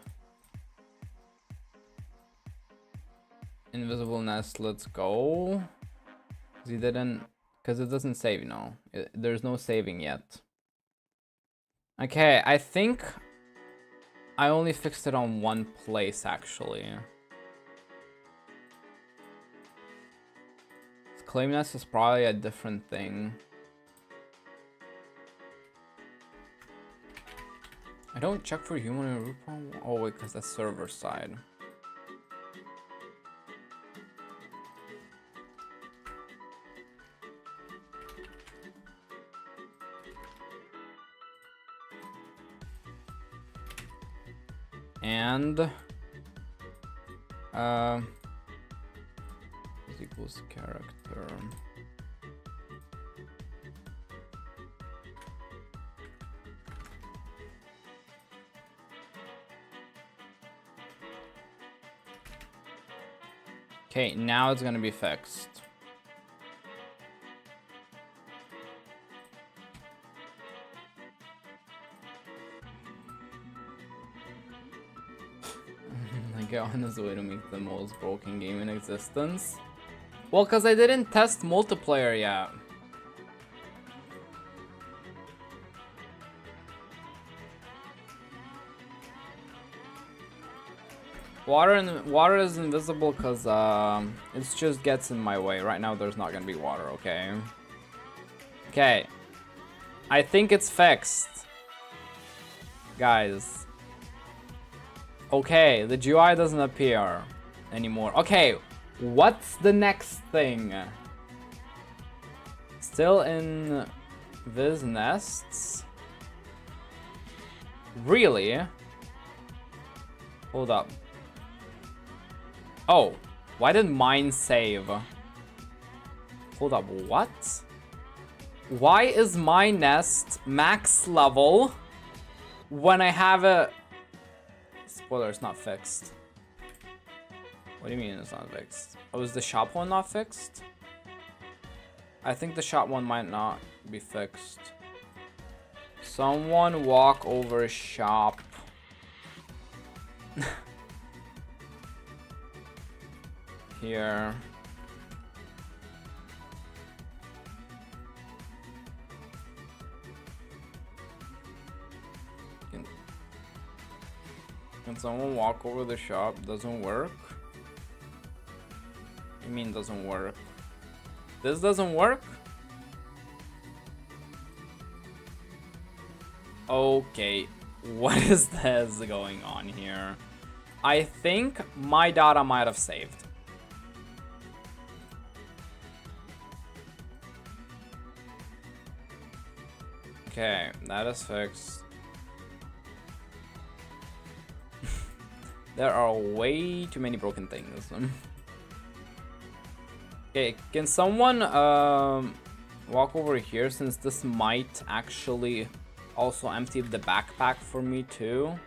Invisible nest, let's go. He didn't, because it doesn't save, you know. There's no saving yet. Okay, I think I only fixed it on one place, actually. Claim nest is probably a different thing. I don't check for human and root problem. Oh wait, because that's server side. And is equals character. Okay, now it's gonna be fixed. Like, on his way to make the most broken game in existence. Well, because I didn't test multiplayer yet. Water is invisible because it just gets in my way. Right now there's not gonna be water, okay? Okay. I think it's fixed. Guys. Okay, the GUI doesn't appear anymore. Okay, what's the next thing? Still in Viz nests? Really? Hold up. Oh, why did mine save? Hold up, what? Why is my nest max level when I have a... Spoiler, it's not fixed. What do you mean it's not fixed? Oh, is the shop one not fixed? I think the shop one might not be fixed. Someone walk over shop. Here. Can someone walk over the shop? Doesn't work? What do you mean doesn't work? This doesn't work? Okay, what is this going on here? I think my data might have saved. Okay, that is fixed. There are way too many broken things. Okay, can someone walk over here since this might actually also empty the backpack for me too?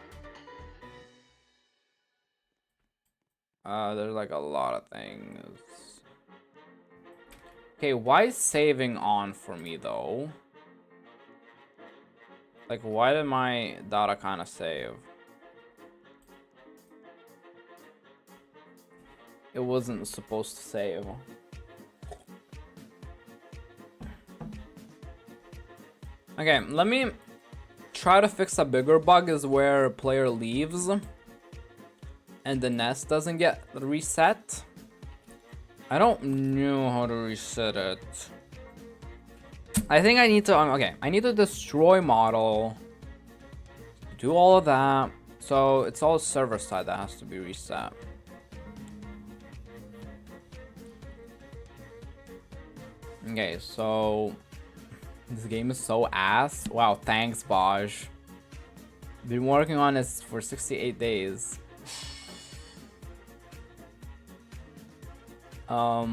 There's like a lot of things. Okay, why is saving on for me though? Like, why did my data kind of save? It wasn't supposed to save. Okay, let me try to fix a bigger bug is where player leaves and the nest doesn't get reset. I don't know how to reset it. I think I need to, okay, I need to destroy model, do all of that. So it's all server side that has to be reset. Okay, so this game is so ass. Wow, thanks, Baj. Been working on this for 68 days. I'll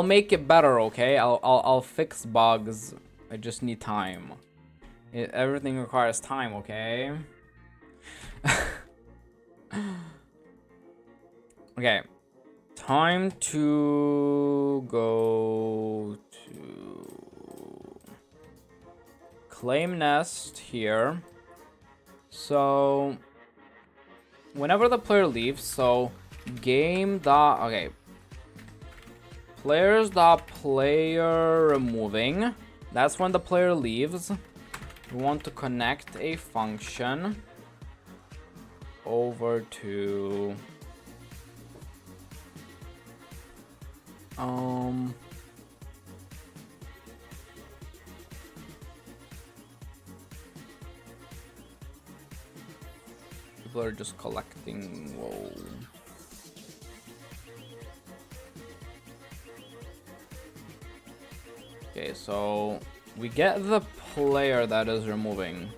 make it better, okay? I'll fix bugs. I just need time. Everything requires time, okay? Okay. Time to go to claim nest here. So whenever the player leaves, so game dot, okay, players dot player removing, that's when the player leaves. We want to connect a function over to people are just collecting. Whoa. Okay, so we get the player that is removing.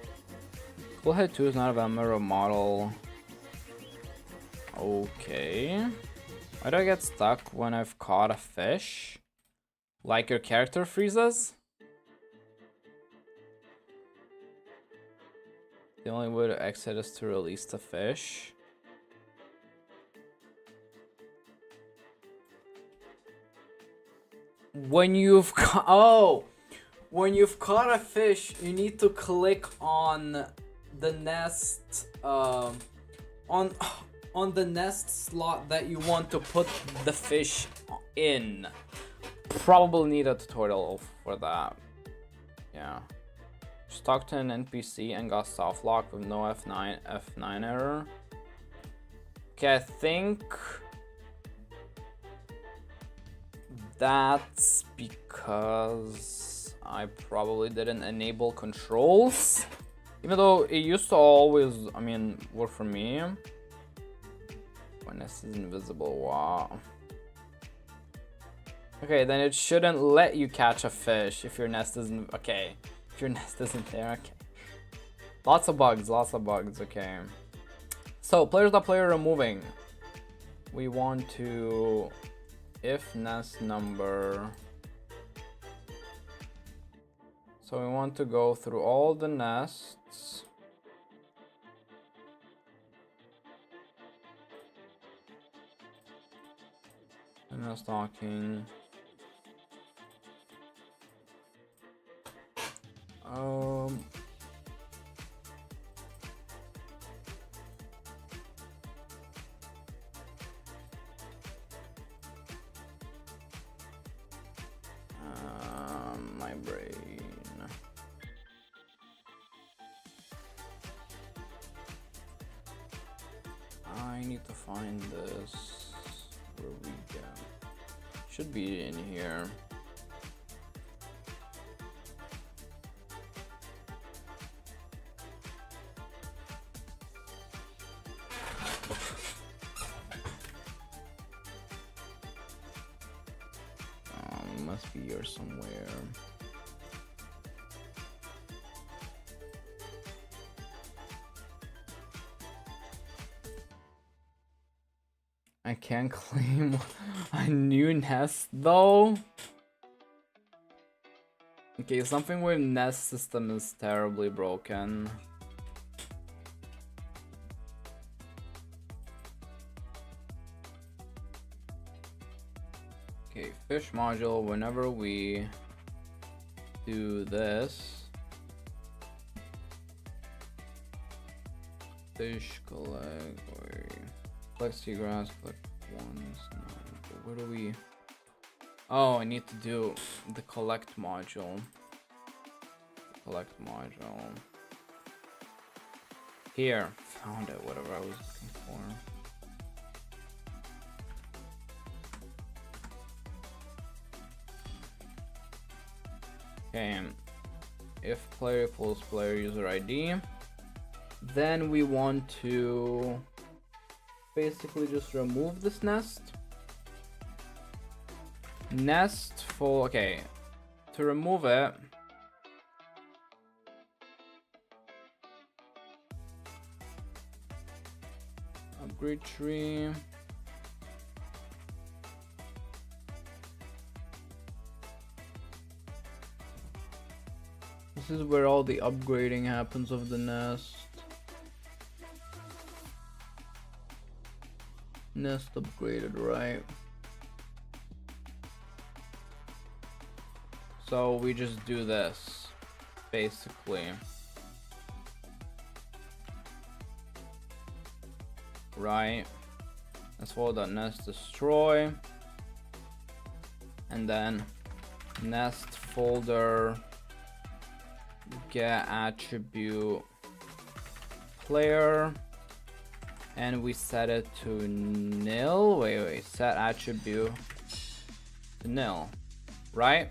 Coolhead 2 is not a mirror model. Okay. Why do I get stuck when I've caught a fish? Like your character freezes? The only way to exit is to release the fish. When you've when you've caught a fish, you need to click on the nest on the nest slot that you want to put the fish in. Probably need a tutorial for that. Yeah. Just talked to an NPC and got soft lock with no F9 error. Okay, I think that's because I probably didn't enable controls. Even though it used to always, I mean, work for me. When this is invisible, wow. Okay, then it shouldn't let you catch a fish if your nest isn't, okay. If your nest isn't there, okay. Lots of bugs, okay. So, players.player removing. We want to, if nest number. So we want to go through all the nests. And now stalking. My brain. I need to find this. Where we go? Should be in here. Must be here somewhere. I can't claim a new nest though. Okay, something with nest system is terribly broken. Okay, fish module, whenever we do this, Fish collect. Plexiglass collect ones. No, where do we? Oh, I need to do the collect module. Collect module. Here, found it. Whatever I was looking for. Okay, if player equals player user ID, then we want to basically just remove this nest. Nest full. Okay, to remove it, upgrade tree. This is where all the upgrading happens of the nest. Nest upgraded, right? So we just do this, basically. Right? Let's follow that nest destroy. And then nest folder get attribute player. And we set it to nil. Wait, set attribute to nil. Right?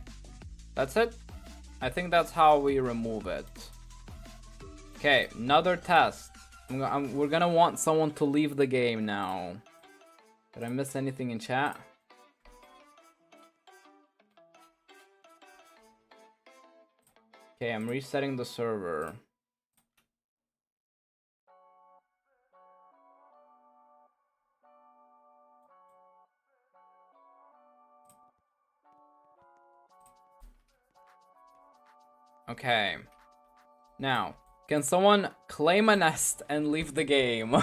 That's it? I think that's how we remove it. Okay, another test. We're gonna want someone to leave the game now. Did I miss anything in chat? Okay, I'm resetting the server. Okay. Now, can someone claim a nest and leave the game?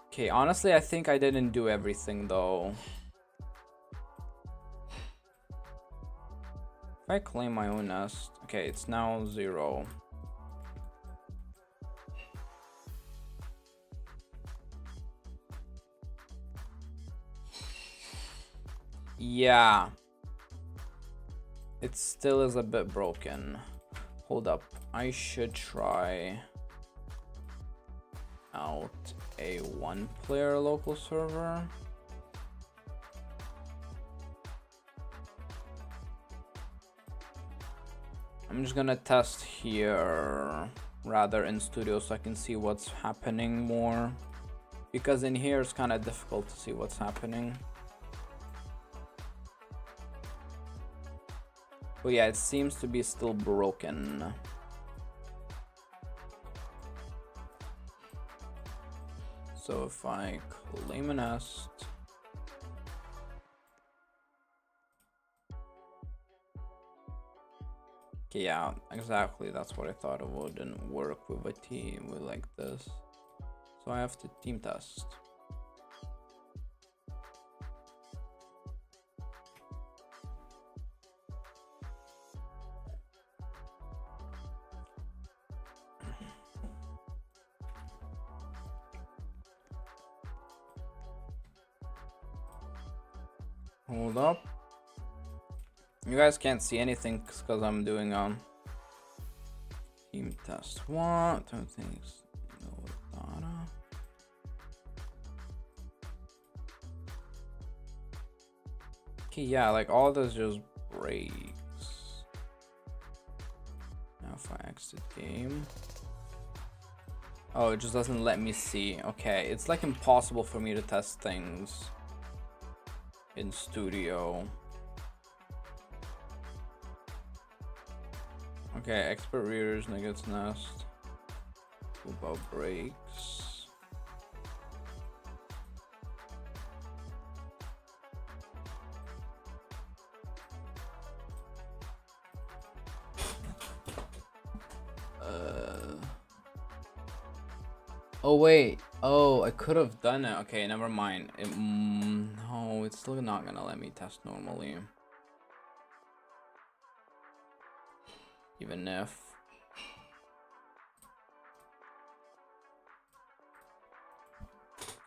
Okay, honestly, I think I didn't do everything though. If I claim my own nest, okay, it's now 0. Yeah. It still is a bit broken. Hold up. I should try out a 1-player local server. I'm just gonna test here rather in studio so I can see what's happening more. Because in here it's kind of difficult to see what's happening. But yeah, it seems to be still broken. So if I claim a nest, okay, yeah, exactly. That's what I thought. It wouldn't work with a team with like this. So I have to team test. Hold up. You guys can't see anything because I'm doing team test 1. Two things. Okay, yeah, like all this just breaks. Now if I exit game. Oh, it just doesn't let me see. Okay, it's like impossible for me to test things in studio. Okay, expert readers, Nuggets nest. About breaks. Oh wait. Oh, I could have done it. Okay, never mind. No, it's still not gonna let me test normally. Even if.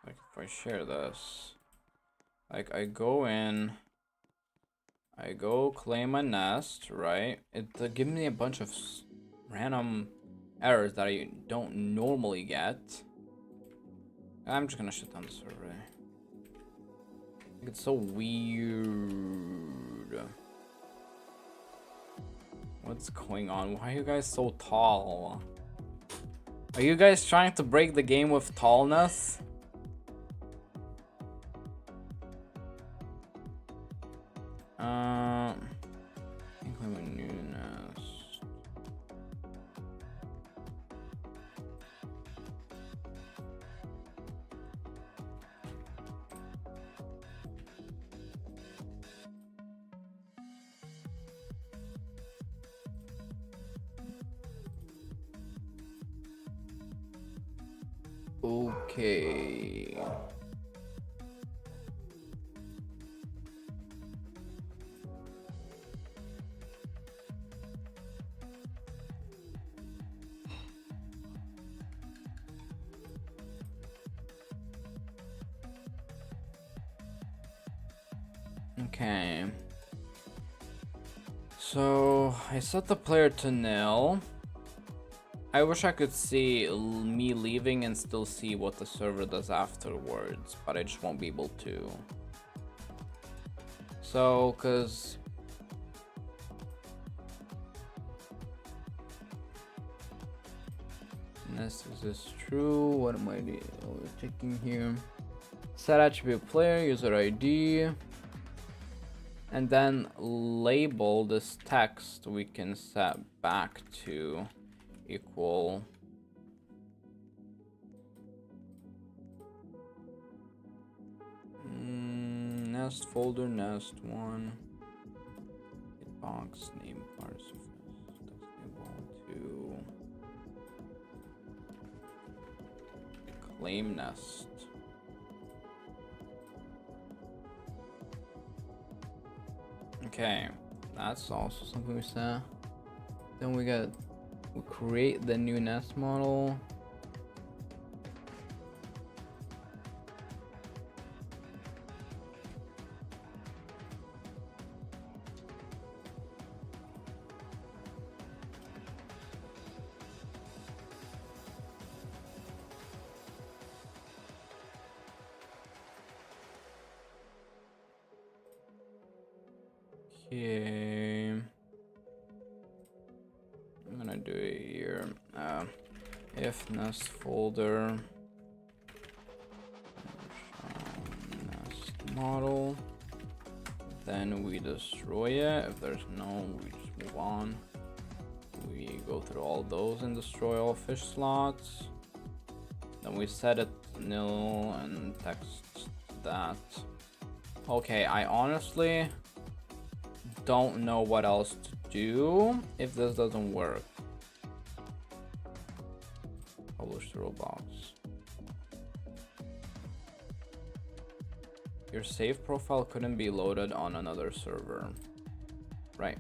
Like if I share this, like I go in, I go claim a nest, right? It gives me a bunch of random errors that I don't normally get. I'm just gonna shut down the server. It's so weird. What's going on? Why are you guys so tall? Are you guys trying to break the game with tallness? I think I'm a new nest. Okay. Okay. So I set the player to nil. I wish I could see me leaving and still see what the server does afterwards, but I just won't be able to. So, cause this is true. What am I checking here? Set attribute player, user ID. And then label this text we can set back to equal nest folder nest1 box name parse to claim nest. Okay, that's also something we set. Then we create the new nest model. Okay, I'm gonna do it here. If nest folder nest model, then we destroy it. If there's no, we just move on. We go through all those and destroy all fish slots. Then we set it nil and text that. Okay, I honestly don't know what else to do if this doesn't work. Publish to Roblox. Your save profile couldn't be loaded on another server. Right.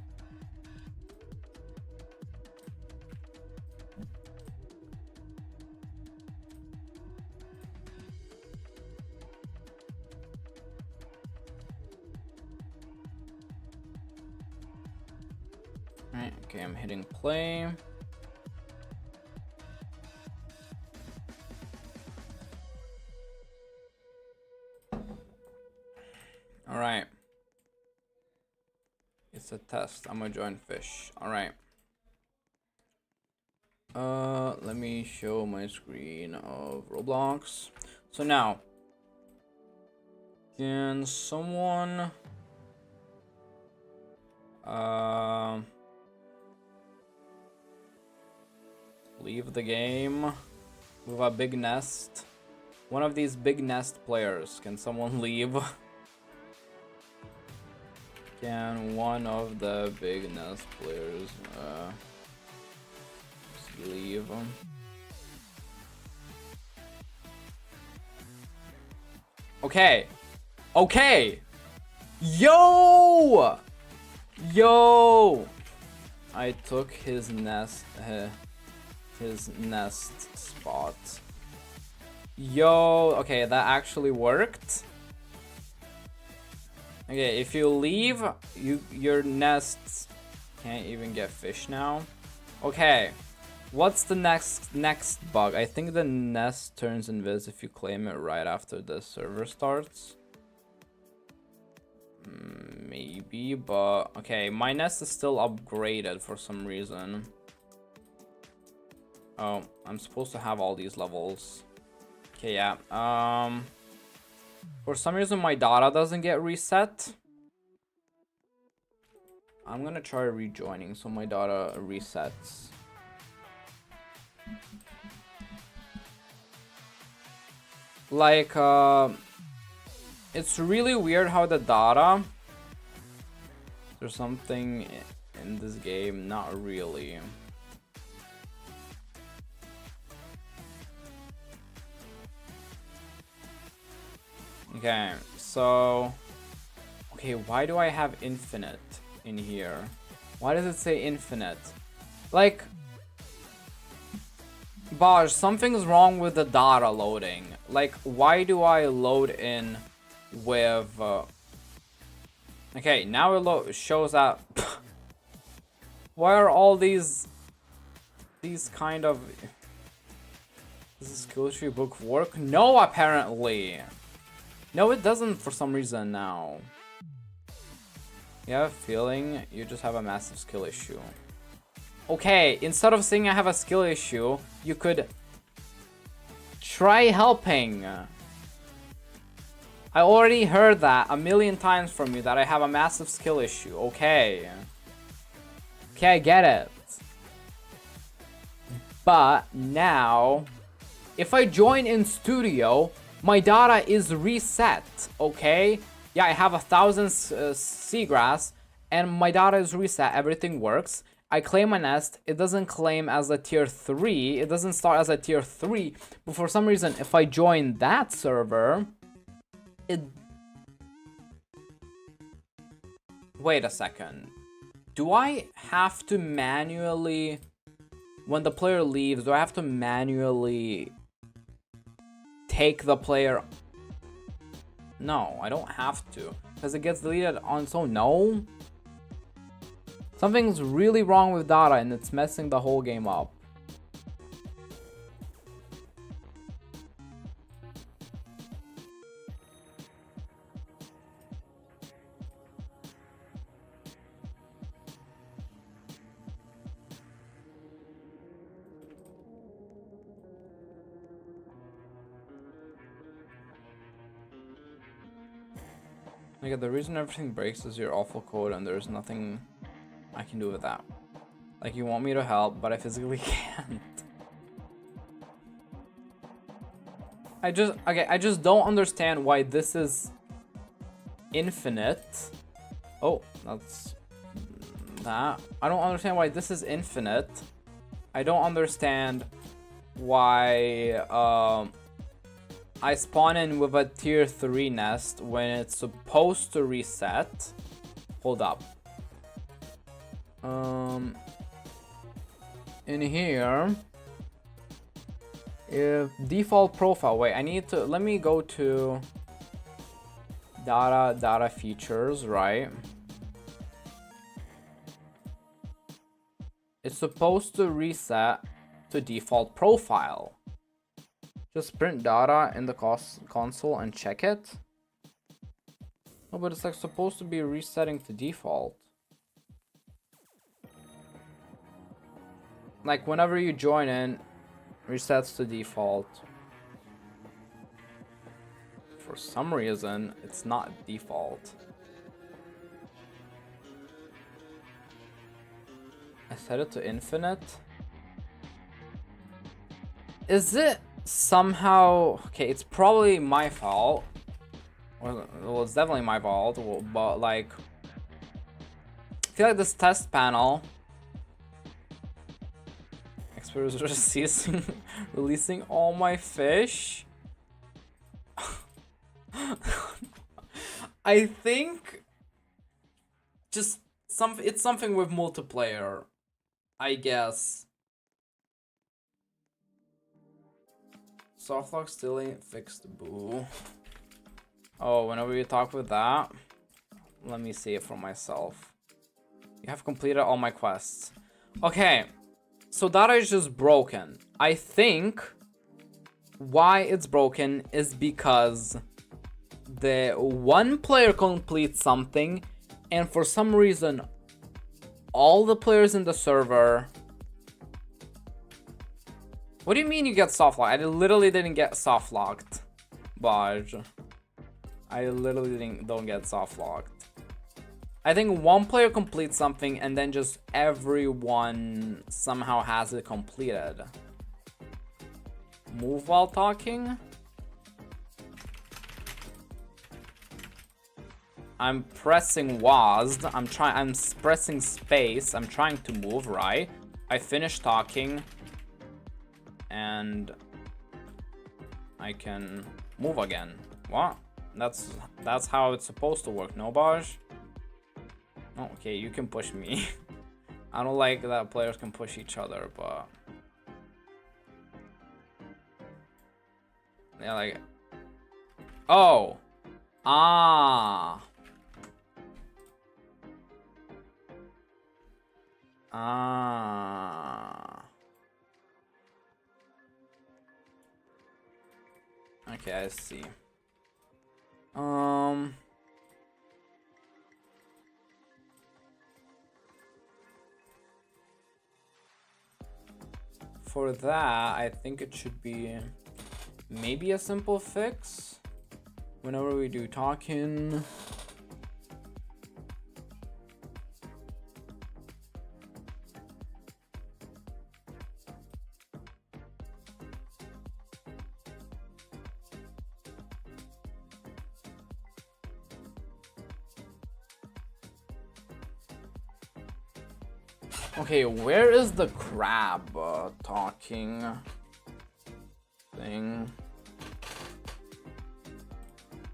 Right, okay, I'm hitting play. All right. It's a test. I'm gonna join fish. All right. Let me show my screen of Roblox. So now, can someone leave the game with a big nest? One of these big nest players, can someone leave? Can one of the big nest players leave? Okay. Okay. Yo! Yo! I took his nest spot. Yo, okay, that actually worked. Okay, if you leave, your nests can't even get fish now. Okay, what's the next bug? I think the nest turns invis if you claim it right after the server starts. Maybe, but okay, my nest is still upgraded for some reason. Oh, I'm supposed to have all these levels. Okay, yeah. For some reason my data doesn't get reset. I'm gonna try rejoining so my data resets. Like, it's really weird how the data... There's something in this game, not really. Okay, so... Okay, why do I have infinite in here? Why does it say infinite? Like... Baj, something's wrong with the data loading. Like, why do I load in with... Okay, now it shows that... Why are all these kind of... Does the skill tree book work? No, apparently! No, it doesn't for some reason now. You have a feeling you just have a massive skill issue. Okay, instead of saying I have a skill issue, you could try helping. I already heard that a million times from you that I have a massive skill issue. Okay. Okay, I get it. But now, if I join in studio, my data is reset, okay? Yeah, I have 1,000 seagrass, and my data is reset, everything works. I claim a nest, it doesn't claim as a tier 3, it doesn't start as a tier 3, but for some reason, if I join that server, it... Wait a second. Do I have to manually... When the player leaves, do I have to manually take the player? No, I don't have to, because it gets deleted on its own. No? Something's really wrong with data and it's messing the whole game up. Like, the reason everything breaks is your awful code and there's nothing I can do with that. Like, you want me to help, but I physically can't. I just don't understand why this is infinite. Oh, that's that. I don't understand why this is infinite. I don't understand why I spawn in with a tier 3 nest when it's supposed to reset. Hold up. In here, if default profile, wait, I need to, let me go to data features, right? It's supposed to reset to default profile. Just print data in the console and check it. No, but it's like supposed to be resetting to default. Like whenever you join in, resets to default. For some reason, it's not default. I set it to infinite. Is it somehow... Okay, it's probably my fault. Well, it's definitely my fault, but like... I feel like this test panel... Experts are releasing all my fish. I think... Just it's something with multiplayer, I guess. Softlock still ain't fixed, boo. Oh, whenever you talk with that, let me see it for myself. You have completed all my quests. Okay, so data is just broken. I think why it's broken is because the one player completes something, and for some reason, all the players in the server. What do you mean you get soft locked? I literally didn't get soft locked, Baj. I literally don't get soft locked. I think one player completes something and then just everyone somehow has it completed. Move while talking? I'm pressing WASD. I'm pressing space. I'm trying to move, right? I finished talking and I can move again. What? That's how it's supposed to work, no, Baj? Oh, okay, you can push me. I don't like that players can push each other, but yeah, like, oh, ah, okay, I see. For that, I think it should be maybe a simple fix. Whenever we do talking, okay, where is the crab talking thing?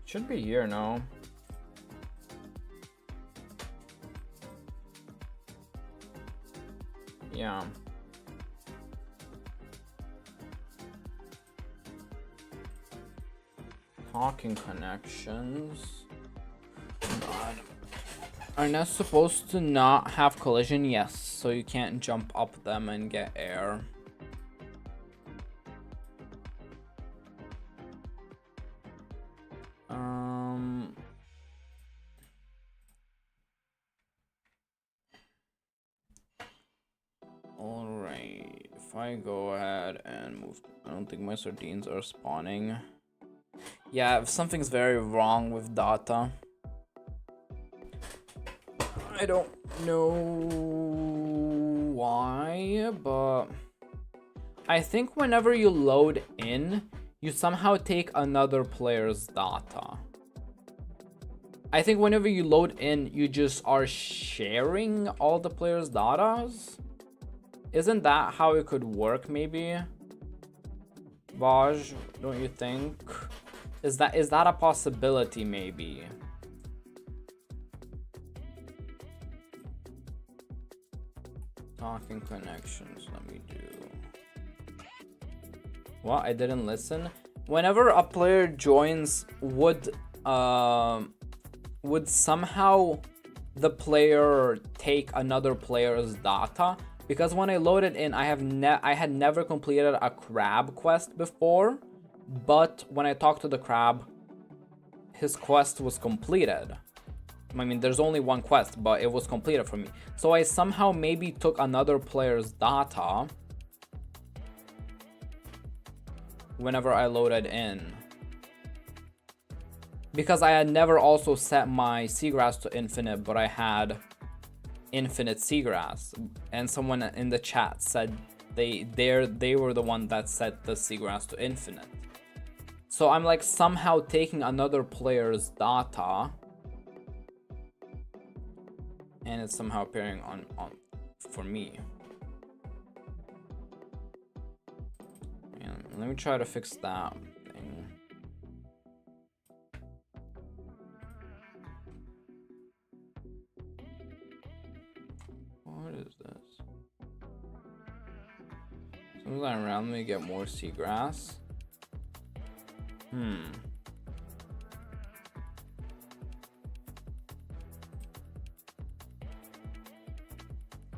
Should be here, no? Yeah. Talking connections. Are nests supposed to not have collision? Yes, so you can't jump up them and get air. Alright, if I go ahead and move, I don't think my sardines are spawning. Yeah, something's very wrong with data. I don't know why, but I think whenever you load in, you somehow take another player's data. I think whenever you load in, you just are sharing all the players' datas. Isn't that how it could work, maybe? Vaj, don't you think? Is that a possibility, maybe? Talking connections, let me do. What? I didn't listen. Whenever a player joins, would somehow the player take another player's data? Because when I loaded in, I had never completed a crab quest before, but when I talked to the crab, his quest was completed. I mean, there's only one quest, but it was completed for me. So I somehow maybe took another player's data whenever I loaded in. Because I had never also set my seagrass to infinite, but I had infinite seagrass. And someone in the chat said they were the one that set the seagrass to infinite. So I'm like somehow taking another player's data, and it's somehow appearing on for me. And let me try to fix that thing. What is this? Sometimes I randomly get more seagrass.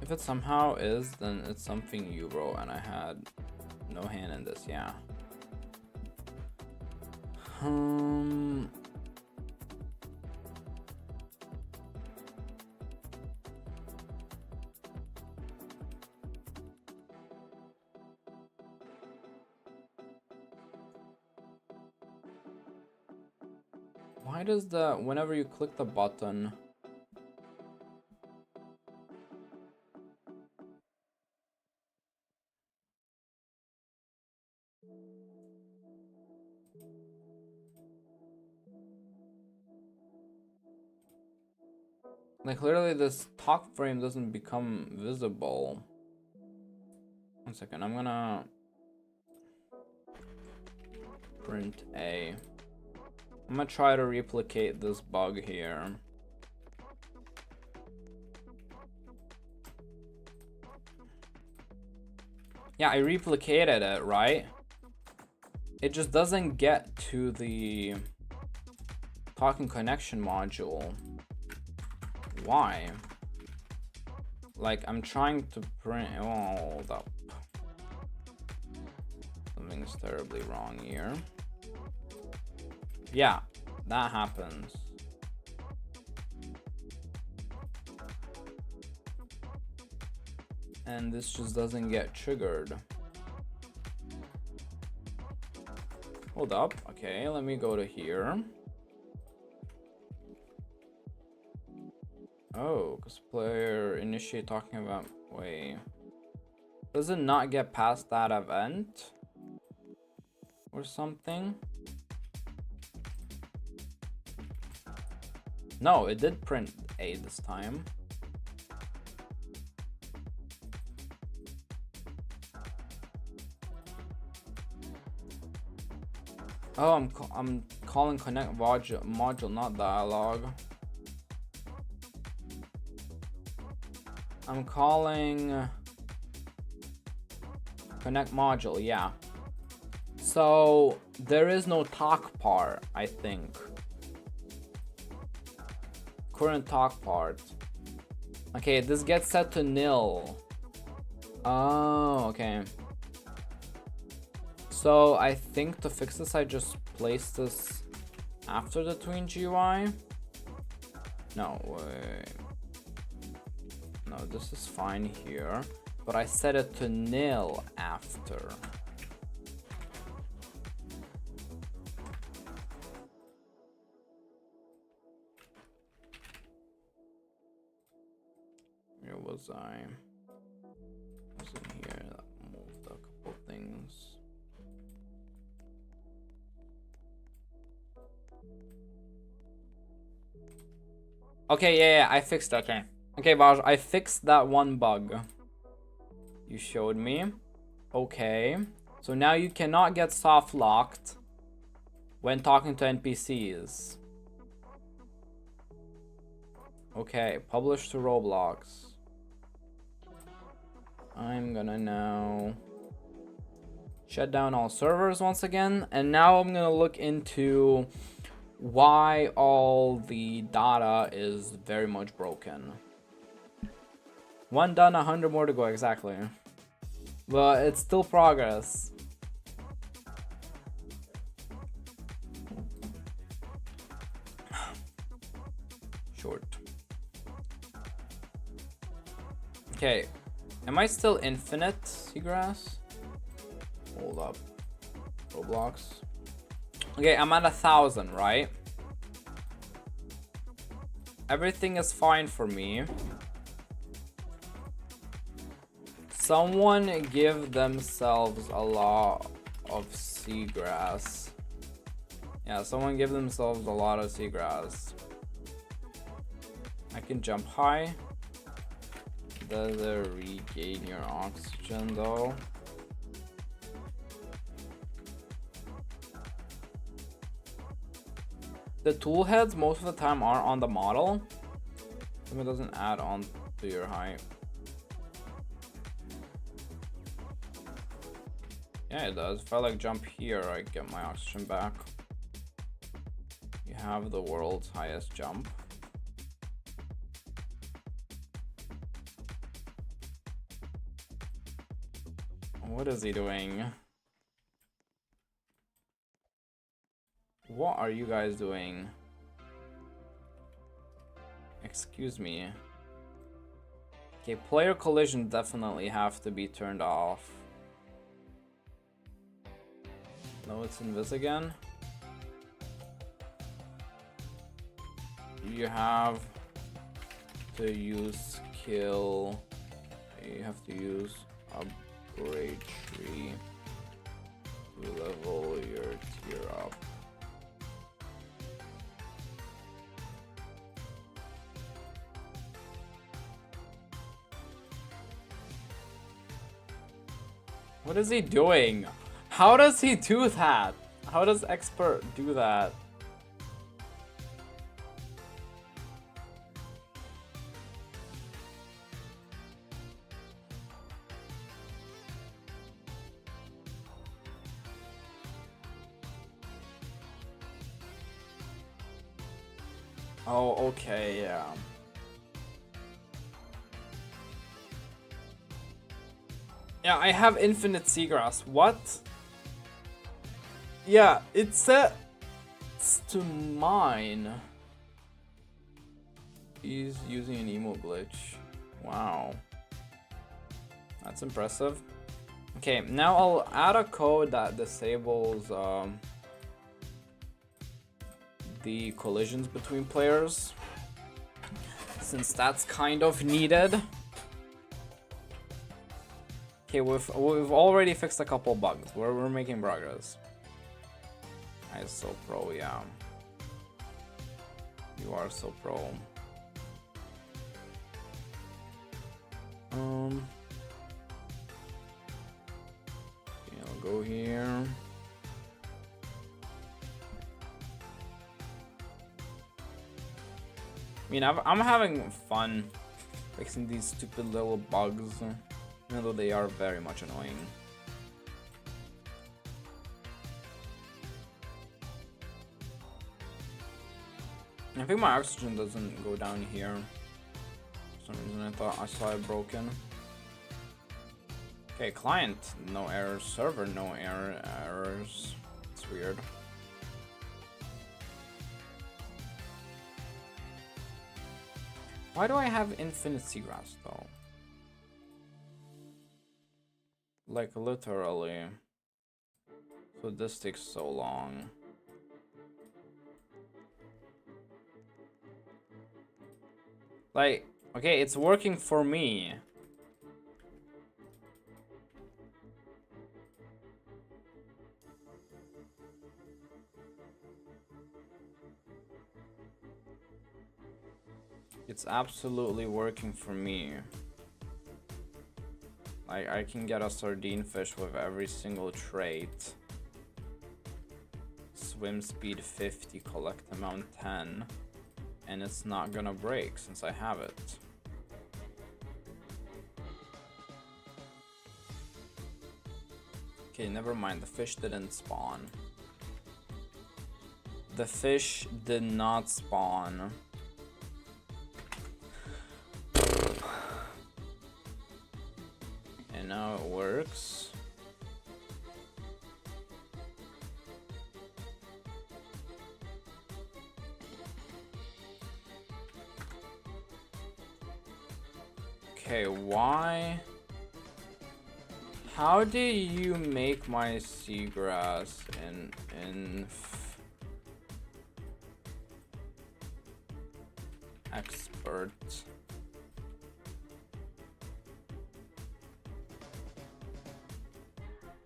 If it somehow is, then it's something you wrote and I had no hand in this, yeah. Why does whenever you click the button, like clearly this talk frame doesn't become visible. 1 second, I'm gonna print A. I'm gonna try to replicate this bug here. Yeah, I replicated it, right? It just doesn't get to the talking connection module. Why? Like, I'm trying to print. Oh, hold up. Something's terribly wrong here. Yeah, that happens. And this just doesn't get triggered. Hold up. Okay, let me go to here. Oh, because player initiate talking about. Wait. Does it not get past that event? Or something? No, it did print A this time. Oh, I'm calling connect module, not dialog. I'm calling connect module, yeah. So there is no talk part, I think. Current talk part. Okay, this gets set to nil. Oh, okay. So I think to fix this, I just place this after the tween GUI. No, wait. No, this is fine here, but I set it to nil after. Where was I? Was in here that moved a couple things. Okay, yeah, I fixed it. Okay. Okay, Vaj, I fixed that one bug you showed me. Okay. So now you cannot get soft locked when talking to NPCs. Okay, publish to Roblox. I'm gonna now shut down all servers once again, and now I'm gonna look into why all the data is very much broken. 1 done, 100 more to go, exactly. But it's still progress. Short. Okay, am I still infinite, Seagrass? Hold up. Roblox. Okay, I'm at 1,000, right? Everything is fine for me. Someone give themselves a lot of seagrass. Yeah, someone give themselves a lot of seagrass. I can jump high. Does it regain your oxygen though? The tool heads most of the time are on the model. So it doesn't add on to your height. Yeah, it does. If I like jump here, I get my oxygen back. have the world's highest jump. What is he doing? What are you guys doing? Excuse me. Okay, player collision definitely have to be turned off. No, it's invis again. You have to use skill. You have to use upgrade tree to level your tier up. What is he doing? How does he do that? How does expert do that? Oh, okay, yeah. Yeah, I have infinite seagrass. What? Yeah, it sets to mine. He's using an emo glitch. Wow. That's impressive. Okay, now I'll add a code that disables the collisions between players, since that's kind of needed. Okay, we've already fixed a couple bugs. We're making progress. I'm so pro, yeah. You are so pro. Okay, I'll go here. I mean, I'm having fun fixing these stupid little bugs, even though they are very much annoying. I think my oxygen doesn't go down here. For some reason I saw it broken. Okay, client, no errors. Server, no errors. It's weird. Why do I have infinite seagrass though? Like literally. So this takes so long. Like, okay, it's working for me. It's absolutely working for me. Like, I can get a sardine fish with every single trait. Swim speed 50, collect amount 10. And it's not gonna break since I have it. Okay, never mind. The fish didn't spawn. The fish did not spawn. And now it works. Okay, why? How do you make my seagrass in expert?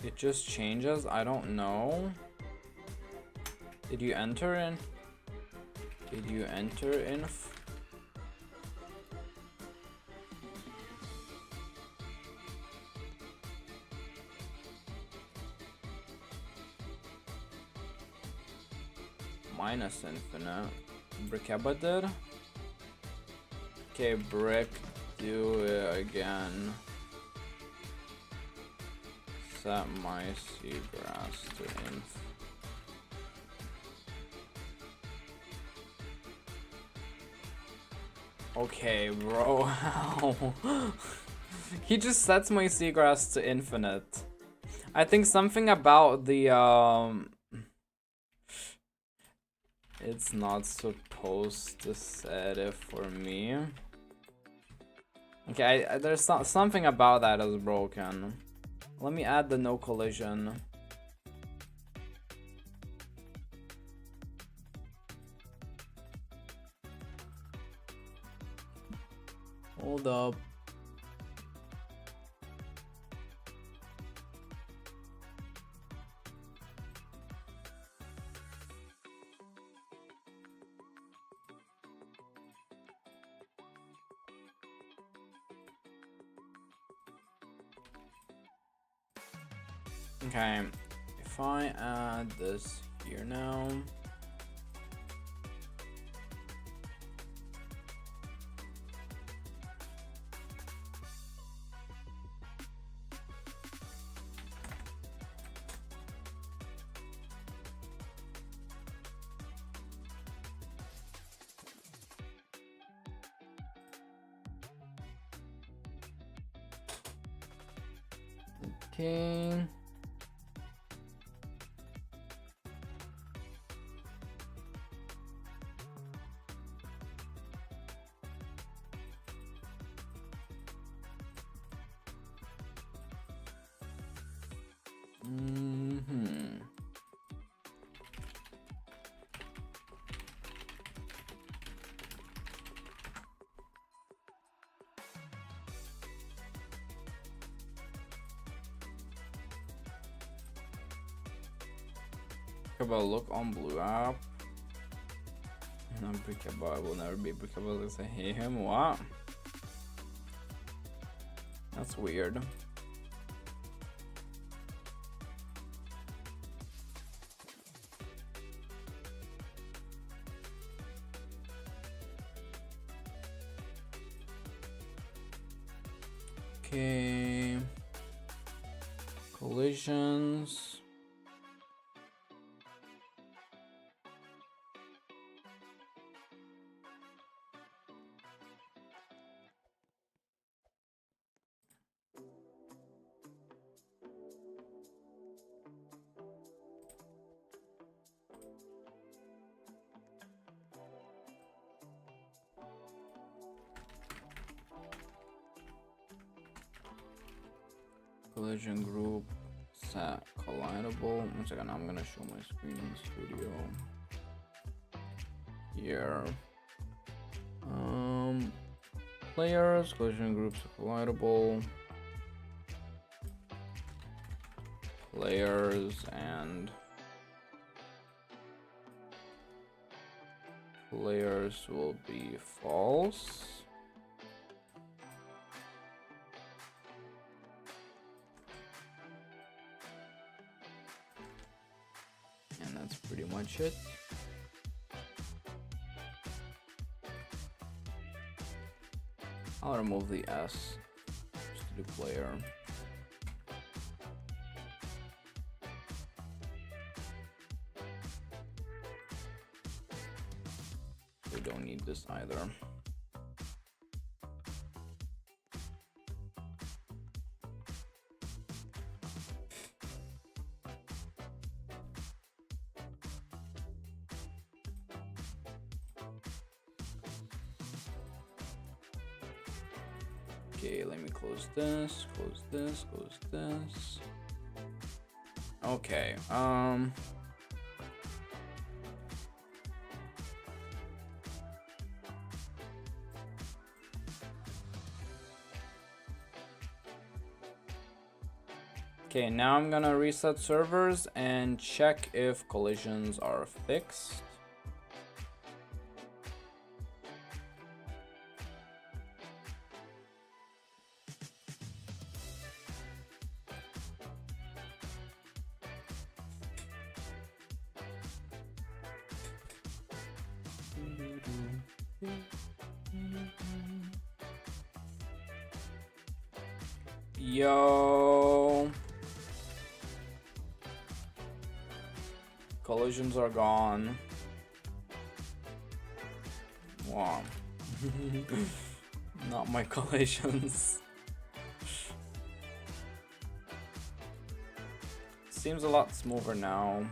It just changes? I don't know. Did you enter in? Did you enter in? Minus infinite. Brickeba did? Okay, Brick, do it again. Set my seagrass to inf. Okay, bro. He just sets my seagrass to infinite. I think something about the it's not supposed to set it for me. Okay, there's something about that is broken. Let me add the no collision. Hold up. Okay, if I add this here now. Okay. Brickable look on blue app. Not brickable, I will never be brickable as I hate him. What? That's weird. Okay. Collisions. Collision group set collidable. 1 second, I'm gonna show my screen in studio. Here. Players, collision groups collidable. Players and players will be false. And that's pretty much it. I'll remove the S just to do player. We don't need this either. Okay, let me close this, close this, close this. Okay, okay, now I'm gonna reset servers and check if collisions are fixed. Yo, collisions are gone. Wow. Not my collisions. Seems a lot smoother now.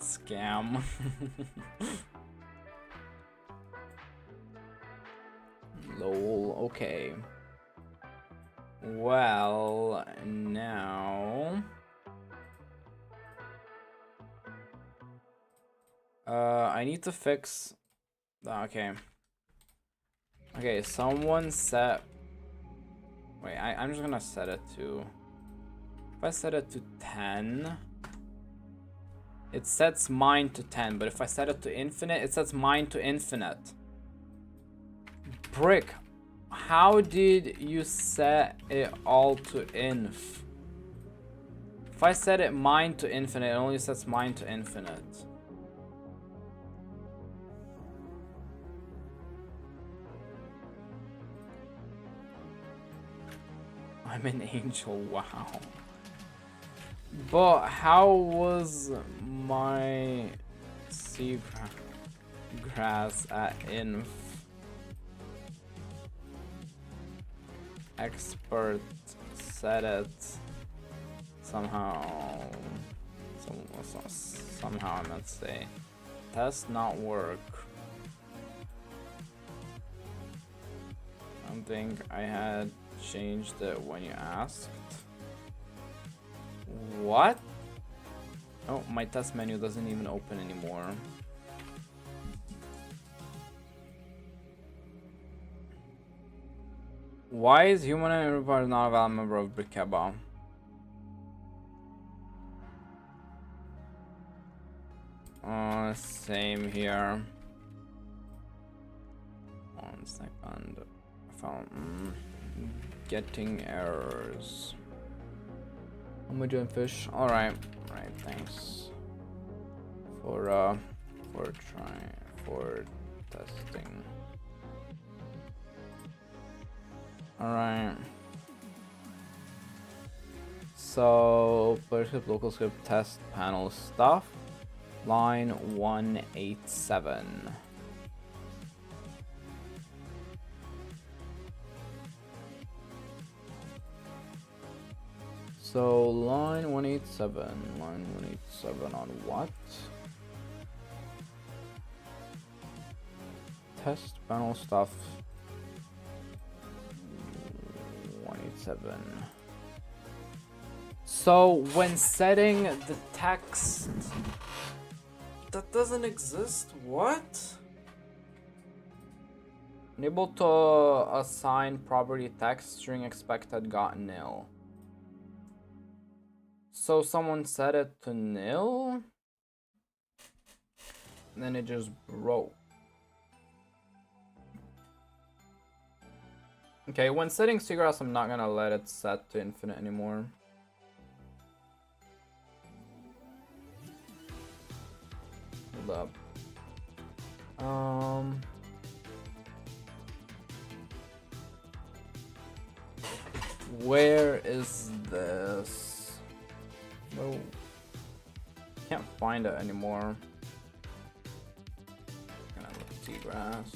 Scam. Lol, okay. Well, now... I need to fix... Okay. Okay, someone set... Wait, I'm just gonna set it to... If I set it to 10... It sets mine to 10, but if I set it to infinite, it sets mine to infinite. Brick, how did you set it all to inf? If I set it mine to infinite, it only sets mine to infinite. I'm an angel, wow. But how was my seagrass at inf? Expert said it somehow. Somehow I meant to say. Test not work. I don't think I had changed it when you asked. What? Oh, my test menu doesn't even open anymore. Why is human and everybody not a valid member of Brickeba? Same here. 1 second. I found getting errors. How am I doing, fish? All right, thanks for testing. All right. So, PlayerScript local script test panel stuff. Line 187. So line 187 on what? Test panel stuff. 187. So when setting the text, that doesn't exist. What? Unable to assign property text string expected got nil. So someone set it to nil, and then it just broke. Okay, when setting seagrass, I'm not gonna let it set to infinite anymore. Hold up. Where is this? No. Can't find it anymore. Gonna look at seagrass.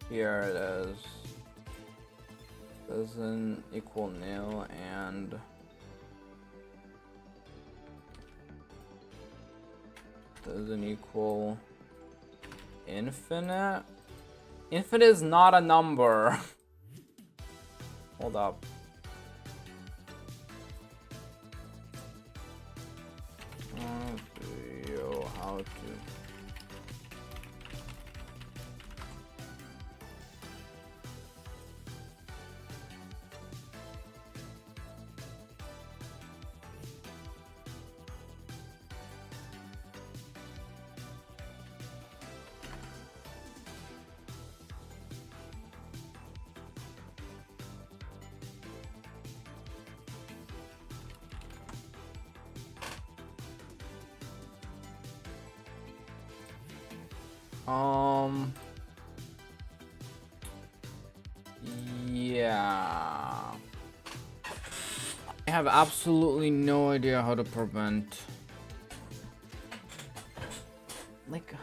Here it is. Doesn't equal nil and doesn't equal infinite. Infinite is not a number. Hold up. How to yeah. I have absolutely no idea how to prevent like.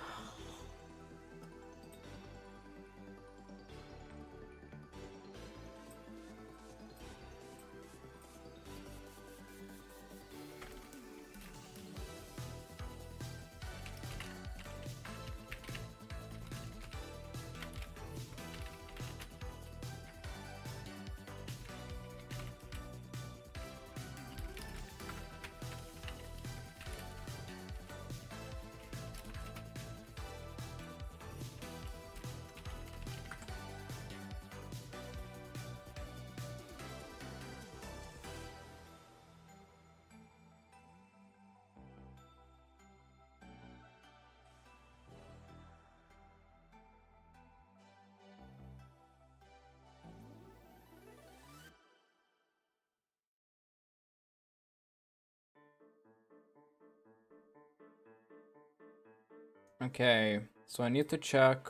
Okay, so I need to check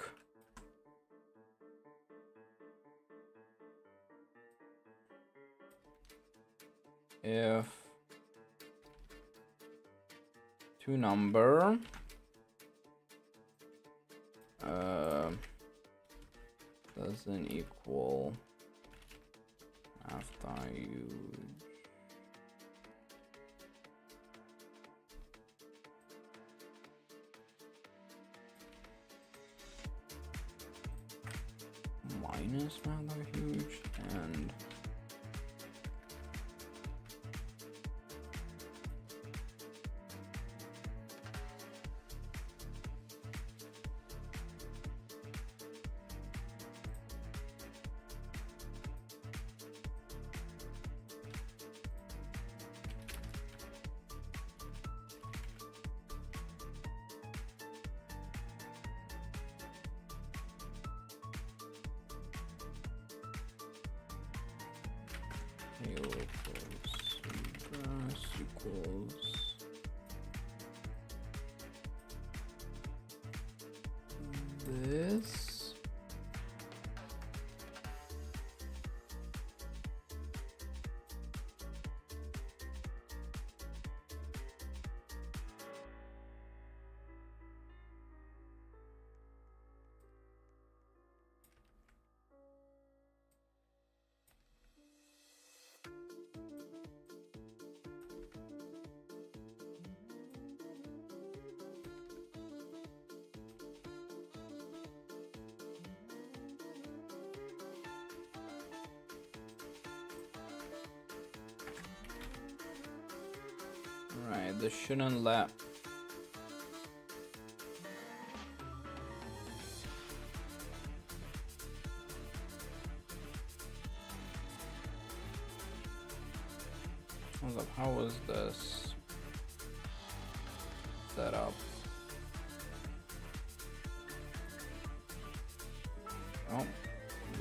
if two number doesn't equal after you minus rather huge and equals this. Right, this shouldn't let. Hold up, how was this set up? Oh,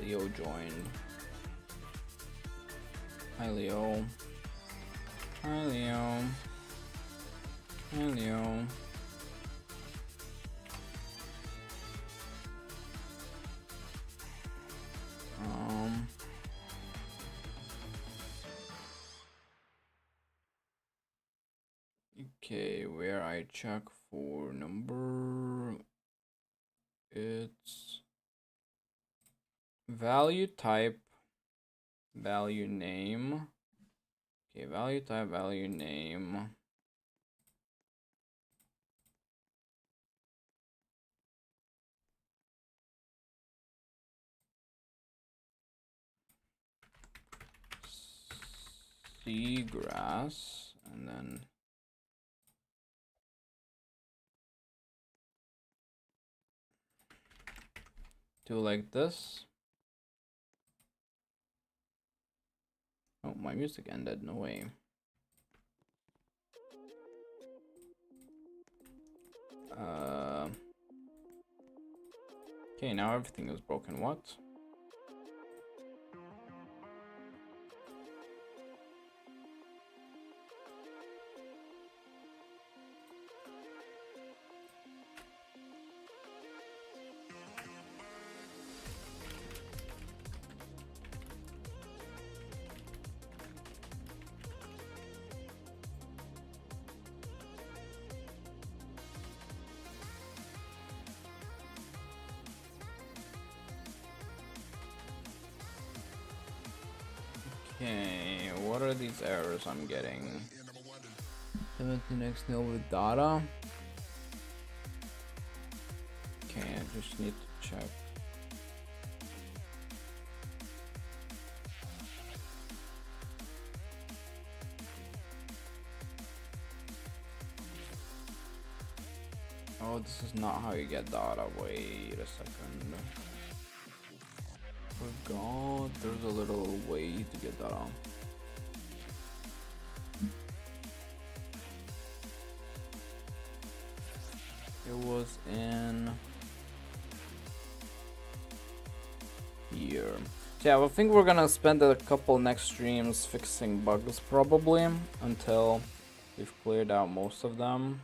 Leo joined. Hi Leo. Hi Leo. Hi Leo. Okay, where I check for number, it's value type, value name. Okay, value type, value name. Seagrass, and then do like this. Oh, my music ended, no way. Okay, now everything is broken. What? Okay, what are these errors I'm getting? 17x nil with data. Okay, I just need to check. Oh, this is not how you get data. Wait a second. Forgot there's a little way to get data. It was in here. So yeah, I think we're gonna spend a couple next streams fixing bugs probably until we've cleared out most of them.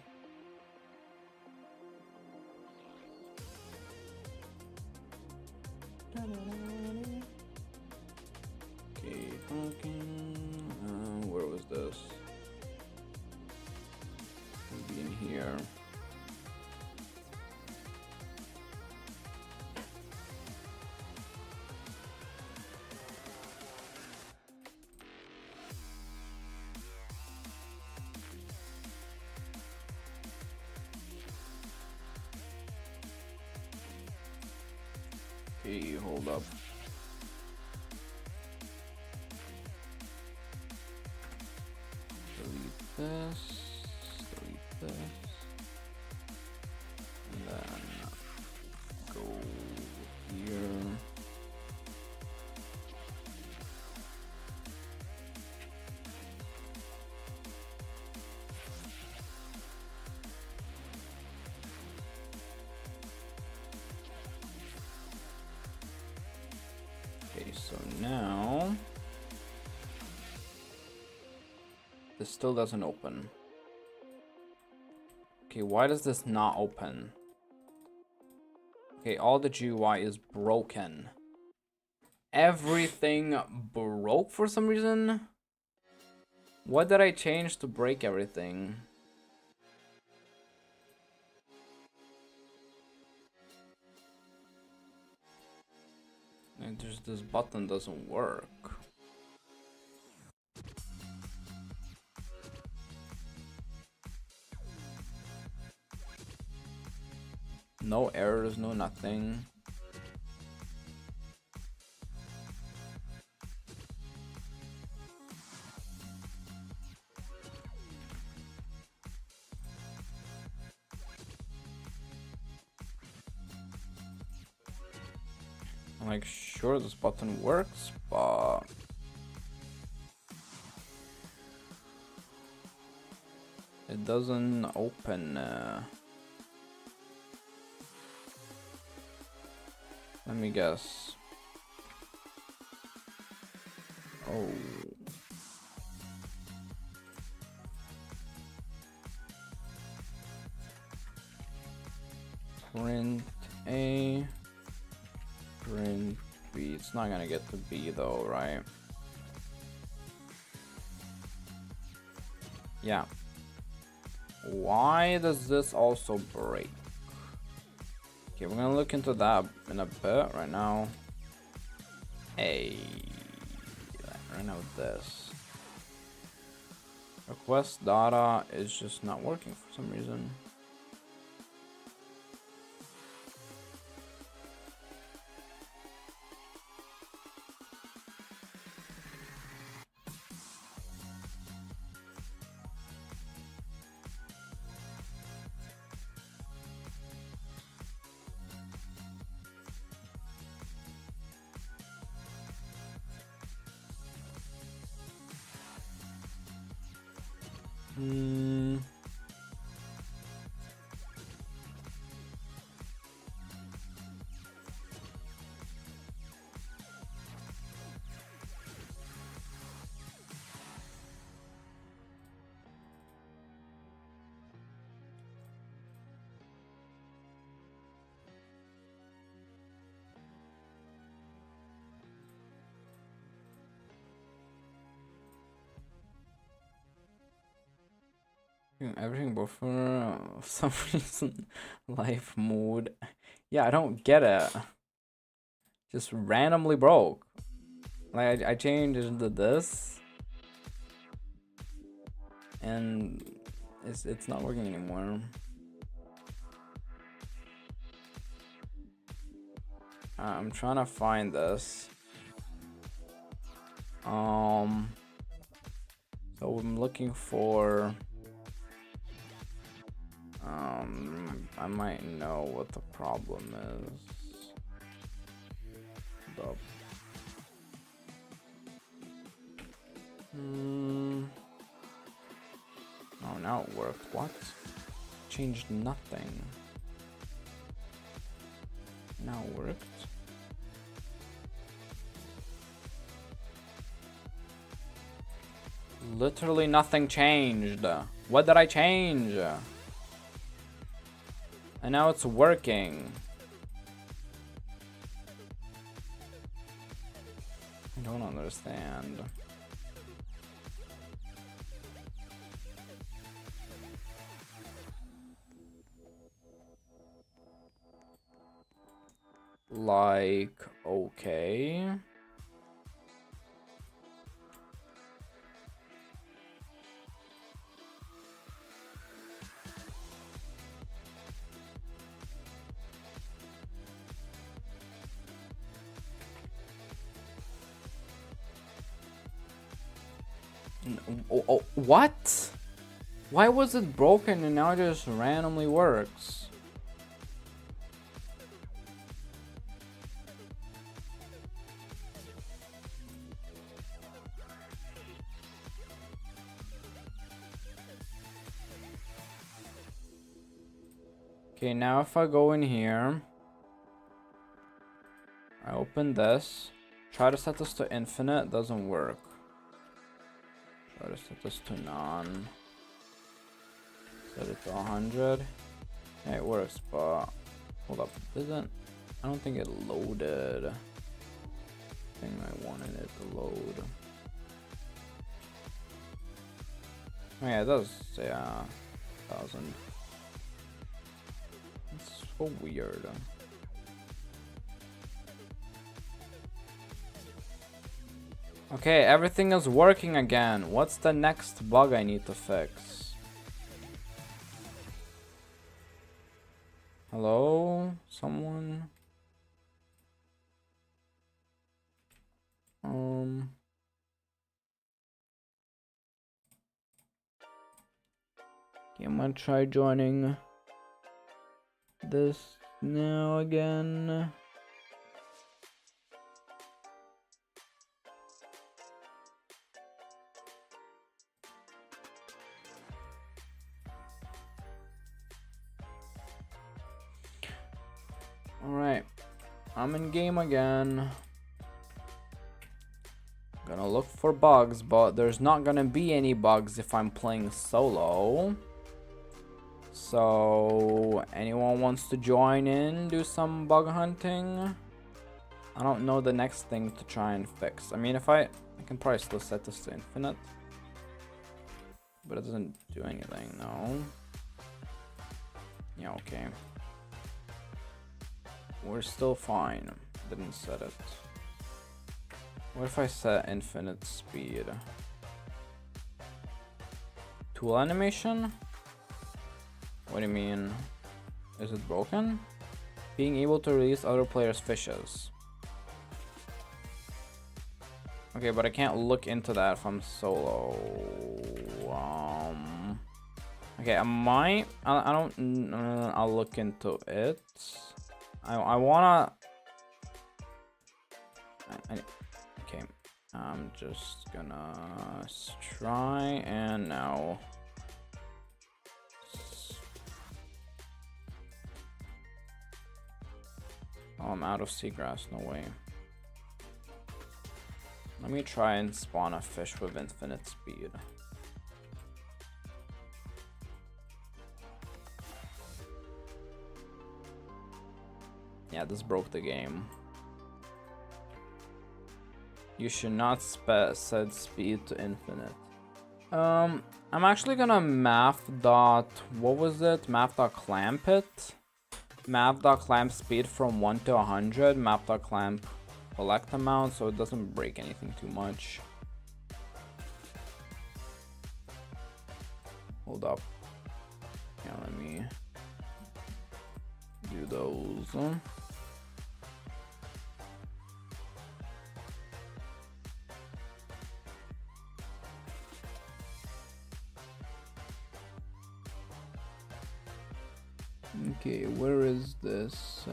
Okay, talking. Where was this? Maybe in here. Okay, hold up. Delete this. Delete this. And then go here. Okay, so now this still doesn't open. Okay, why does this not open? Okay, all the GUI is broken. Everything broke for some reason. What did I change to break everything? And just this button doesn't work. No errors, no nothing. I'm like, sure this button works, but it doesn't open. Let me guess. Oh. Print A. Print B. It's not gonna get to B though, right? Yeah. Why does this also break? Okay, we're gonna look into that in a bit. Right now, hey, right now this request data is just not working for some reason. Everything but for some reason life mode. Yeah, I don't get it. Just randomly broke. Like I changed into this, and it's not working anymore. I'm trying to find this. So I'm looking for. I might know what the problem is. Oh, now it worked. What? Changed nothing. Now it worked. Literally nothing changed. What did I change? And now it's working. I don't understand. Like, okay. Oh, what? Why was it broken and now it just randomly works? Okay, now if I go in here, I open this, try to set this to infinite, doesn't work. Try to set this to none. Set it to 100. Yeah, it works, but hold up, I don't think it loaded. I think I wanted it to load. Oh yeah, it does, yeah, 1000. It's so weird. Okay, everything is working again. What's the next bug I need to fix? Hello? Someone? Okay, I'm gonna try joining this now again. Alright, I'm in game again. Gonna look for bugs, but there's not gonna be any bugs if I'm playing solo. So, anyone wants to join in, do some bug hunting? I don't know the next thing to try and fix. I mean, I can probably still set this to infinite. But it doesn't do anything, no. Yeah, okay. We're still fine. Didn't set it. What if I set infinite speed? Tool animation? What do you mean? Is it broken? Being able to release other players' fishes. Okay, but I can't look into that if I'm solo. Okay, I might. I don't. I'll look into it. I wanna. Okay, I'm just gonna try and now. Oh, I'm out of seagrass. No way. Let me try and spawn a fish with infinite speed. Yeah, this broke the game. You should not set speed to infinite. I'm actually gonna what was it? Math.clamp it. Math.clamp speed from 1 to 100. Math.clamp collect amount so it doesn't break anything too much. Hold up. Yeah, let me do those. Okay, where is this?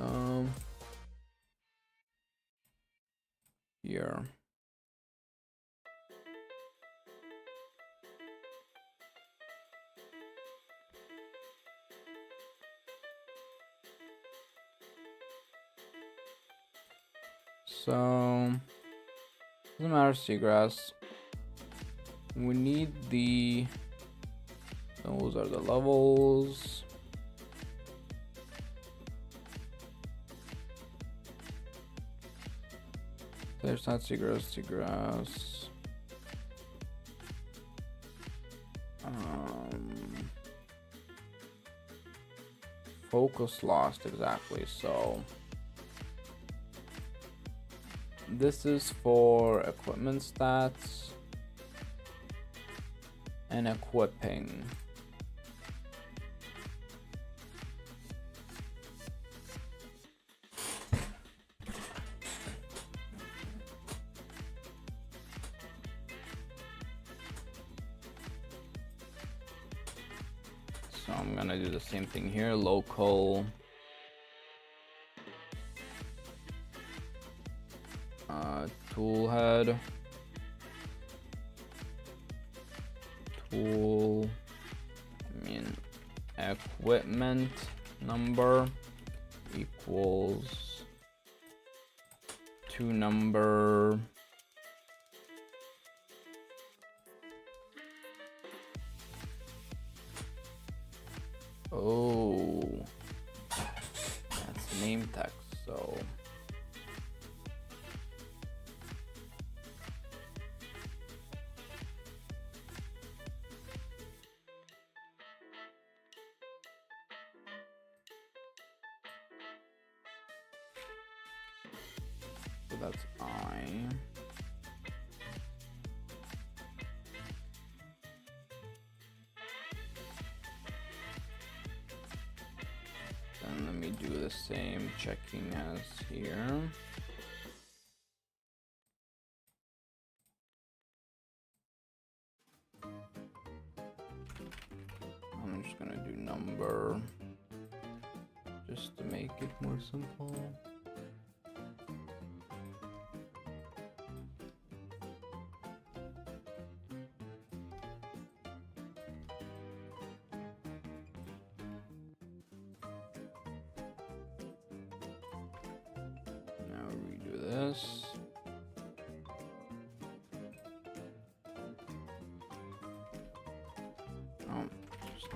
Here. So doesn't matter, seagrass. We need the, those are the levels. There's not seagrass, seagrass. Focus lost, exactly. So this is for equipment stats and equipping. So I'm gonna do the same thing here, local. Tool head. Tool, equipment number equals to number that's name text, so that's I. Then let me do the same checking as here. I'm just gonna do number just to make it more simple.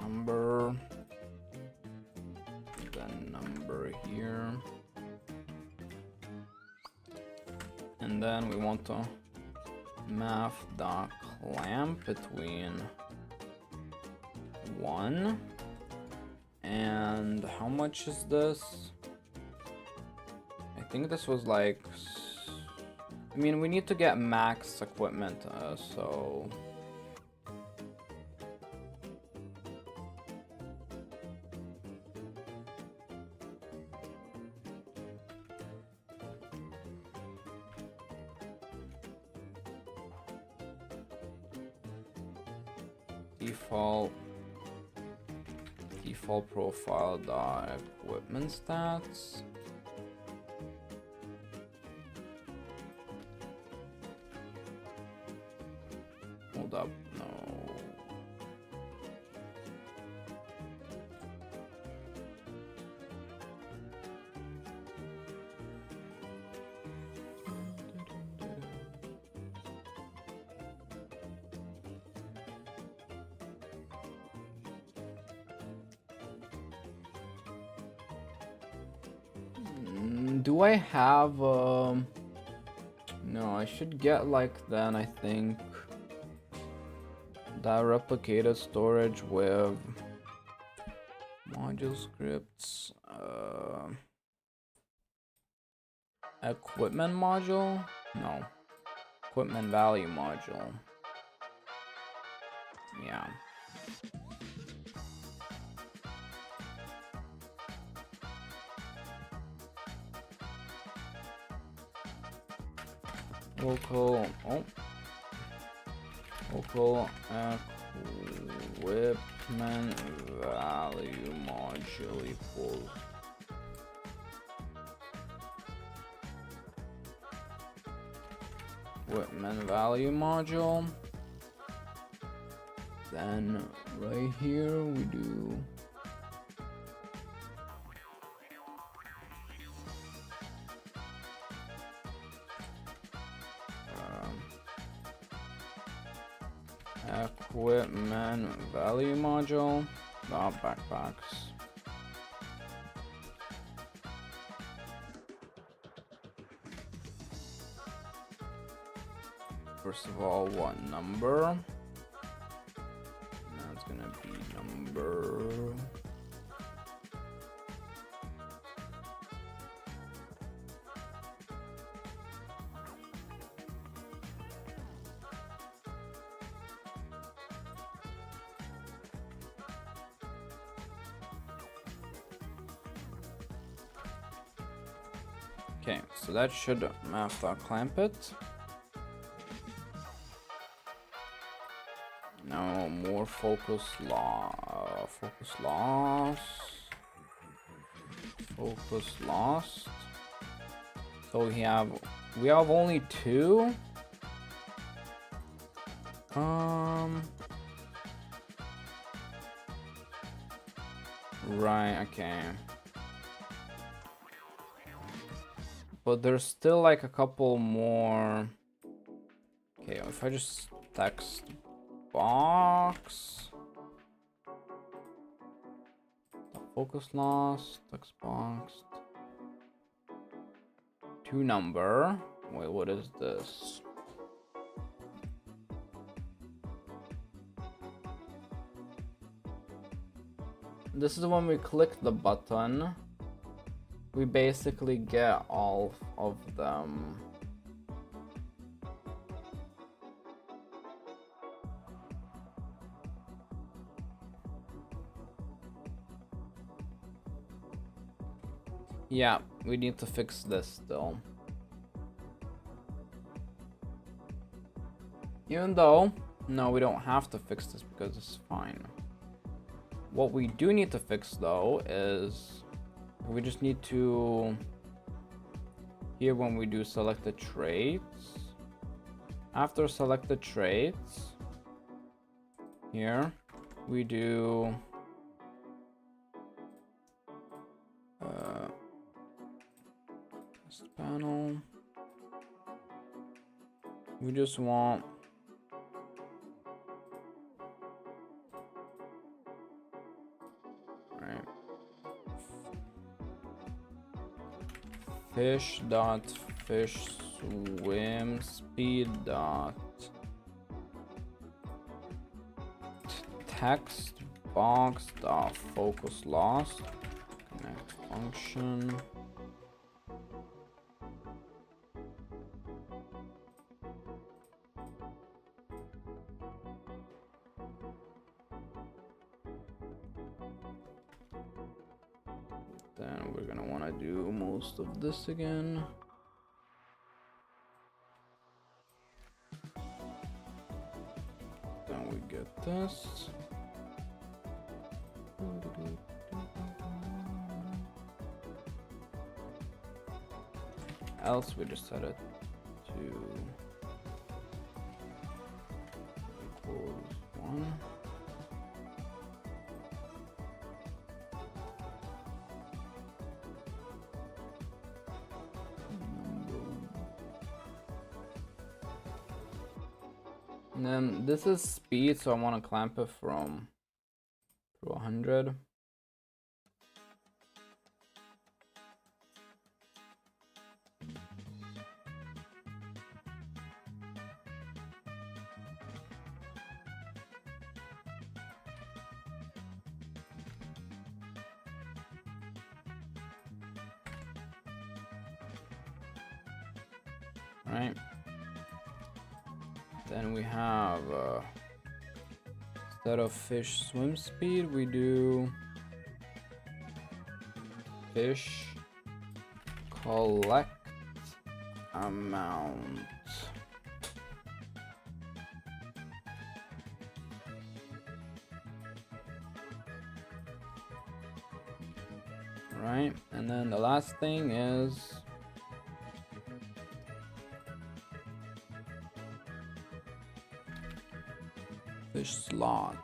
Number, then number here, and then we want to math.clamp between 1 and how much is this? I think this was like, I mean, we need to get max equipment, so default profile dot equipment stats. Hold up, no. Do I have no, I should get like then I think that replicated storage with module scripts. Equipment module? No. Equipment value module. Yeah. Local equipment value module equals equipment value module. Then right here we do equipment value module, not backpacks. First of all, what number? That's gonna be number. Okay, so that should clamp it. No more focus lost. So we have only 2. Right, okay. But there's still like a couple more. Okay, if I just text box, focus lost, text box, 2 number. Wait, what is this? This is when we click the button, we basically get all of them. Yeah, we need to fix this still. Even though, no, we don't have to fix this because it's fine. What we do need to fix though is we just need to, here when we do selected traits, after selected traits, here we do this panel. We just want fish swim speed text box focus lost connect function. Then we're gonna want to do most of this again. Then we get this. Else we just set it to equals 1. And then this is speed, so I want to clamp it from 100. right? Then we have instead of fish swim speed, we do fish collect amount. Right, and then the last thing is fish slot.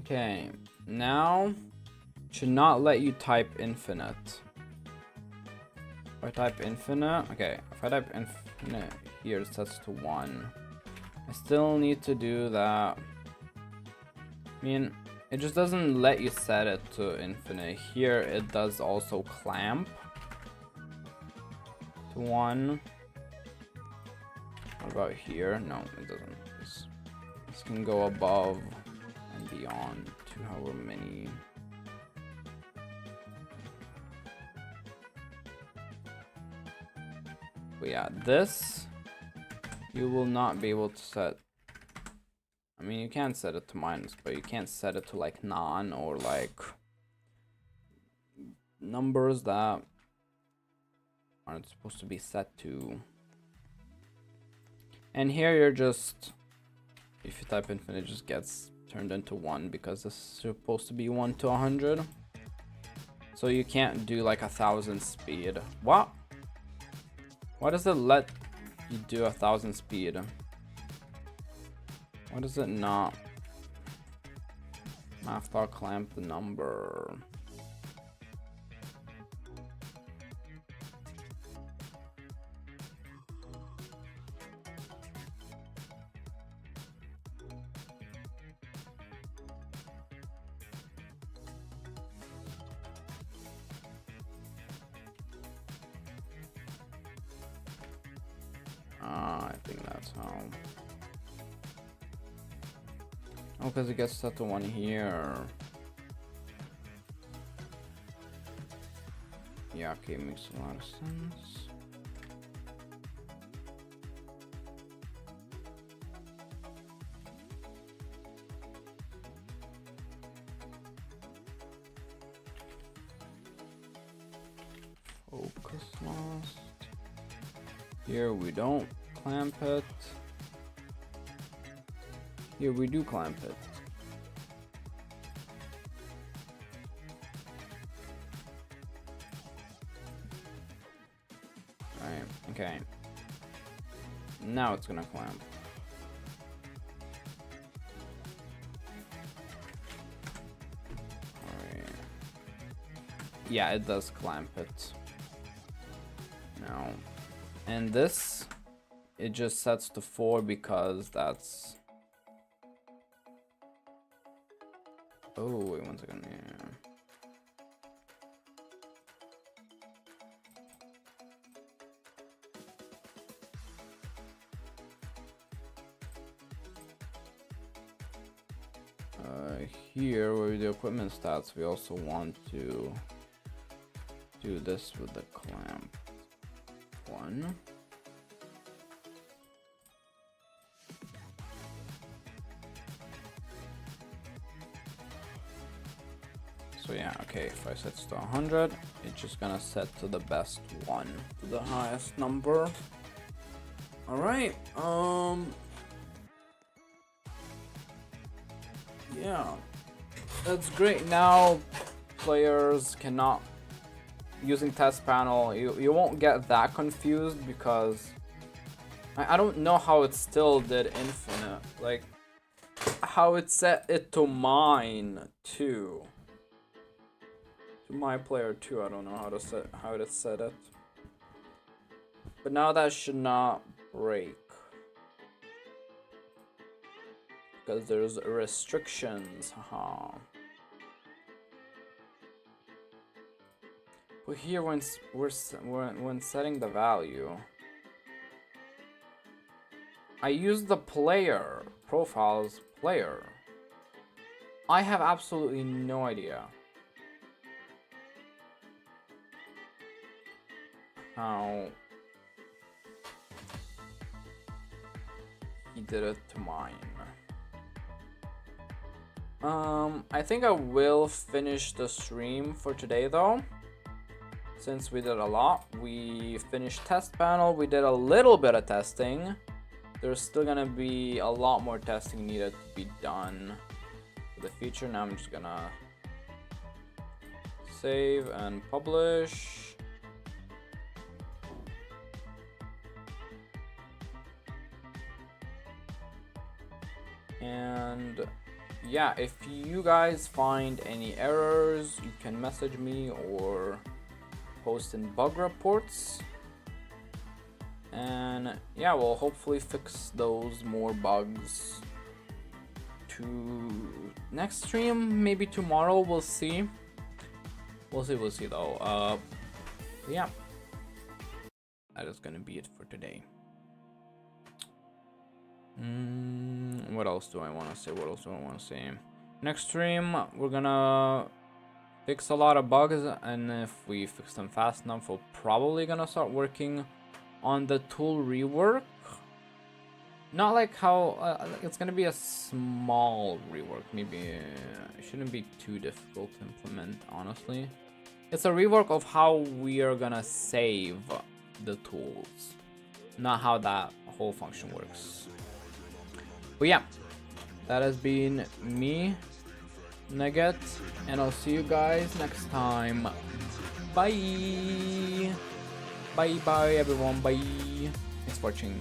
Okay, now should not let you type infinite. If I type infinite, okay, if I type infinite here, it sets to 1. I still need to do that. I mean, it just doesn't let you set it to infinite. Here it does also clamp to 1. What about here? No, it doesn't. This can go above and beyond to however many. But yeah, this you will not be able to set. I mean, you can set it to minus, but you can't set it to like non or like numbers that aren't supposed to be set to. And here you're just, if you type infinite, it just gets turned into 1 because this is supposed to be 1 to 100. So you can't do like 1,000 speed. What? Why does it let you do 1,000 speed? Why does it not? Math.clamp the number. I think that's how. Oh, because it gets set to 1 here. Yeah, okay, makes a lot of sense. Focus lost. Here we don't clamp it. Here we do clamp it. Right, okay. Now it's gonna clamp. Alright. Yeah, it does clamp it. Now. And this, it just sets to 4 because that's... Oh, wait 1 second. Yeah. Here, where we do equipment stats, we also want to do this with the clamp 1. So yeah, okay, if I set it to 100, it's just gonna set to the best one, to the highest number. Alright, yeah, that's great. Now players cannot, using test panel, you won't get that confused because I don't know how it still did infinite, like how it set it to mine too. To my player 2, I don't know how to set it. But now that should not break. Because there's restrictions, haha. But here, when setting the value, I use the player profiles player. I have absolutely no idea how he did it to mine. I think I will finish the stream for today though. Since we did a lot, we finished test panel, we did a little bit of testing. There's still gonna be a lot more testing needed to be done for the feature. Now I'm just gonna save and publish. And yeah, if you guys find any errors, you can message me or post in bug reports. And yeah, we'll hopefully fix those more bugs to next stream, maybe tomorrow, we'll see. We'll see though. Yeah, that is gonna be it for today. What else do I want to say? Next stream, we're gonna fix a lot of bugs, and if we fix them fast enough, we're probably gonna start working on the tool rework. Not like how it's gonna be a small rework. Maybe it shouldn't be too difficult to implement, honestly. It's a rework of how we are gonna save the tools, not how that whole function works. But yeah, that has been me, Nugget, and I'll see you guys next time. Bye! Bye everyone, bye! Thanks for watching.